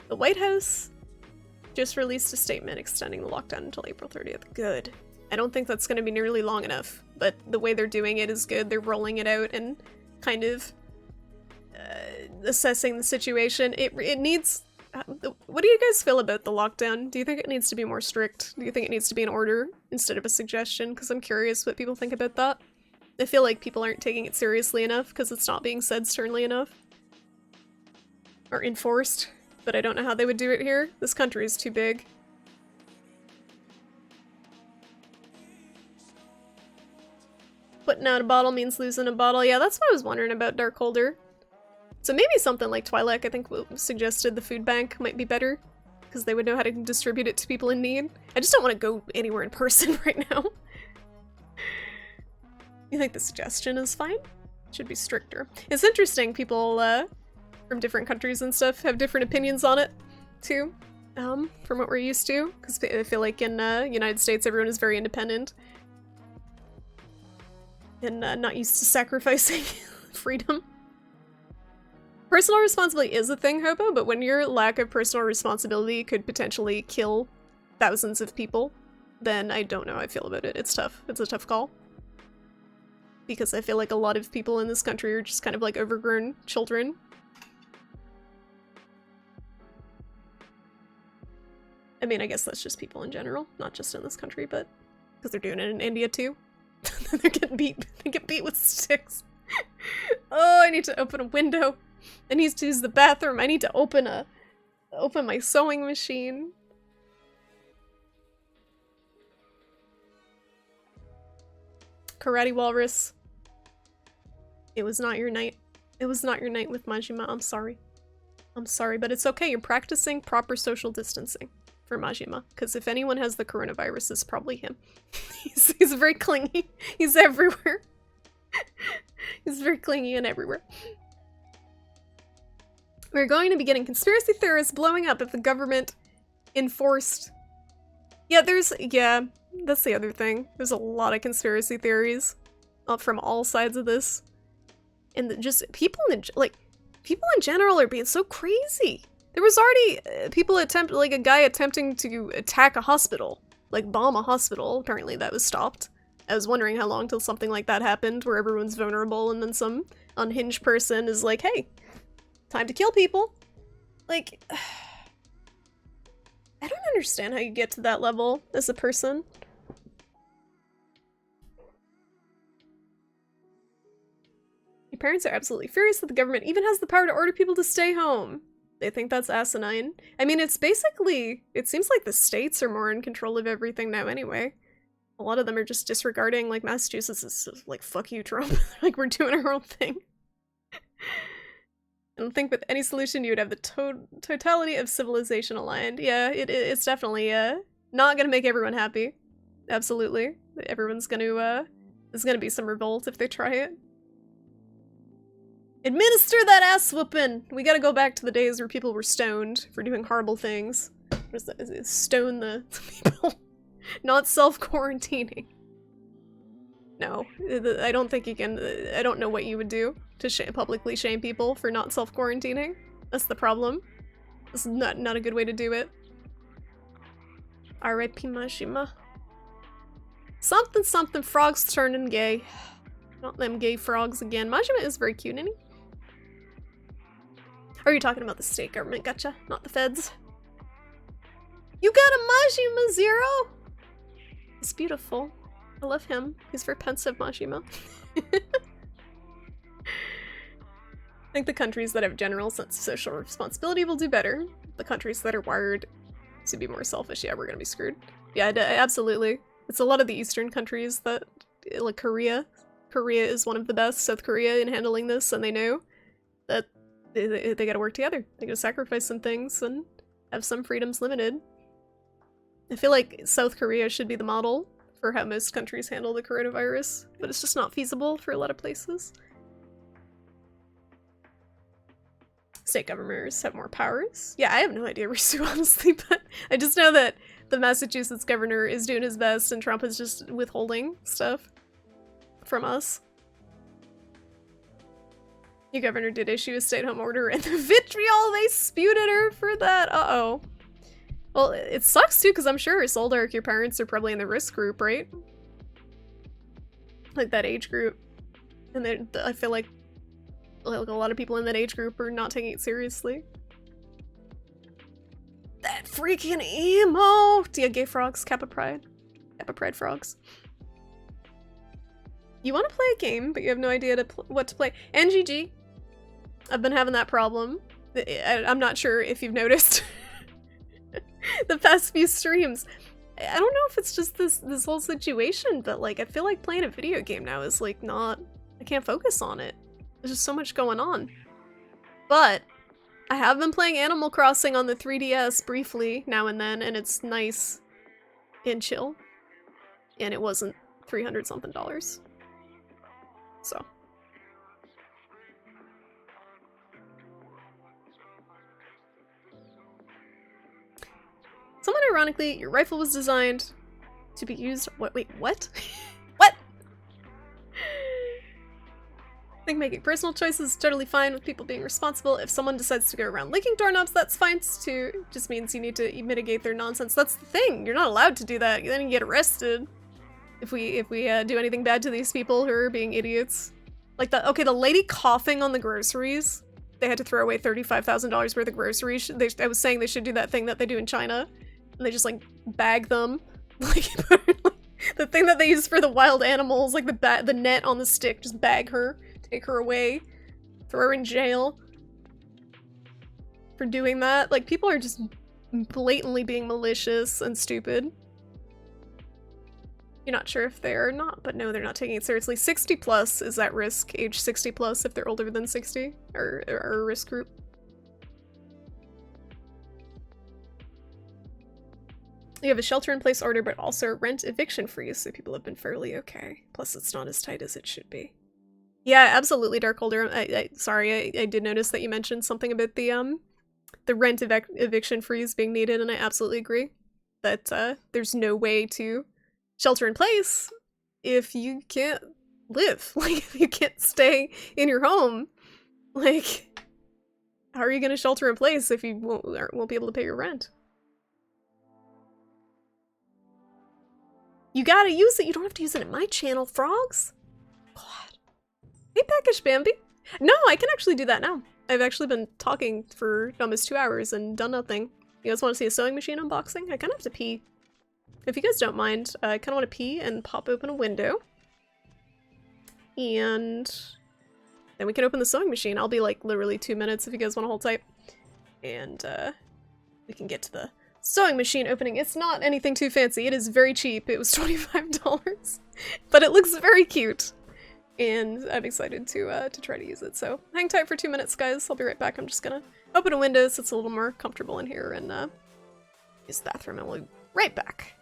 The White House just released a statement extending the lockdown until April 30th. Good. I don't think that's going to be nearly long enough, but the way they're doing it is good. They're rolling it out and kind of assessing the situation. It needs... what do you guys feel about the lockdown? Do you think it needs to be more strict? Do you think it needs to be an order instead of a suggestion? Because I'm curious what people think about that. I feel like people aren't taking it seriously enough because it's not being said sternly enough. Or enforced. But I don't know how they would do it here. This country is too big. Putting out a bottle means losing a bottle. Yeah, that's what I was wondering about Darkholder. So maybe something like Twi'lek, I think, suggested the food bank might be better, because they would know how to distribute it to people in need. I just don't want to go anywhere in person right now. You think the suggestion is fine? Should be stricter. It's interesting, people from different countries and stuff have different opinions on it, too, from what we're used to, because I feel like in United States everyone is very independent. And not used to sacrificing freedom. Personal responsibility is a thing, Hobo, but when your lack of personal responsibility could potentially kill thousands of people, then I don't know how I feel about it. It's tough. It's a tough call. Because I feel like a lot of people in this country are just kind of like overgrown children. I mean, I guess that's just people in general, not just in this country, but because they're doing it in India too. They're getting beat. They get beat with sticks. Oh, I need to open a window. I need to use the bathroom. I need to open my sewing machine. Karate Walrus. It was not your night. It was not your night with Majima. I'm sorry. I'm sorry, but it's okay. You're practicing proper social distancing for Majima, because if anyone has the coronavirus, it's probably him. He's very clingy. He's everywhere. He's very clingy and everywhere. We're going to be getting conspiracy theorists blowing up if the government enforced... Yeah, that's the other thing. There's a lot of conspiracy theories from all sides of this. And just people in general are being so crazy. There was already a guy attempting to attack a hospital, like bomb a hospital. Apparently that was stopped. I was wondering how long till something like that happened, where everyone's vulnerable and then some unhinged person is like, hey, time to kill people. Like, I don't understand how you get to that level as a person. Your parents are absolutely furious that the government even has the power to order people to stay home. They think that's asinine. I mean, it's basically, it seems like the states are more in control of everything now anyway. A lot of them are just disregarding, like, Massachusetts is just like, fuck you, Trump. Like, we're doing our own thing. I don't think with any solution you would have the totality of civilization aligned. Yeah, it's definitely, not gonna make everyone happy. Absolutely. Everyone's gonna, there's gonna be some revolt if they try it. Administer that ass whooping! We gotta go back to the days where people were stoned for doing horrible things. What is that? Stone the people. Not self-quarantining. No, I don't think you can. I don't know what you would do to publicly shame people for not self-quarantining. That's the problem. This is not a good way to do it. R.I.P. Majima. Something something frogs turning gay. Not them gay frogs again. Majima is very cute, isn't he? Are you talking about the state government? Gotcha. Not the feds. You got a Majima Zero? He's beautiful. I love him. He's very pensive, Majima. I think the countries that have general sense of social responsibility will do better. The countries that are wired to be more selfish, yeah, we're gonna be screwed. Yeah, absolutely. It's a lot of the Eastern countries that, like Korea. Korea is one of the best, South Korea, in handling this, and they know that they gotta work together. They gotta sacrifice some things and have some freedoms limited. I feel like South Korea should be the model for how most countries handle the coronavirus, but it's just not feasible for a lot of places. State governors have more powers. Yeah, I have no idea, Risu, honestly, but I just know that the Massachusetts governor is doing his best and Trump is just withholding stuff from us. Your governor did issue a stay-at-home order, and the vitriol they spewed at her for that. Uh-oh. Well, it sucks too, because I'm sure Soldark, your parents are probably in the risk group, right? Like that age group. And I feel like a lot of people in that age group are not taking it seriously. That freaking emo! Yeah, gay frogs, Kappa Pride. Kappa Pride frogs. You want to play a game, but you have no idea what to play. NGG. I've been having that problem. I'm not sure if you've noticed the past few streams. I don't know if it's just this whole situation, but like I feel like playing a video game now is like not, I can't focus on it. There's just so much going on. But I have been playing Animal Crossing on the 3DS briefly now and then, and it's nice and chill. And it wasn't $300 something. So. Somewhat ironically, your rifle was designed to be used— wait, what? What? I think making personal choices is totally fine with people being responsible. If someone decides to go around licking doorknobs, that's fine too. Just means you need to mitigate their nonsense. That's the thing. You're not allowed to do that. Then you get arrested if we do anything bad to these people who are being idiots. Like the lady coughing on the groceries. They had to throw away $35,000 worth of groceries. I was saying they should do that thing that they do in China. And they just like bag them. Like the thing that they use for the wild animals, like the net on the stick, just bag her, take her away, throw her in jail for doing that. Like people are just blatantly being malicious and stupid. You're not sure if they are or not, but no, they're not taking it seriously. 60 plus is at risk. Age 60 plus if they're older than 60 or a risk group. You have a shelter-in-place order, but also rent eviction freeze, so people have been fairly okay. Plus, it's not as tight as it should be. Yeah, absolutely, Darkholder. Sorry, I did notice that you mentioned something about the rent eviction freeze being needed, and I absolutely agree that there's no way to shelter in place if you can't live. Like, if you can't stay in your home, like, how are you gonna shelter in place if you won't be able to pay your rent? You gotta use it. You don't have to use it at my channel, frogs. God. Hey, Peckish Bambi. No, I can actually do that now. I've actually been talking for almost 2 hours and done nothing. You guys want to see a sewing machine unboxing? I kind of have to pee. If you guys don't mind, I kind of want to pee and pop open a window. And then we can open the sewing machine. I'll be like literally 2 minutes if you guys want to hold tight. And we can get to the sewing machine opening. It's not anything too fancy. It is very cheap. It was $25. But it looks very cute. And I'm excited to try to use it. So hang tight for 2 minutes, guys. I'll be right back. I'm just gonna open a window so it's a little more comfortable in here and use the bathroom, and we'll be right back.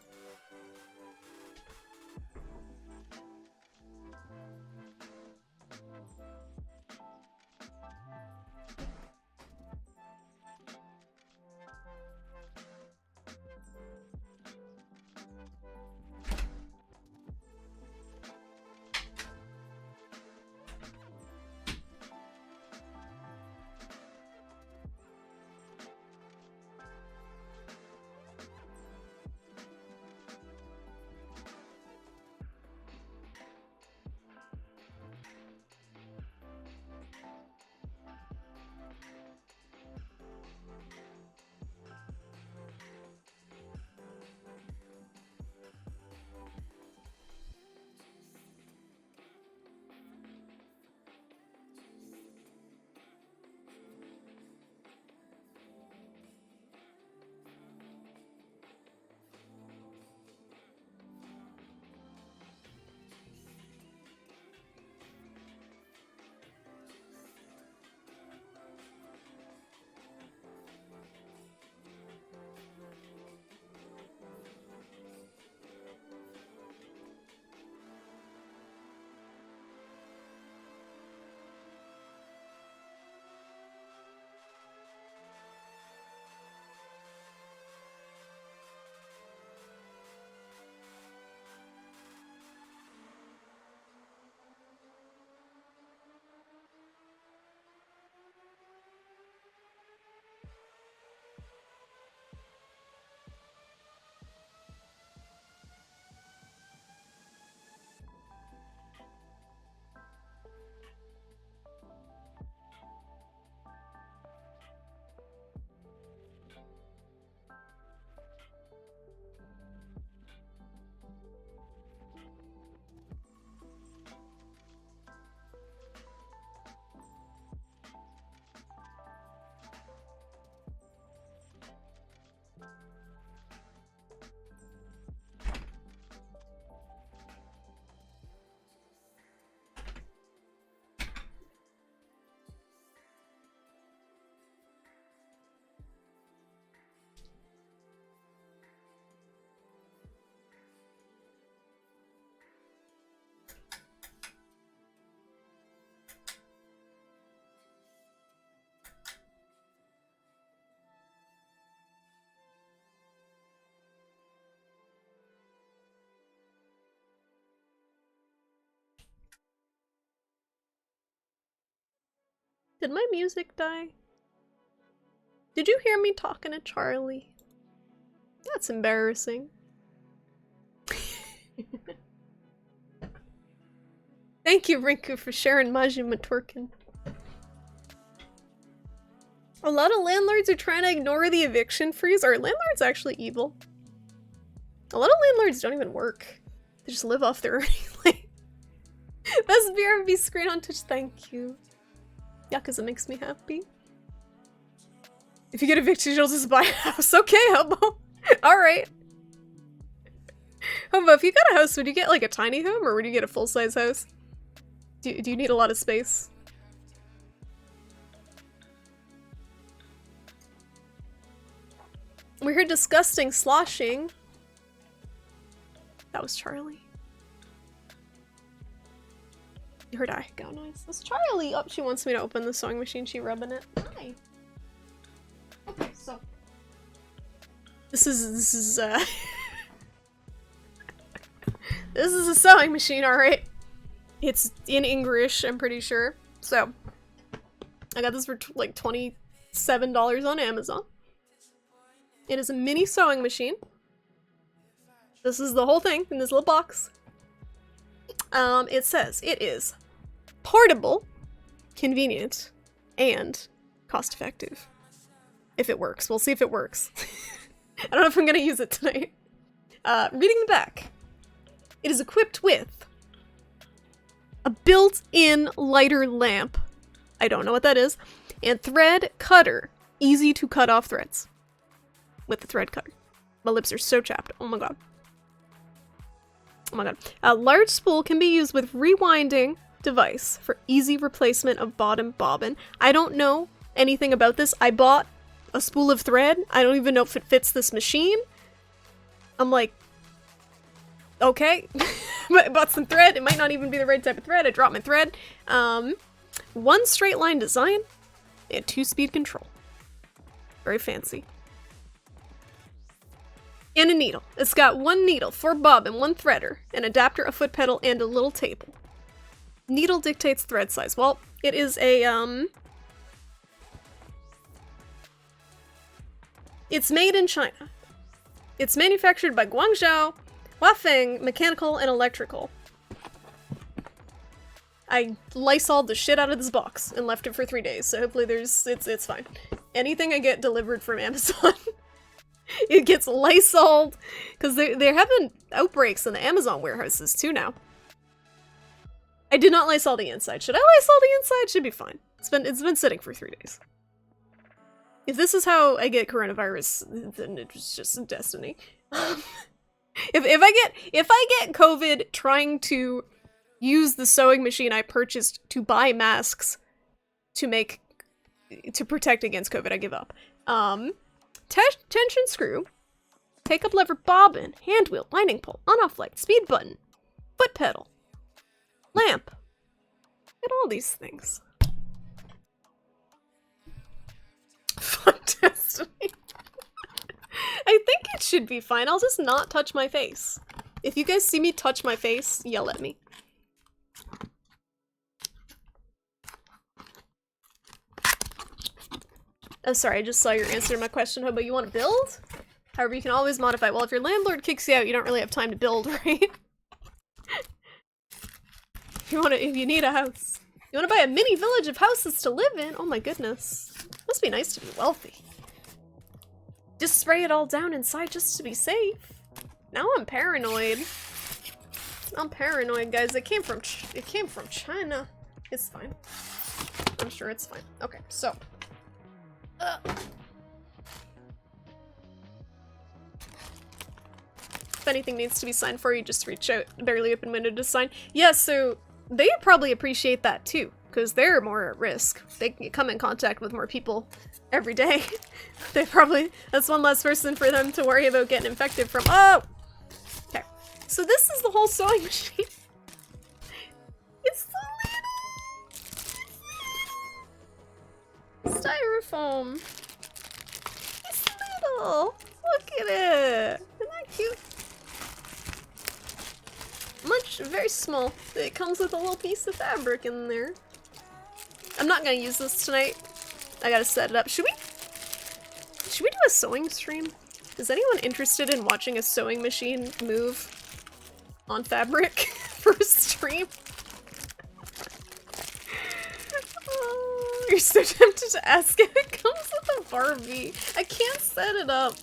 Did my music die? Did you hear me talking to Charlie? That's embarrassing. Thank you, Rinku, for sharing Majima twerking. A lot of landlords are trying to ignore the eviction freeze. Are landlords actually evil? A lot of landlords don't even work. They just live off their earnings. Like, best BRB screen on Twitch, thank you. Yakuza makes me happy. If you get evicted, you'll just buy a house. Okay, Hobo. Alright. Hobo, if you got a house, would you get like a tiny home or would you get a full-size house? Do you need a lot of space? We heard disgusting sloshing. That was Charlie. You heard I go nice. That's Charlie. Oh, she wants me to open the sewing machine. She rubbing it. Hi. Okay, so this is this is a sewing machine, all right. It's in English, I'm pretty sure. So I got this for like $27 on Amazon. It is a mini sewing machine. This is the whole thing in this little box. It says it is portable, convenient, and cost-effective. If it works. We'll see if it works. I don't know if I'm gonna use it tonight. Reading the back. It is equipped with a built-in lighter lamp. I don't know what that is. And thread cutter. Easy to cut off threads. With the thread cutter. My lips are so chapped. Oh my god. Oh my god. A large spool can be used with rewinding device for easy replacement of bottom bobbin. I don't know anything about this. I bought a spool of thread. I don't even know if it fits this machine. I'm like, okay. I bought some thread. It might not even be the right type of thread. I dropped my thread. One straight line design and 2-speed control. Very fancy. And a needle. It's got one needle, 4 bobbin, 1 threader, an adapter, a foot pedal, and a little table. Needle dictates thread size. Well, it is a, it's made in China. It's manufactured by Guangzhou, Huafeng Mechanical and Electrical. I Lysoled the shit out of this box and left it for 3 days, so hopefully it's fine. Anything I get delivered from Amazon, it gets Lysoled, because they're having outbreaks in the Amazon warehouses too now. I did not Lysol the inside. Should I Lysol the inside? Should be fine. It's been sitting for 3 days. If this is how I get coronavirus, then it's just destiny. If I get COVID trying to use the sewing machine I purchased to buy masks to protect against COVID, I give up. Tension screw, take up lever bobbin, hand wheel, winding pole, on-off light, speed button, foot pedal, lamp, and all these things. Fun destiny. I think it should be fine. I'll just not touch my face. If you guys see me touch my face, yell at me. Oh, sorry, I just saw your answer to my question. How about you want to build? However, you can always modify. Well, if your landlord kicks you out, you don't really have time to build, right? If you need a house. You want to buy a mini village of houses to live in? Oh my goodness. Must be nice to be wealthy. Just spray it all down inside just to be safe. Now I'm paranoid. I'm paranoid, guys. It came from China. It's fine. I'm sure it's fine. Okay, so. If anything needs to be signed for, you just reach out. Barely open window to sign. Yeah, so they probably appreciate that too, because they're more at risk. They come in contact with more people every day. That's one less person for them to worry about getting infected from. Oh! Okay. So this is the whole sewing machine. It's so little! Styrofoam. It's little! Look at it! Isn't that cute? Very small. It comes with a little piece of fabric in there. I'm not gonna use this tonight. I gotta set it up. Should we do a sewing stream? Is anyone interested in watching a sewing machine move on fabric for a stream? Oh, you're so tempted to ask if it comes with a Barbie. I can't set it up.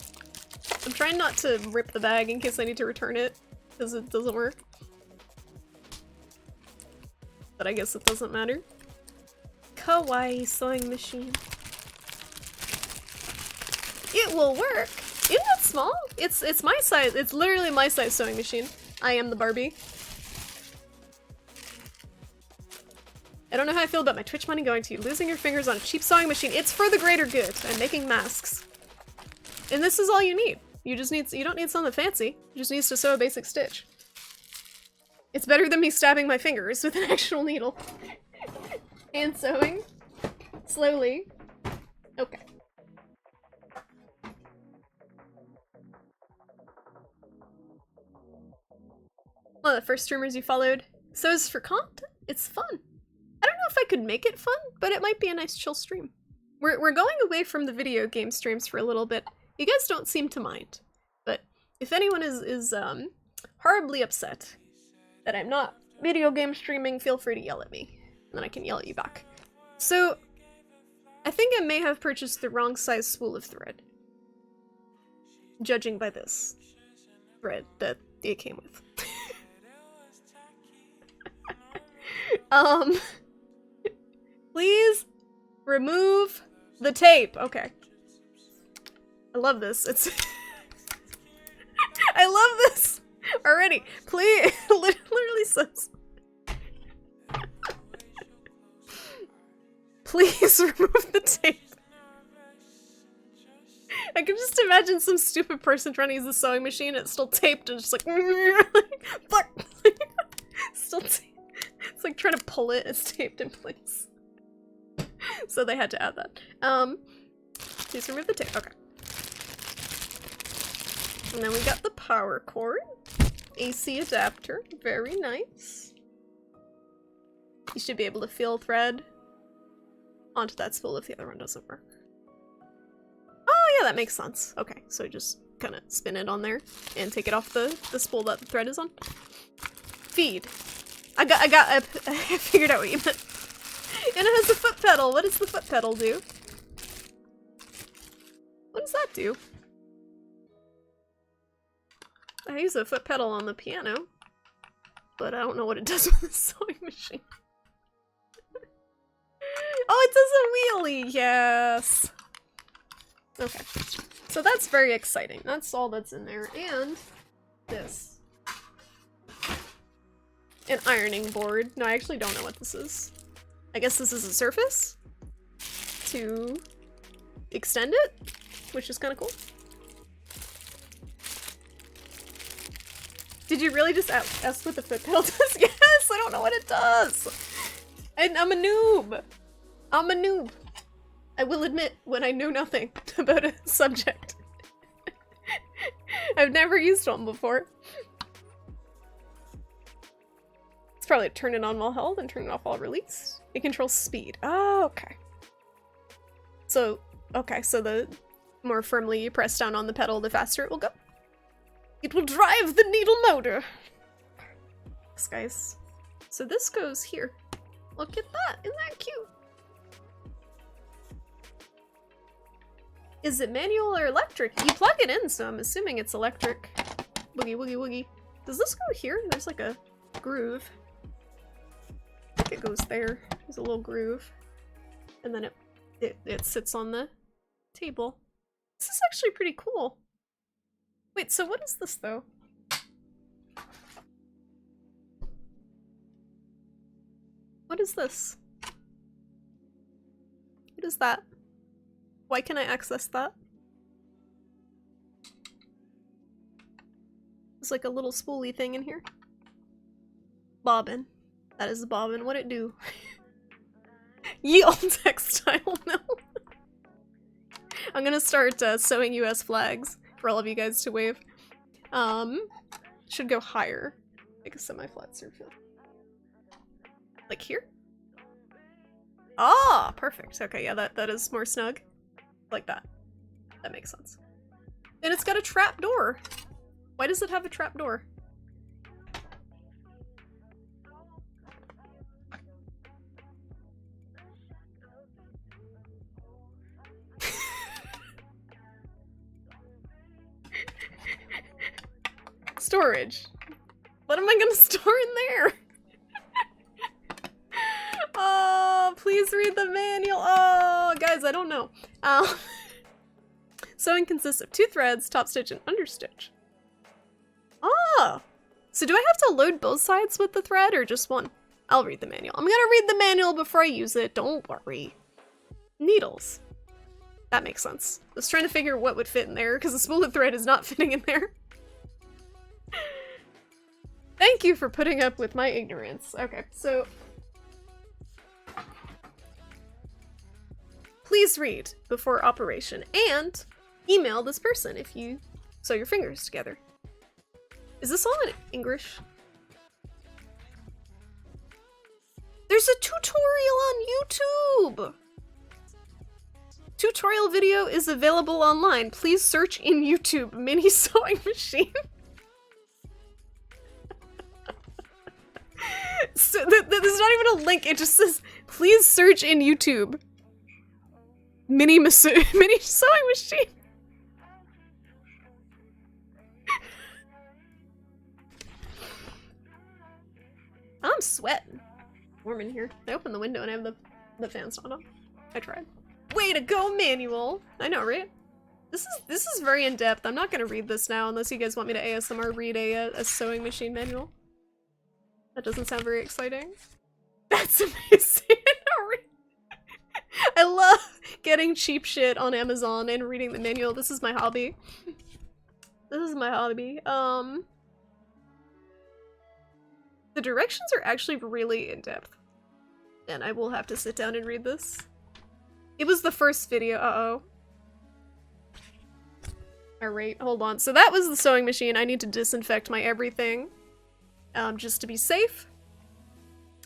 I'm trying not to rip the bag in case I need to return it, because it doesn't work. But I guess it doesn't matter. Kawaii sewing machine. It will work. Isn't it small? It's my size. It's literally my size sewing machine. I am the Barbie. I don't know how I feel about my Twitch money going to you. Losing your fingers on a cheap sewing machine. It's for the greater good. I'm making masks. And this is all you need. You don't need something fancy. You just need to sew a basic stitch. It's better than me stabbing my fingers with an actual needle. And sewing. Slowly. Okay. One of the first streamers you followed. So it's for content? It's fun. I don't know if I could make it fun, but it might be a nice chill stream. We're going away from the video game streams for a little bit. You guys don't seem to mind. But if anyone is horribly upset that I'm not video game streaming, feel free to yell at me, and then I can yell at you back. So, I think I may have purchased the wrong size spool of thread, judging by this thread that it came with. Please remove the tape. Okay. I love this. It's I love this already. Please, literally says. Please remove the tape. I can just imagine some stupid person trying to use the sewing machine. It's still taped and just like, fuck. Still taped. It's like trying to pull it. It's taped in place. So they had to add that. Please remove the tape. Okay. And then we got the power cord. AC adapter. Very nice. You should be able to feel thread onto that spool if the other one doesn't work. Oh yeah, that makes sense. Okay, so just kind of spin it on there and take it off the spool that the thread is on. Feed. I figured out what you meant. And it has a foot pedal. What does the foot pedal do? What does that do? I use a foot pedal on the piano, but I don't know what it does with the sewing machine. Oh, it does a wheelie! Yes! Okay. So that's very exciting. That's all that's in there. And this. An ironing board. No, I actually don't know what this is. I guess this is a surface to extend it, which is kind of cool. Did you really just ask what the foot pedal does? Yes, I don't know what it does. I'm a noob. I'm a noob. I will admit when I know nothing about a subject. I've never used one before. It's probably turn it on while held and turn it off while released. It controls speed. Oh, okay. So, okay, so the more firmly you press down on the pedal, the faster it will go. It will drive the needle motor. Thanks, guys. So this goes here. Look at that. Isn't that cute? Is it manual or electric? You plug it in, so I'm assuming it's electric. Woogie, woogie, woogie. Does this go here? There's like a groove. I think it goes there. There's a little groove. And then it sits on the table. This is actually pretty cool. Wait, so what is this, though? What is this? What is that? Why can I access that? There's like a little spoolie thing in here. Bobbin. That is a bobbin. What'd it do? Ye old textile, no. I'm gonna start sewing US flags for all of you guys to wave. Should go higher. Like a semi-flat surface. Like here? Ah, perfect. Okay, yeah, that is more snug. Like that. That makes sense. And it's got a trap door. Why does it have a trap door? Storage. What am I gonna store in there? Oh, please read the manual. Oh, guys, I don't know. Sewing consists of 2 threads, top stitch and understitch. Oh, so do I have to load both sides with the thread or just one? I'll read the manual. I'm gonna read the manual before I use it. Don't worry. Needles. That makes sense. I was trying to figure what would fit in there because the spool of thread is not fitting in there. Thank you for putting up with my ignorance. Okay, so please read before operation and email this person if you sew your fingers together. Is this all in English? There's a tutorial on YouTube! Tutorial video is available online. Please search in YouTube mini sewing machine. So there's not even a link, it just says, please search in YouTube. Mini sewing machine. I'm sweating. Warm in here. I opened the window and I have the fans on. I tried. Way to go, manual! I know, right? This is very in-depth. I'm not gonna read this now unless you guys want me to ASMR read a sewing machine manual. That doesn't sound very exciting. That's amazing. I love getting cheap shit on Amazon and reading the manual. This is my hobby. This is my hobby. The directions are actually really in-depth. And I will have to sit down and read this. It was the first video. Uh-oh. Alright, hold on. So that was the sewing machine. I need to disinfect my everything. Just to be safe.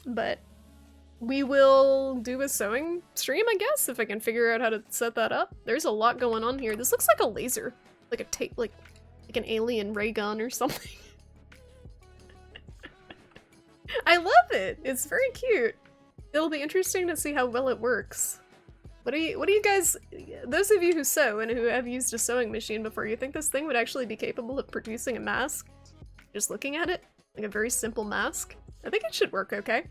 But we will do a sewing stream, I guess, if I can figure out how to set that up. There's a lot going on here. This looks like a laser. Like a tape, like an alien ray gun or something. I love it! It's very cute. It'll be interesting to see how well it works. What do you guys, those of you who sew and who have used a sewing machine before, you think this thing would actually be capable of producing a mask? Just looking at it? Like a very simple mask? I think it should work okay.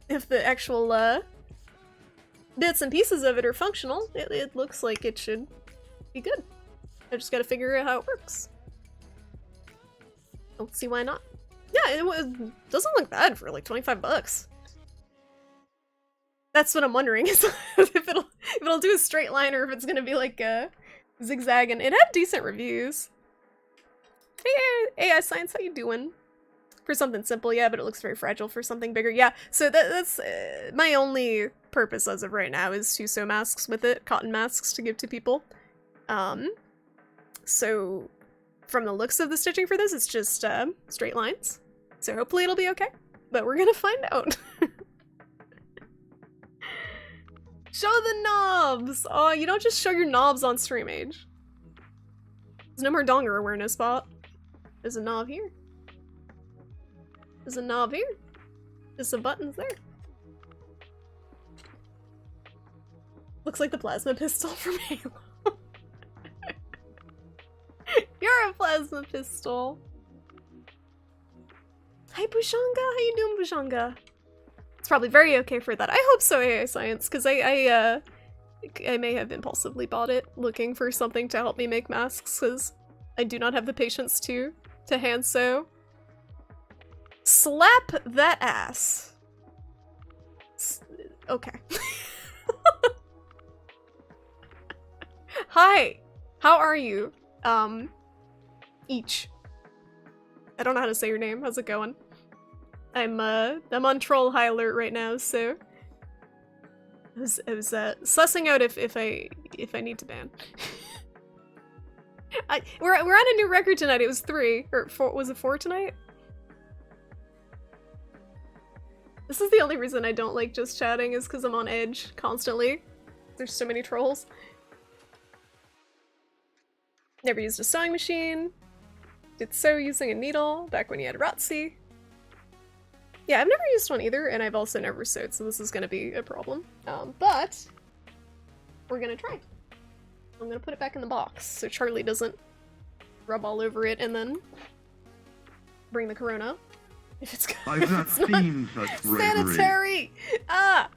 If the actual, bits and pieces of it are functional, it looks like it should be good. I just gotta figure out how it works. Don't see why not. Yeah, it doesn't look bad for like 25 bucks. That's what I'm wondering, is if it'll do a straight line or if it's gonna be like a zigzag, and it had decent reviews. Hey, AI Science, how you doing? For something simple, yeah, but it looks very fragile for something bigger. Yeah, so that's my only purpose as of right now is to sew masks with it, cotton masks to give to people. So from the looks of the stitching for this, it's just straight lines. So hopefully it'll be okay, but we're gonna find out. Show the knobs! Oh, you don't just show your knobs on StreamAge. There's no more donger awareness spot. There's a knob here. There's a knob here. There's some buttons there. Looks like the plasma pistol from Halo. You're a plasma pistol. Hi Bushanga, how you doing, Bushanga? It's probably very okay for that. I hope so, AI Science, because I may have impulsively bought it, looking for something to help me make masks, because I do not have the patience to hand sew. Slap that ass. Okay. Hi! How are you? Each. I don't know how to say your name. How's it going? I'm on troll high alert right now, so I was sussing out if I need to ban. We're on a new record tonight. It was 3 or 4. Was it 4 tonight? This is the only reason I don't like just chatting, is because I'm on edge constantly. There's so many trolls. Never used a sewing machine. Did sew using a needle back when you had Rotzi. Yeah, I've never used one either, and I've also never sewed, so this is gonna be a problem. But we're gonna try. I'm gonna put it back in the box so Charlie doesn't rub all over it and then bring the corona. If it's I've not seen such bravery. sanitary! Ah!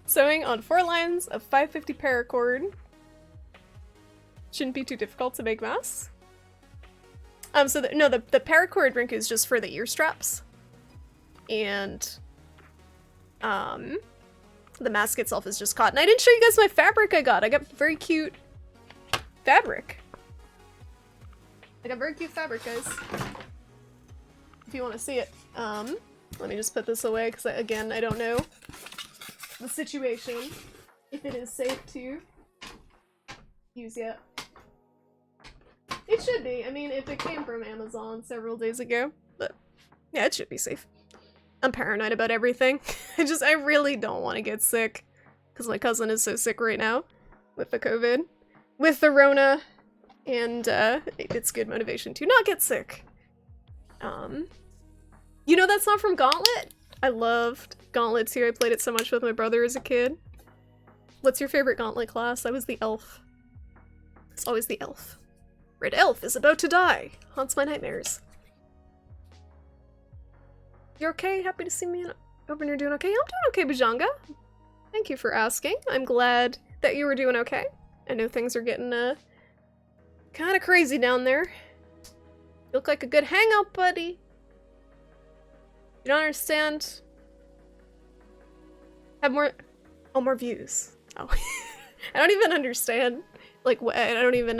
Sewing on 4 lines of 550 paracord. Shouldn't be too difficult to make masks. So the paracord rink is just for the ear straps. And the mask itself is just cotton. I didn't show you guys my fabric I got. I got very cute fabric. I got very cute fabric, guys. If you want to see it. Let me just put this away because again, I don't know the situation. If it is safe to use yet. It should be. I mean, if it came from Amazon several days ago, but yeah, it should be safe. I'm paranoid about everything. I really don't want to get sick. Because my cousin is so sick right now. With the COVID. With the Rona. And, it's good motivation to not get sick. You know that's not from Gauntlet? I loved Gauntlet too. I played it so much with my brother as a kid. What's your favorite Gauntlet class? I was the elf. It's always the elf. Red elf is about to die. Haunts my nightmares. You're okay? Happy to see me and hoping you're doing okay. I'm doing okay, Bajanga. Thank you for asking. I'm glad that you were doing okay. I know things are getting, kind of crazy down there. You look like a good hangout, buddy. You don't understand? Have more... Oh, more views. Oh. I don't even understand. Like, what? I don't even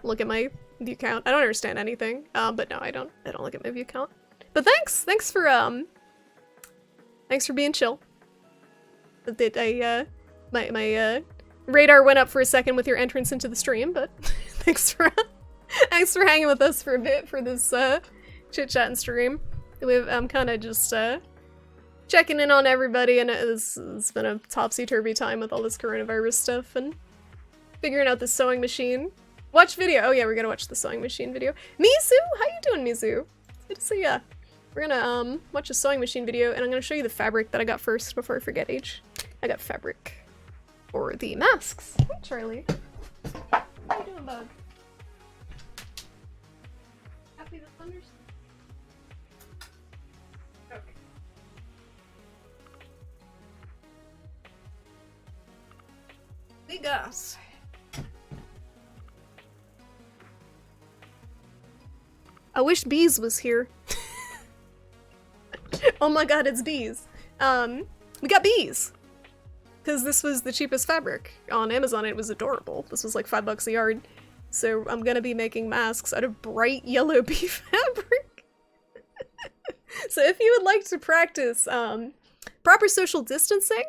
look at my view count. I don't understand anything. But no, I don't look at my view count. But thanks for being chill. My radar went up for a second with your entrance into the stream, but thanks for hanging with us for a bit for this chit chat and stream. I'm kind of just checking in on everybody, and it's been a topsy-turvy time with all this coronavirus stuff and figuring out the sewing machine. Watch video. Oh yeah, we're gonna watch the sewing machine video. Mizu, how you doing, Mizu? It's good to see ya. We're gonna watch a sewing machine video, and I'm gonna show you the fabric that I got first before I forget, H. I got fabric for the masks. Hey, Charlie. How you doing, bud? Happy the thunders? Okay. We got... I wish Bees was here. Oh my god, it's Bees. We got Bees! Because this was the cheapest fabric. On Amazon it was adorable. This was like $5 a yard. So I'm gonna be making masks out of bright yellow bee fabric. So if you would like to practice proper social distancing,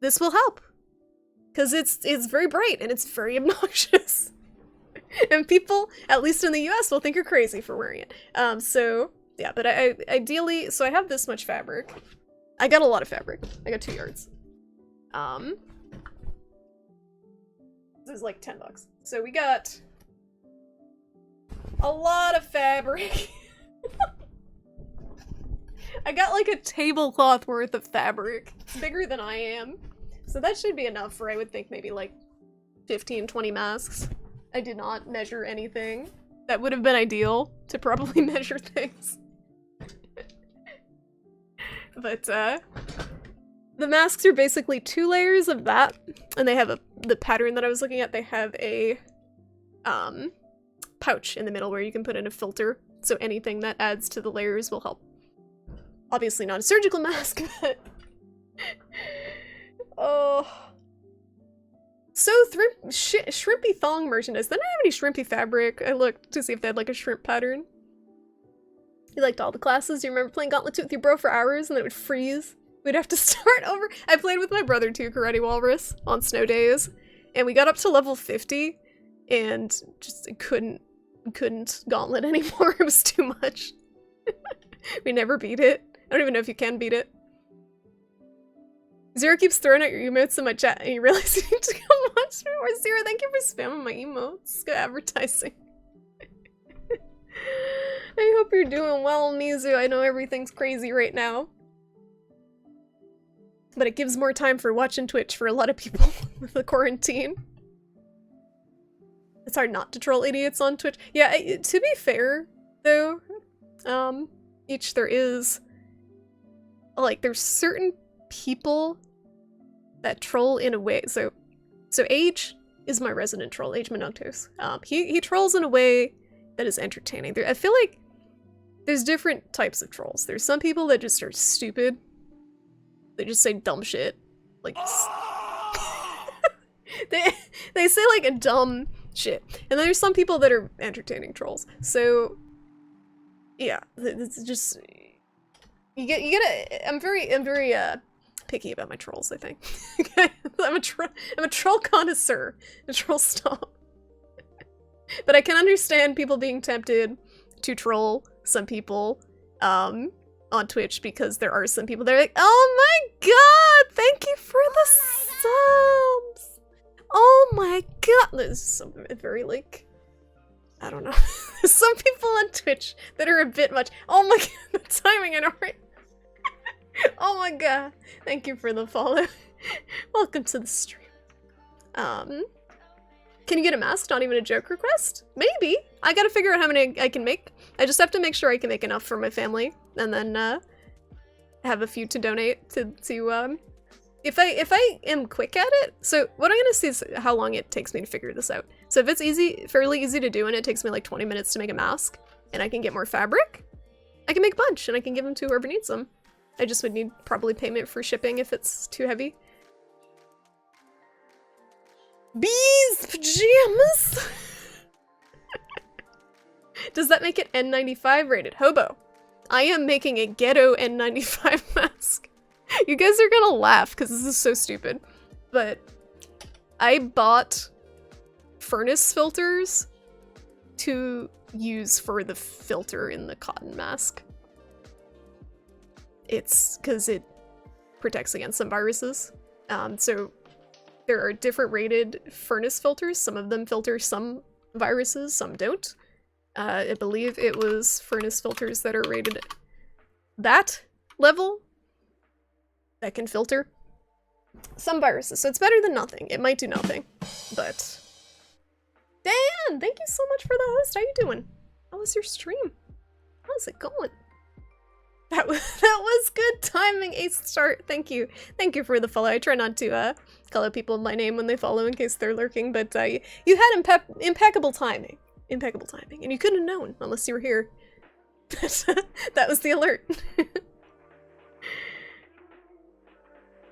this will help. Because it's very bright and it's very obnoxious. And people, at least in the US, will think you're crazy for wearing it. So, yeah, but I ideally, so I have this much fabric. I got a lot of fabric. I got 2 yards. This is like $10. So we got a lot of fabric. I got like a tablecloth worth of fabric. It's bigger than I am. So that should be enough for, I would think, maybe like 15, 20 masks. I did not measure anything. That would have been ideal to probably measure things. But, the masks are basically 2 layers of that, and they have the pattern that I was looking at, they have a, pouch in the middle where you can put in a filter, so anything that adds to the layers will help. Obviously not a surgical mask, but... Oh... So, shrimpy thong merchandise. They don't have any shrimpy fabric. I looked to see if they had like a shrimp pattern. You liked all the classes? You remember playing Gauntlet 2 with your bro for hours and then it would freeze? We'd have to start over. I played with my brother too, Karate Walrus, on snow days. And we got up to level 50 and just couldn't Gauntlet anymore. It was too much. We never beat it. I don't even know if you can beat it. Zero keeps throwing out your emotes in my chat and you realize you need to go watch me more. Zero, thank you for spamming my emotes. Good advertising. I hope you're doing well, Mizu. I know everything's crazy right now. But it gives more time for watching Twitch for a lot of people with the quarantine. It's hard not to troll idiots on Twitch. Yeah, to be fair, though, there is, like, there's certain people that troll in a way, so Age is my resident troll, Age Monoctos. He trolls in a way that is entertaining. I feel like there's different types of trolls. There's some people that just are stupid. They just say dumb shit. Like, they say like a dumb shit. And then there's some people that are entertaining trolls. So, yeah, it's just, you gotta, I'm very, picky about my trolls, I think. Okay? I'm a troll connoisseur. A troll stomp. But I can understand people being tempted to troll some people on Twitch, because there are some people that are like, oh my god, thank you for the subs! Oh my god! There's some very, like, I don't know. There's some people on Twitch that are a bit much. Oh my god, the timing, I know, right? Oh my god. Thank you for the follow. Welcome to the stream. Can you get a mask? Not even a joke request? Maybe. I gotta figure out how many I can make. I just have to make sure I can make enough for my family, and then have a few to donate to if I am quick at it. So what I'm gonna see is how long it takes me to figure this out. So if it's fairly easy to do, and it takes me like 20 minutes to make a mask, and I can get more fabric, I can make a bunch, and I can give them to whoever needs them. I just would need probably payment for shipping if it's too heavy. Bees pajamas. Does that make it N95 rated? Hobo, I am making a ghetto N95 mask. You guys are gonna laugh because this is so stupid, but I bought furnace filters to use for the filter in the cotton mask. It's because it protects against some viruses. So there are different rated furnace filters. Some of them filter some viruses, some don't. I believe it was furnace filters that are rated that level that can filter some viruses. So it's better than nothing. It might do nothing, but... Dan, thank you so much for the host. How you doing? How was your stream? How's it going? That was good timing, Ace Start. Thank you. Thank you for the follow. I try not to call out people by name when they follow in case they're lurking, but you had impeccable timing. Impeccable timing. And you couldn't have known unless you were here. That was the alert.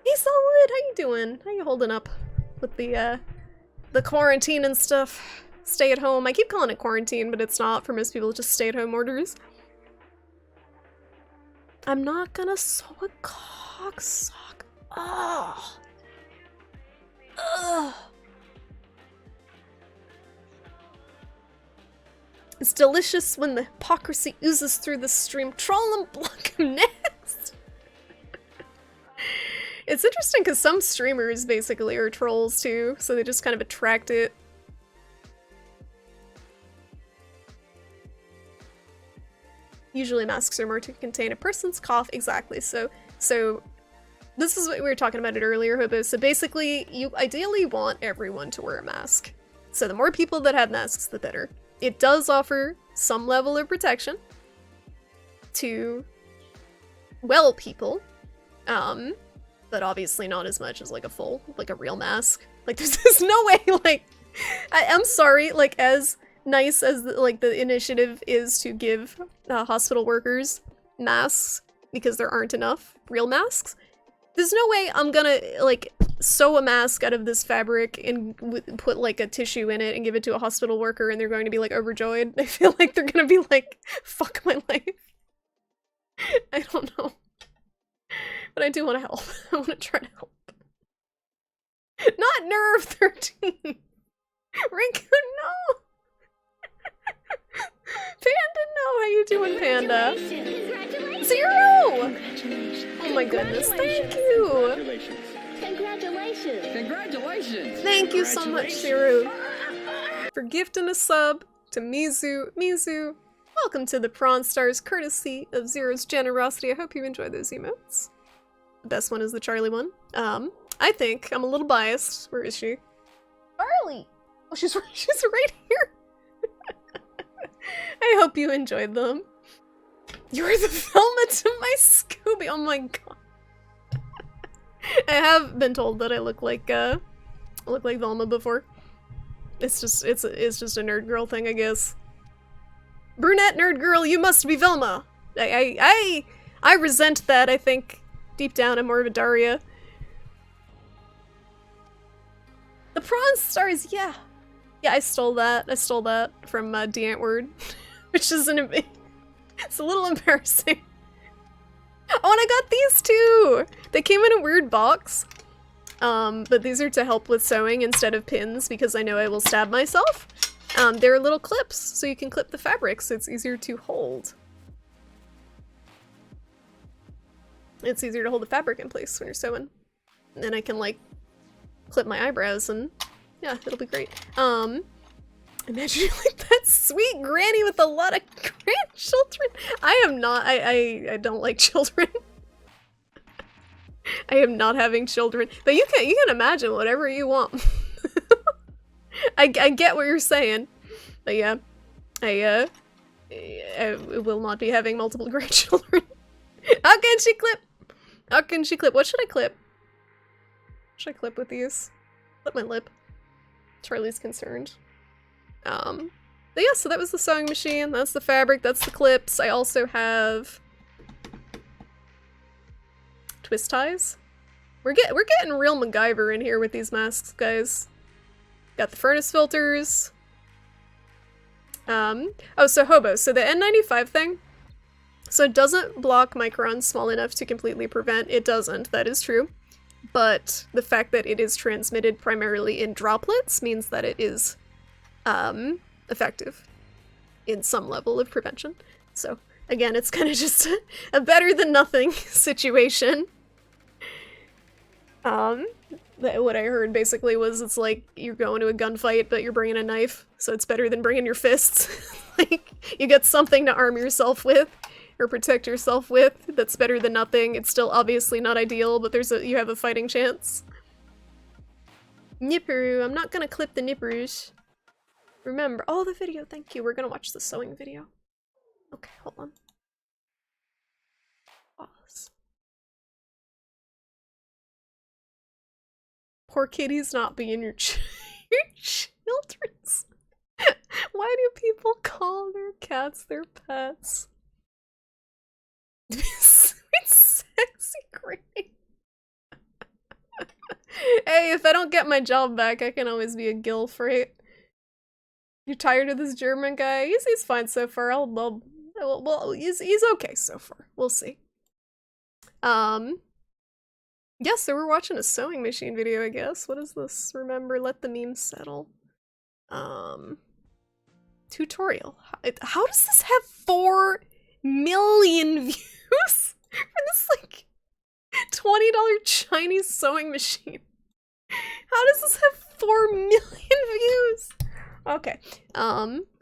Hey Solid, how you doing? How you holding up with the quarantine and stuff? Stay at home. I keep calling it quarantine, but it's not. For most people, it's just stay at home orders. I'm not gonna sew a cock sock. Ugh. Ugh. It's delicious when the hypocrisy oozes through the stream. Troll and block him next. It's interesting because some streamers basically are trolls too, so they just kind of attract it. Usually masks are more to contain a person's cough. Exactly. So this is what we were talking about it earlier, Hobo. So basically, you ideally want everyone to wear a mask. So the more people that have masks, the better. It does offer some level of protection to, well, people. But obviously not as much as like a real mask. Like there's no way, like, I'm sorry, like as nice as the initiative is to give hospital workers masks because there aren't enough real masks, there's no way I'm gonna like sew a mask out of this fabric and put like a tissue in it and give it to a hospital worker and they're going to be like overjoyed. I feel like they're gonna be like, fuck my life. I don't know. But I do want to help. I want to try to help. Not Nerve 13! Rinko, no! Panda, no! How you doing, Panda? Congratulations! 0! Congratulations! Oh my goodness, thank you! Congratulations! Congratulations! Thank you so much, 0, for gifting a sub to Mizu. Mizu, welcome to the Prawn Stars, courtesy of 0's generosity. I hope you enjoy those emotes. The best one is the Charlie one. I think I'm a little biased. Where is she? Charlie! Oh, she's right here! I hope you enjoyed them. You're the Velma to my Scooby! Oh my god. I have been told that I look like Velma before. It's just a nerd girl thing, I guess. Brunette nerd girl, you must be Velma! I resent that, I think. Deep down, I'm more of a Daria. The Prawn Stars, yeah. Yeah, I stole that. I stole that from D'Antword, which is it's a little embarrassing. Oh, and I got these too! They came in a weird box. But these are to help with sewing instead of pins because I know I will stab myself. They're little clips, so you can clip the fabric so it's easier to hold. It's easier to hold the fabric in place when you're sewing. And then I can like clip my eyebrows and yeah, it'll be great. Imagine like that sweet granny with a lot of grandchildren. I am not, I don't like children. I am not having children, but you can imagine whatever you want. I get what you're saying, but yeah, I will not be having multiple grandchildren. How can she clip? How can she clip? What should I clip? What should I clip with these? Clip my lip. Charlie's concerned. But yeah, so that was the sewing machine. That's the fabric. That's the clips. I also have twist ties. We're getting real MacGyver in here with these masks, guys. Got the furnace filters. Oh, so hobo. So the N95 thing. So it doesn't block microns small enough to completely prevent. It doesn't. That is true. But the fact that it is transmitted primarily in droplets means that it is effective in some level of prevention. So again, it's kind of just a better than nothing situation. What I heard basically was it's like you're going to a gunfight, but you're bringing a knife, so it's better than bringing your fists. Like, you get something to arm yourself with, or protect yourself with, that's better than nothing. It's still obviously not ideal, but you have a fighting chance. Nipperu, I'm not gonna clip the nippers. Remember, oh, the video, thank you. We're gonna watch the sewing video. Okay, hold on. Pause. Poor kitty's not being your children's. Why do people call their cats their pets? Sweet, sexy granny. Hey, if I don't get my job back, I can always be a gilf, right? You tired of this German guy? He's fine so far. Well, he's okay so far. We'll see. Yeah, so we're watching a sewing machine video, I guess. What is this? Remember, let the memes settle. Tutorial. How does this have 4 million views for this, like, $20 Chinese sewing machine? How does this have 4 million views? Okay.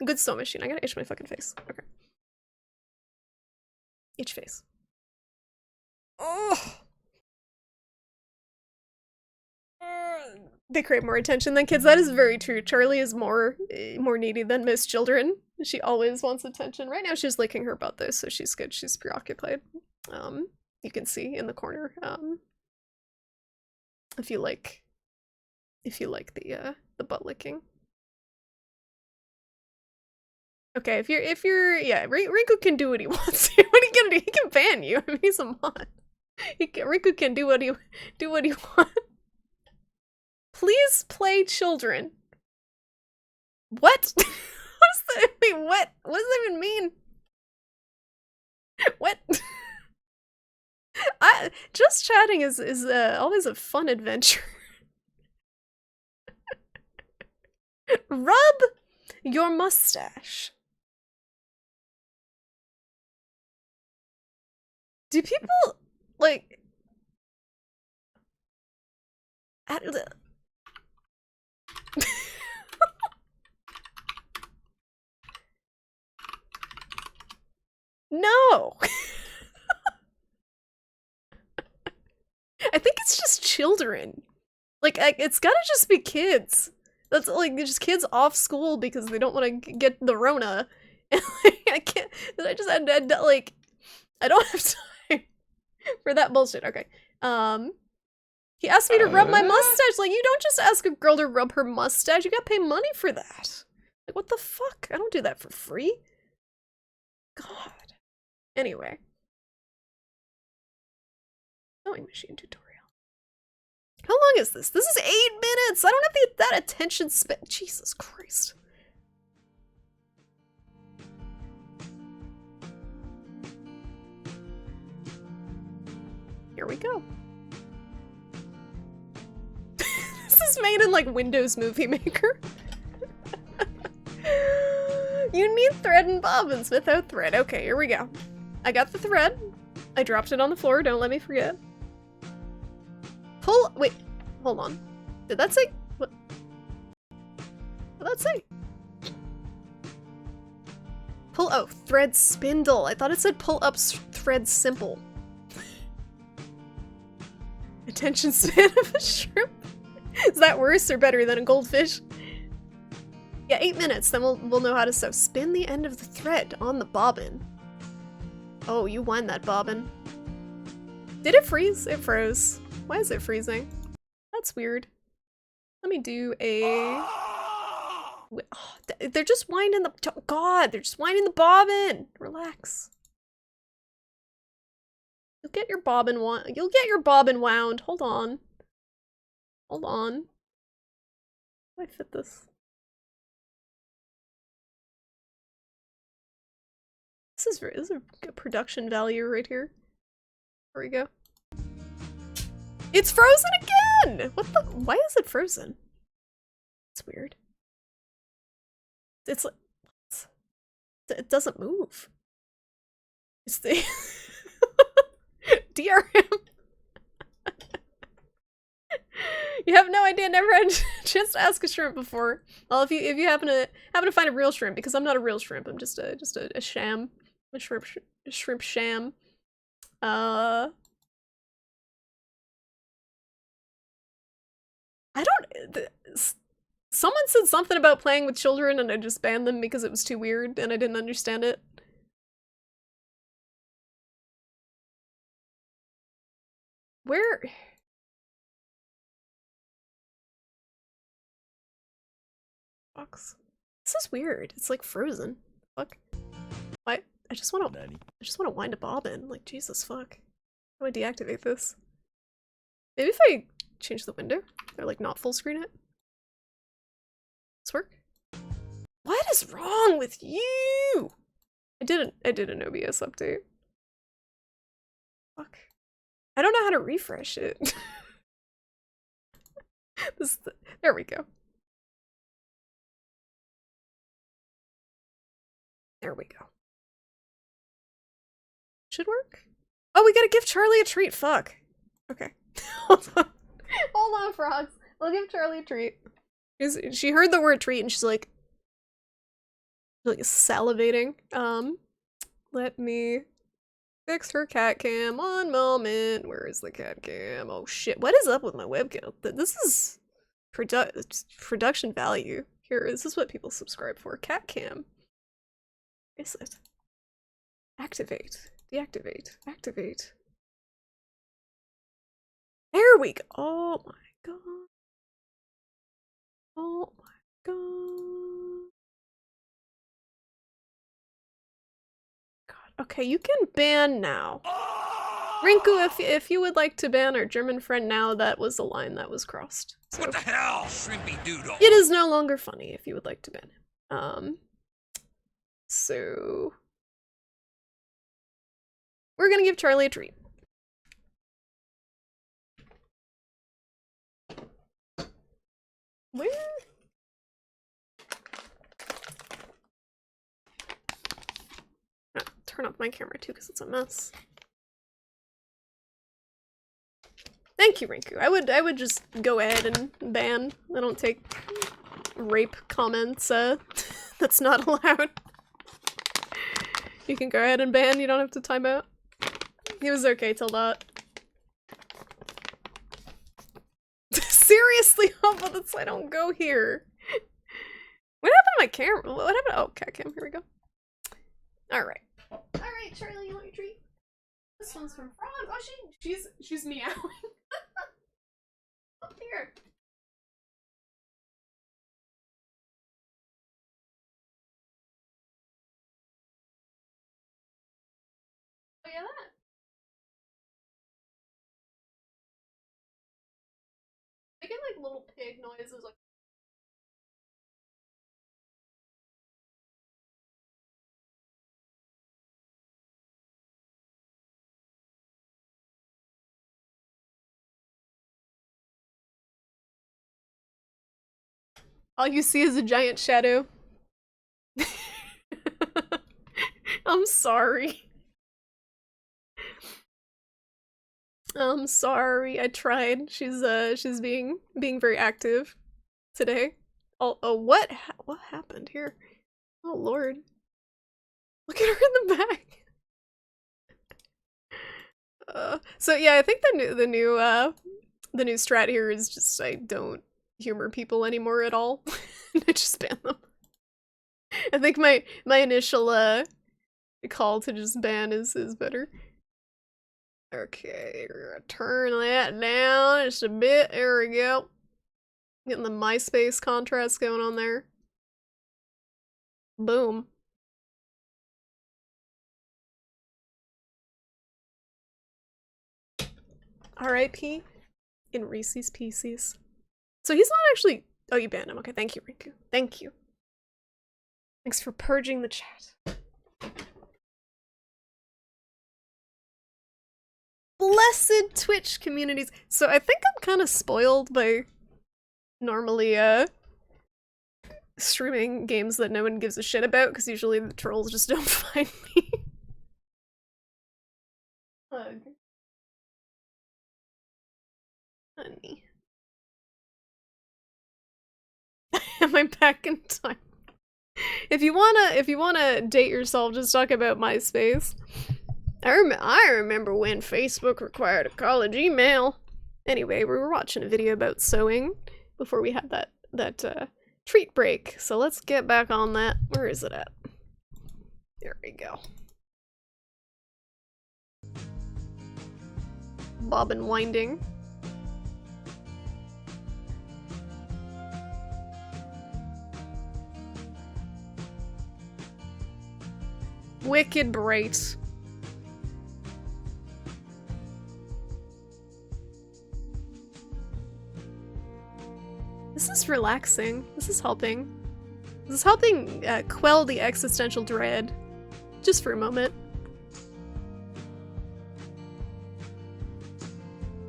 Good sewing machine. I gotta itch my fucking face. Okay. Itch face. Oh. They crave more attention than kids. That is very true. Charlie is more needy than most children. She always wants attention. Right now she's licking her butt though, so she's good. She's preoccupied. You can see in the corner. If you like the butt licking. Okay, if you're yeah, Rinku can do what he wants. What are you gonna do? He can ban you. I mean, he's a mod. Rinku can do what he wants. Please play children. What? What does that mean? What? What does that even mean? What? Just chatting is always a fun adventure. Rub your mustache. Do people like? No. I think it's just children. Like, it's gotta just be kids. That's like just kids off school because they don't want to get the Rona. And like, I can't. I just had like, I don't have time for that bullshit. Okay. He asked me to rub my mustache. Like, you don't just ask a girl to rub her mustache. You gotta pay money for that. Like, what the fuck? I don't do that for free. God. Anyway. Sewing machine tutorial. How long is this? This is 8 minutes! I don't have that attention span. Jesus Christ. Here we go. This is made in like Windows Movie Maker. You need thread and bobbins without thread. Okay, here we go. I got the thread. I dropped it on the floor, don't let me forget. Pull- wait, hold on. Did that say- what? What did that say? Pull- oh, thread spindle. I thought it said pull up thread simple. Attention span of a shrimp? Is that worse or better than a goldfish? Yeah, 8 minutes, then we'll know how to sew. Spin the end of the thread on the bobbin. Oh, you wind that bobbin. Did it freeze? It froze. Why is it freezing? That's weird. Let me do a... oh, they're just winding the... God, they're just winding the bobbin! Relax. You'll get your bobbin wound. Hold on. Hold on. How do I fit this? This is a production value right here. There we go. It's frozen again! What the? Why is it frozen? It's weird. It's like... it doesn't move. It's the... DRM. You have no idea, never had a chance to ask a shrimp before. Well, if you happen to find a real shrimp, because I'm not a real shrimp, I'm just a sham. A shrimp sham. I don't... someone said something about playing with children and I just banned them because it was too weird and I didn't understand it. Where... box. This is weird. It's like frozen. Fuck. Why? I just want to wind a bobbin. Like, Jesus fuck. How do I deactivate this? Maybe if I change the window? Or like not full screen it? This work? What is wrong with you? I did an OBS update. Fuck. I don't know how to refresh it. There we go. There we go. Should work? Oh, we gotta give Charlie a treat. Fuck. Okay. Hold on. Hold on, frogs. We'll give Charlie a treat. She heard the word treat and she's like salivating. Let me fix her cat cam. One moment. Where is the cat cam? Oh shit. What is up with my webcam? This is production value. Here, this is what people subscribe for. Cat cam. Is it? Activate. Deactivate. Activate. There we go. Oh my god. Oh my god. God. Okay, you can ban now. Rinku, if you would like to ban our German friend now, that was the line that was crossed. So What the hell, shrimpy doodle? it is no longer funny if you would like to ban him. So we're gonna give Charlie a treat. Where? Turn off my camera too because it's a mess. Thank you, Rinku. I would just go ahead and ban. I don't take rape comments, that's not allowed. You can go ahead and ban, you don't have to time out. He was okay till that. Seriously, I don't go here. What happened to my camera? What happened? Oh, cat cam, here we go. Alright. Alright, Charlie, you want your treat? This one's from Frog. Oh, she's meowing. Up here. Look at that. Making like little pig noises like all you see is a giant shadow. I'm sorry. I'm sorry, I tried. She's being very active today. Oh, what happened here? Oh lord. Look at her in the back. So yeah, I think the new strat here is just I don't humor people anymore at all. I just ban them. I think my initial call to just ban is better. Okay, we're gonna turn that down just a bit. There we go. Getting the MySpace contrast going on there. Boom. R.I.P. in Reese's Pieces. So he's not actually. Oh, you banned him. Okay, thank you, Riku. Thank you. Thanks for purging the chat. Blessed Twitch communities. So I think I'm kind of spoiled by normally streaming games that no one gives a shit about, because usually the trolls just don't find me. Hug. Honey. Am I back in time? If you wanna date yourself, just talk about MySpace. I remember when Facebook required a college email. Anyway, we were watching a video about sewing before we had that treat break. So let's get back on that. Where is it at? There we go. Bobbin winding. Wicked bright. This is relaxing. This is helping. This is helping quell the existential dread. Just for a moment.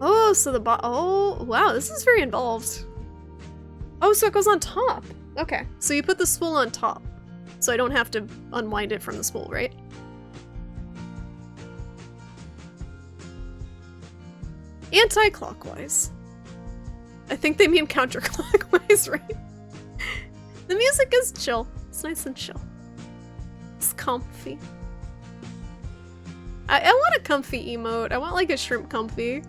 Oh, so oh, wow, this is very involved. Oh, so it goes on top. Okay, so you put the spool on top. So I don't have to unwind it from the spool, right? Anti-clockwise. I think they mean counterclockwise, right? The music is chill. It's nice and chill. It's comfy. I want a comfy emote. I want like a shrimp comfy.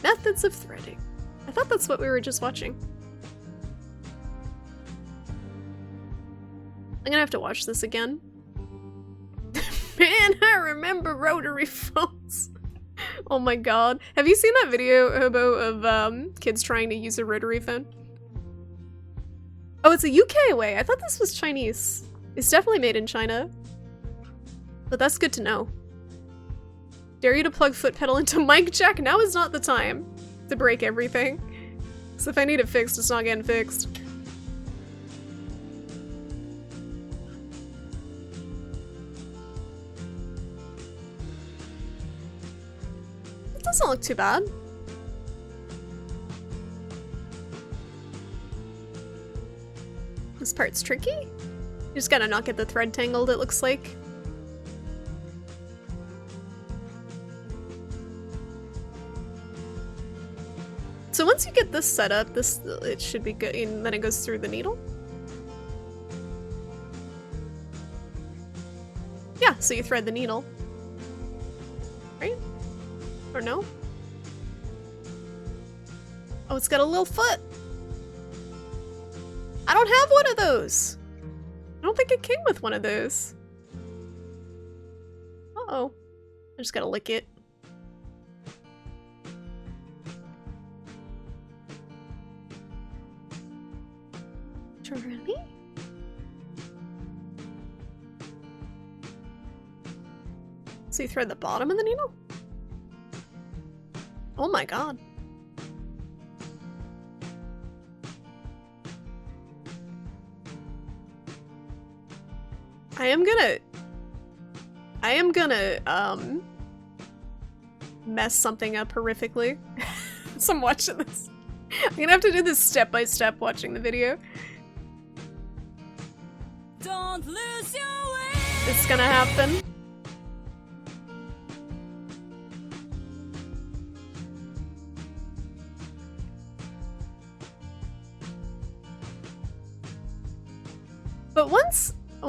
Methods of threading. I thought that's what we were just watching. I'm gonna have to watch this again. Man, I remember rotary phones. Oh my god. Have you seen that video of kids trying to use a rotary phone? Oh, it's a UK way. I thought this was Chinese. It's definitely made in China. But that's good to know. Dare you to plug foot pedal into mic jack? Now is not the time to break everything. So if I need it fixed, it's not getting fixed. It doesn't look too bad. This part's tricky. You just gotta not get the thread tangled, it looks like. So once you get this set up, it should be good, and then it goes through the needle. Yeah, so you thread the needle. Right? Or no? Oh, it's got a little foot. I don't have one of those. I don't think it came with one of those. Uh-oh. I just gotta lick it. Really? So you thread the bottom of the needle? Oh my god. I am gonna mess something up horrifically. So I'm watching this. I'm gonna have to do this step by step watching the video. Don't lose your way. It's gonna happen.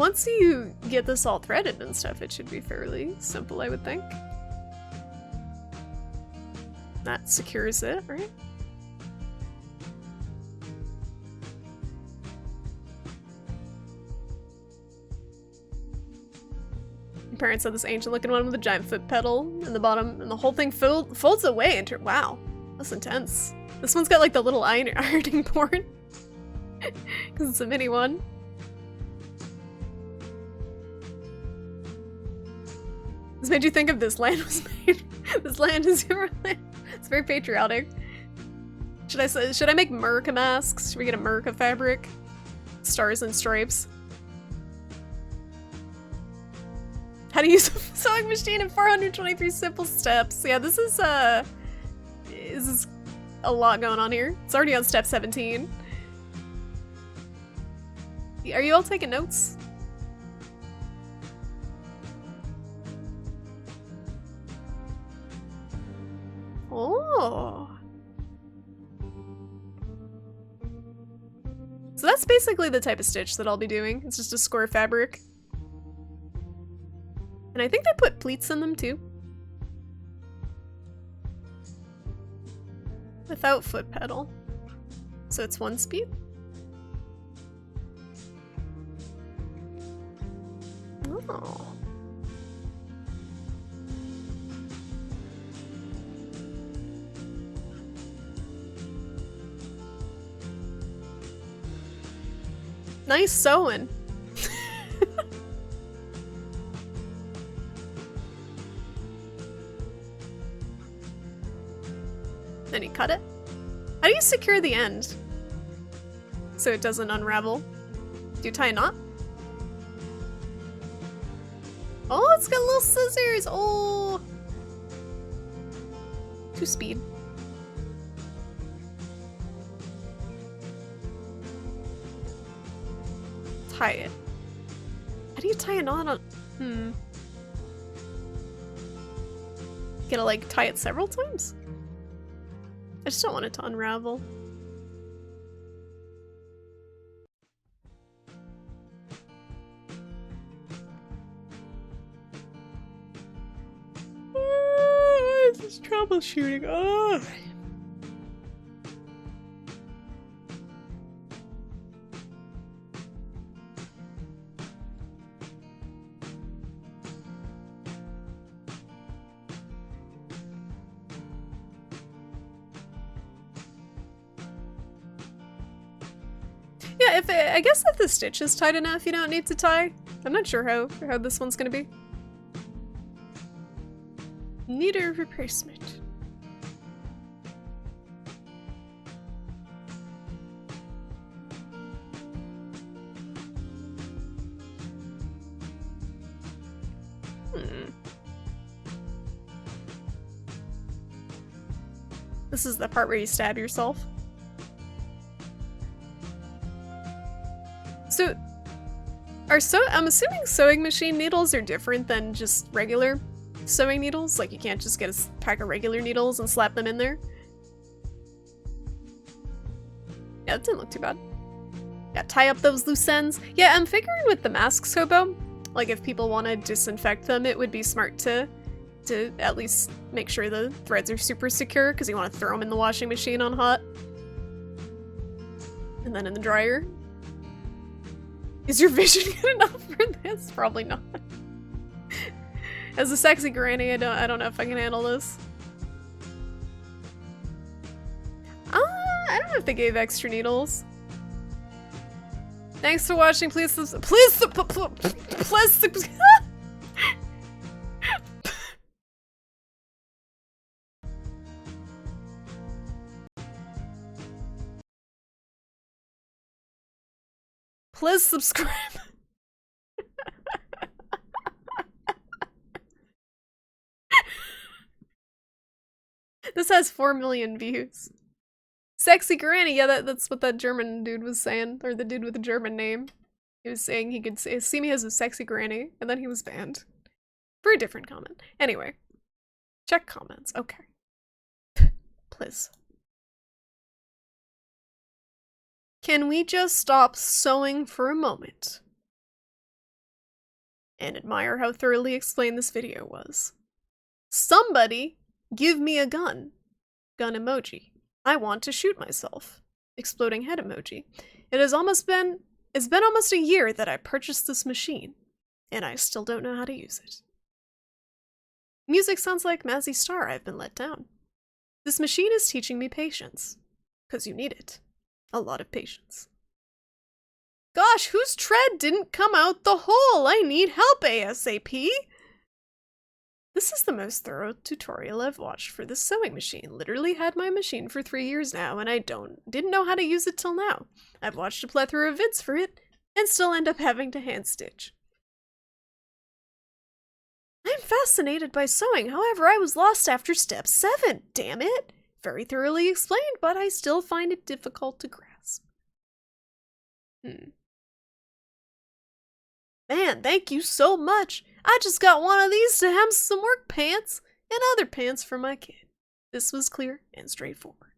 once you get this all threaded and stuff, it should be fairly simple, I would think. That secures it, right? My parents had this ancient looking one with a giant foot pedal in the bottom, and the whole thing folds away into— wow, that's intense. This one's got like the little ironing board, because it's a mini one. This made you think of this land was made. This land is your land. It's very patriotic. Should I make Merca masks? Should we get a Merca fabric? Stars and stripes. How to use a sewing machine in 423 simple steps. Yeah, this is a lot going on here. It's already on step 17. Are you all taking notes? Oh. So that's basically the type of stitch that I'll be doing. It's just a square fabric. And I think they put pleats in them too. Without foot pedal. So it's 1 speed. Oh. Nice sewing. Then you cut it. How do you secure the end so it doesn't unravel? Do you tie a knot? Oh, it's got little scissors. Oh, 2 speed. Tie it. How do you tie a knot on? Gotta like tie it several times? I just don't want it to unravel. This is troubleshooting. Oh. Yeah, I guess if the stitch is tight enough, you don't need to tie. I'm not sure how this one's gonna be. Needle replacement. This is the part where you stab yourself. So, I'm assuming sewing machine needles are different than just regular sewing needles? Like you can't just get a pack of regular needles and slap them in there? Yeah, that didn't look too bad. Yeah, tie up those loose ends. Yeah, I'm figuring with the masks, Hobo, like if people want to disinfect them, it would be smart to at least make sure the threads are super secure, because you want to throw them in the washing machine on hot. And then in the dryer. Is your vision good enough for this? Probably not. As a sexy granny, I don't know if I can handle this. I don't know if they gave extra needles. Thanks for watching. Please please subscribe. This has 4 million views. Sexy granny, yeah, that's what that German dude was saying, or the dude with the German name. He was saying he could see me as a sexy granny, and then he was banned. For a different comment. Anyway. Check comments, okay. Please. Can we just stop sewing for a moment? and admire how thoroughly explained this video was. Somebody give me a gun. Gun emoji. I want to shoot myself. Exploding head emoji. It's been almost a year that I purchased this machine, and I still don't know how to use it. Music sounds like Mazzy Star. I've been let down. This machine is teaching me patience. 'Cause you need it. A lot of patience. Gosh, whose tread didn't come out the hole? I need help ASAP! This is the most thorough tutorial I've watched for this sewing machine. Literally had my machine for 3 years now, and I didn't know how to use it till now. I've watched a plethora of vids for it, and still end up having to hand stitch. I'm fascinated by sewing, however, I was lost after step 7, damn it! Very thoroughly explained, but I still find it difficult to grasp. Man, thank you so much! I just got one of these to hem some work pants and other pants for my kid. This was clear and straightforward.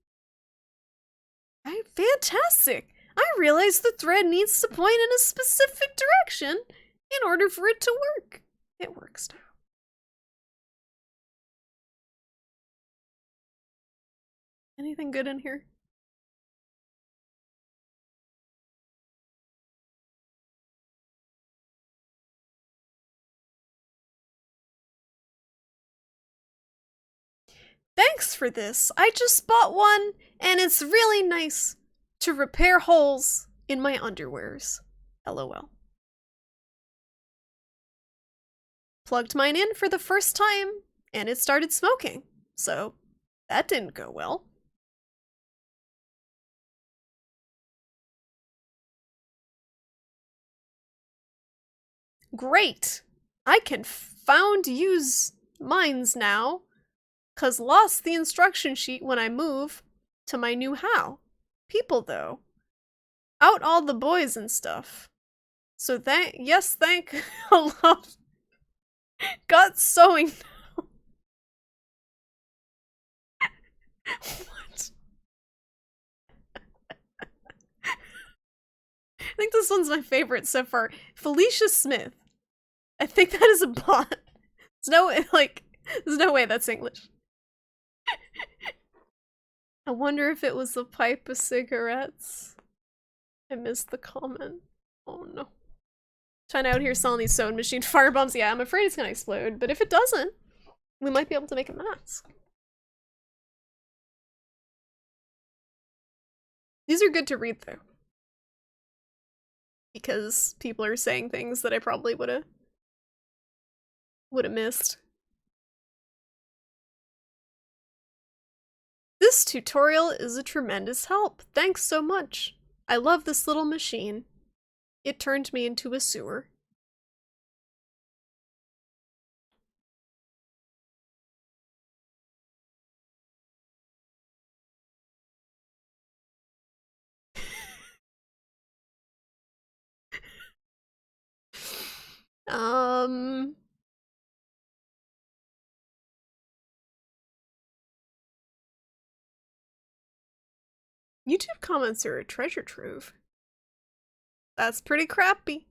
Fantastic! I realize the thread needs to point in a specific direction in order for it to work. It works now. Anything good in here? Thanks for this. I just bought one, and it's really nice to repair holes in my underwears. LOL. Plugged mine in for the first time, and it started smoking. So, that didn't go well. Great! I can use mines now, 'cause lost the instruction sheet when I move to my new how. People though. Out all the boys and stuff. So thank Allah. Got sewing now. What? I think this one's my favorite so far. Felicia Smith. I think that is a bot. There's no way that's English. I wonder if it was a pipe of cigarettes. I missed the comment. Oh no. China out here selling these sewing machine firebombs. Yeah, I'm afraid it's gonna explode, but if it doesn't, we might be able to make a mask. These are good to read though, because people are saying things that I probably would have missed. This tutorial is a tremendous help. Thanks so much. I love this little machine. It turned me into a sewer. YouTube comments are a treasure trove. That's pretty crappy.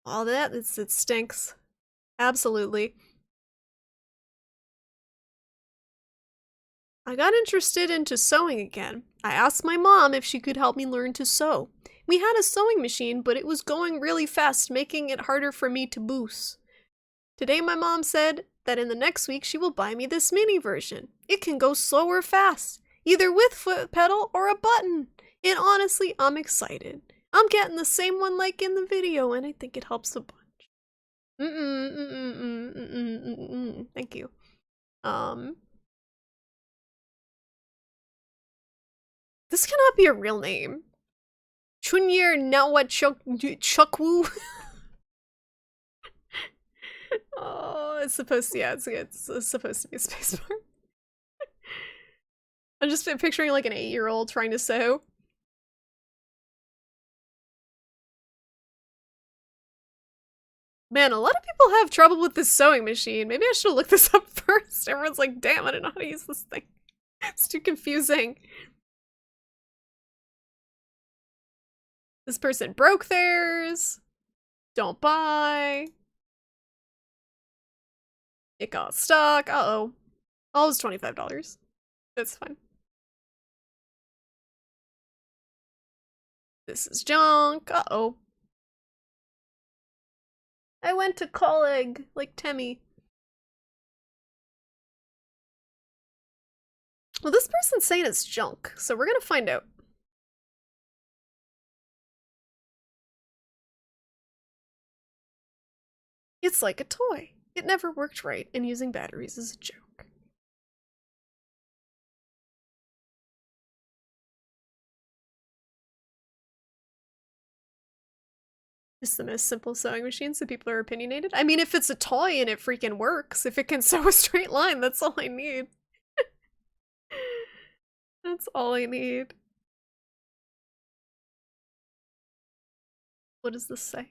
All that, it stinks. Absolutely. I got interested into sewing again. I asked my mom if she could help me learn to sew. We had a sewing machine, but it was going really fast, making it harder for me to boost. Today my mom said that in the next week she will buy me this mini version. It can go slow or fast, either with foot pedal or a button. And honestly, I'm excited. I'm getting the same one like in the video, and I think it helps a bunch. Thank you. This cannot be a real name. Chunyir Nawachukwu. Oh, it's supposed to, yeah, it's supposed to be a spacebar. I'm just picturing like an 8-year-old trying to sew. Man, a lot of people have trouble with this sewing machine. Maybe I should look this up first. Everyone's like, damn, I don't know how to use this thing. It's too confusing. This person broke theirs. Don't buy. It got stuck. Uh-oh. Oh, it was $25. That's fine. This is junk. Uh-oh. I went to Colleg, like Temmie. Well, this person's saying it's junk, so we're gonna find out. It's like a toy. It never worked right, and using batteries is a joke. It's the most simple sewing machine, so people are opinionated. I mean, if it's a toy and it freaking works, if it can sew a straight line, that's all I need. That's all I need. What does this say?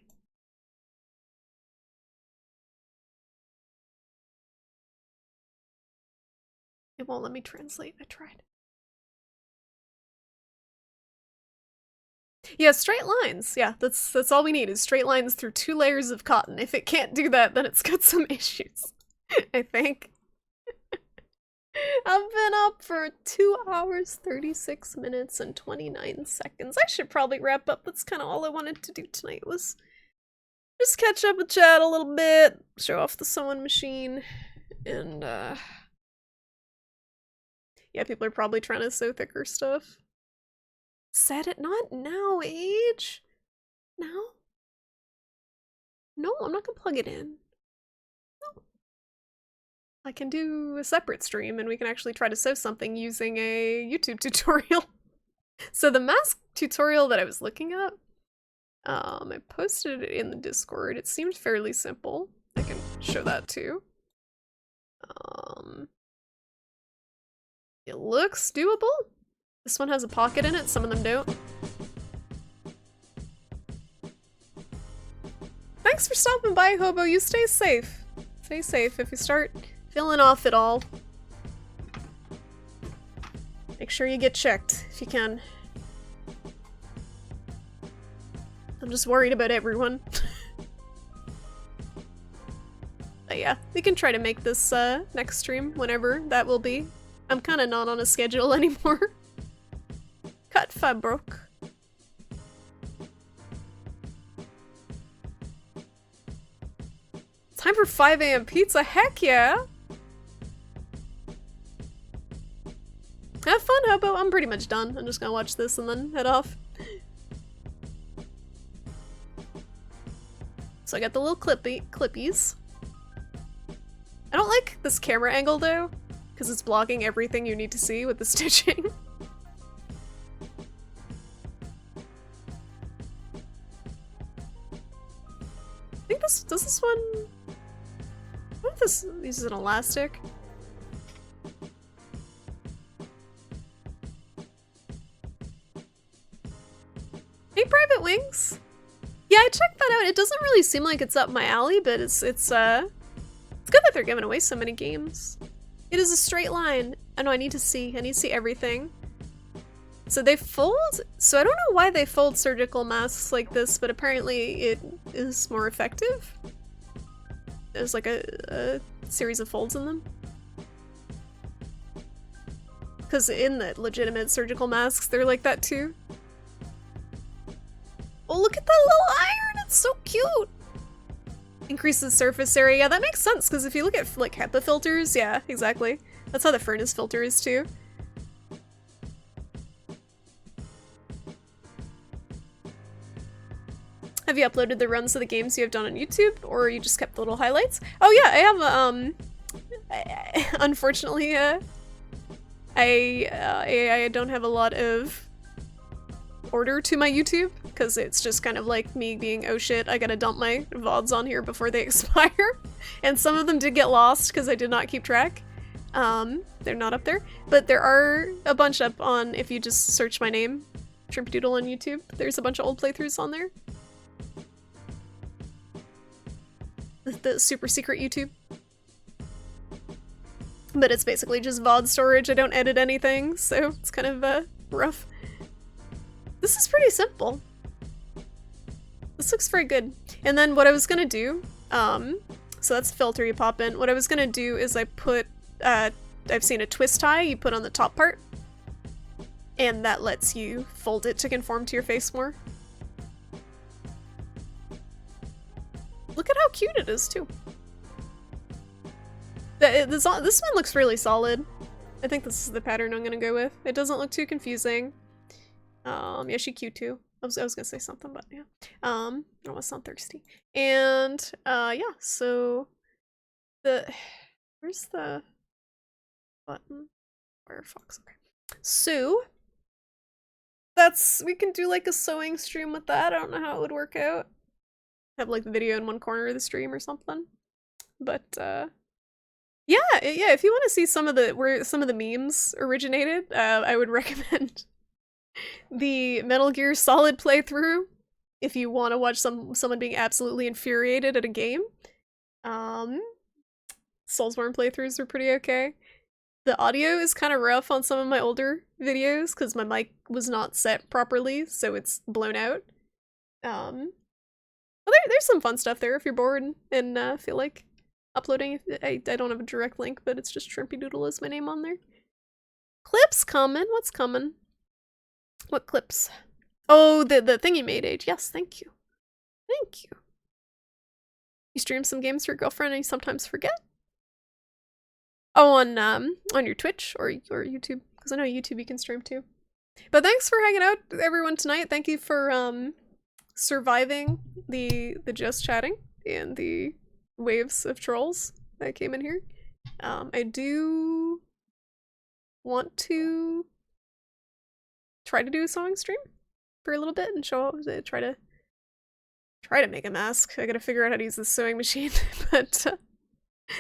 It won't let me translate. I tried. Yeah, straight lines. Yeah, that's all we need is straight lines through 2 layers of cotton. If it can't do that, then it's got some issues, I think. I've been up for 2 hours, 36 minutes, and 29 seconds. I should probably wrap up. That's kind of all I wanted to do tonight, was just catch up with chat a little bit, show off the sewing machine, and yeah, people are probably trying to sew thicker stuff. Set it not now, Age. Now? No, I'm not gonna plug it in. No. I can do a separate stream and we can actually try to sew something using a YouTube tutorial. So the mask tutorial that I was looking at, I posted it in the Discord. It seemed fairly simple. I can show that too. It looks doable. This one has a pocket in it, some of them don't. Thanks for stopping by, Hobo. You stay safe. Stay safe. If you start feeling off at all, make sure you get checked if you can. I'm just worried about everyone. But yeah, we can try to make this next stream, whenever that will be. I'm kind of not on a schedule anymore. Cut fabric. Time for 5 AM pizza? Heck yeah! Have fun, Hobo. I'm pretty much done. I'm just gonna watch this and then head off. So I got the little clippies. I don't like this camera angle though, because it's blocking everything you need to see with the stitching. I think does this one... What if this uses an elastic? Hey, Private Wings! Yeah, I checked that out. It doesn't really seem like it's up my alley, but it's good that they're giving away so many games. It is a straight line. I know, I need to see everything. So they fold? So I don't know why they fold surgical masks like this, but apparently it is more effective. There's like a series of folds in them. Because in the legitimate surgical masks, they're like that too. Oh, look at that little iron! It's so cute! Increases surface area. Yeah, that makes sense, because if you look at like HEPA filters, yeah, exactly. That's how the furnace filter is too. Have you uploaded the runs of the games you have done on YouTube, or you just kept the little highlights? Oh yeah, I have, unfortunately, I don't have a lot of order to my YouTube, because it's just kind of like me being, oh shit, I gotta dump my VODs on here before they expire. And some of them did get lost because I did not keep track. They're not up there. But there are a bunch up on, if you just search my name, Shrimpadoodle on YouTube, there's a bunch of old playthroughs on there. The super secret YouTube. But it's basically just VOD storage. I don't edit anything, so it's kind of rough. This is pretty simple. This looks very good. And then what I was gonna do, so that's the filter you pop in. What I was gonna do is I put, I've seen a twist tie you put on the top part, and that lets you fold it to conform to your face more. Look at how cute it is too. This one looks really solid. I think this is the pattern I'm gonna go with. It doesn't look too confusing. Yeah, she's cute too. I was gonna say something, but yeah. I don't want to sound thirsty. And yeah, so where's the button? Firefox, okay. So we can do like a sewing stream with that. I don't know how it would work out. Have like the video in one corner of the stream or something. But yeah, if you want to see some of the where some of the memes originated, I would recommend the Metal Gear Solid playthrough if you want to watch someone being absolutely infuriated at a game. Soulsborne playthroughs are pretty okay. The audio is kind of rough on some of my older videos because my mic was not set properly, so it's blown out. Well, there's some fun stuff there if you're bored and feel like uploading. I don't have a direct link, but it's just Shrimpy Doodle is my name on there. Clips coming? What's coming? What clips? Oh, the thing you made, Age. Yes, thank you. Thank you. You stream some games for your girlfriend and you sometimes forget? Oh, on your Twitch or YouTube, because I know YouTube you can stream too. But thanks for hanging out, everyone, tonight. Thank you for surviving the just chatting and the waves of trolls that came in here. I do want to try to do a sewing stream for a little bit and try to make a mask. I gotta figure out how to use this sewing machine, but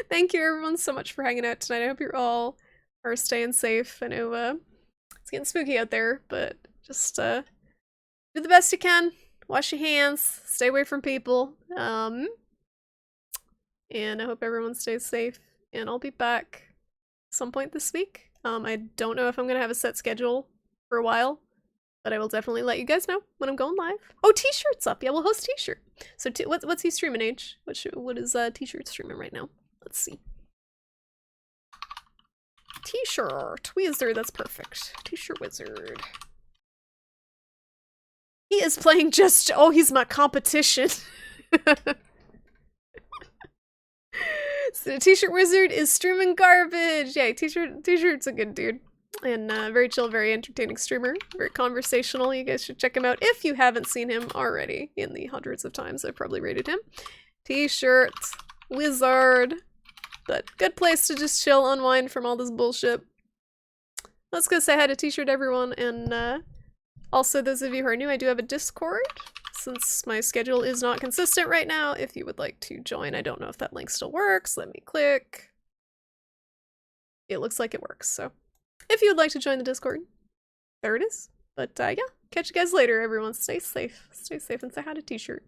thank you everyone so much for hanging out tonight. I hope you're all are staying safe. I know it's getting spooky out there, but just do the best you can. Wash your hands, stay away from people, and I hope everyone stays safe, and I'll be back some point this week. I don't know if I'm gonna have a set schedule for a while, but I will definitely let you guys know when I'm going live. Oh, T-shirt's up. Yeah, we'll host T-shirt. So what's he streaming, Age? What is T-shirt streaming right now? Let's see. T-shirt wizard. That's perfect. T-shirt wizard. He is playing just. Oh, he's my competition. So T-shirt wizard is streaming garbage. Yeah, T-shirt's a good dude. And very chill, very entertaining streamer. Very conversational. You guys should check him out if you haven't seen him already in the hundreds of times I've probably rated him. T-shirt wizard. But good place to just chill, unwind from all this bullshit. Let's go say hi to T-shirt everyone, and also those of you who are new, I do have a Discord. Since my schedule is not consistent right now, if you would like to join, I don't know if that link still works. Let me click. It looks like it works, so if you would like to join the Discord, there it is. But yeah, catch you guys later, everyone. Stay safe and say hi to T-shirt.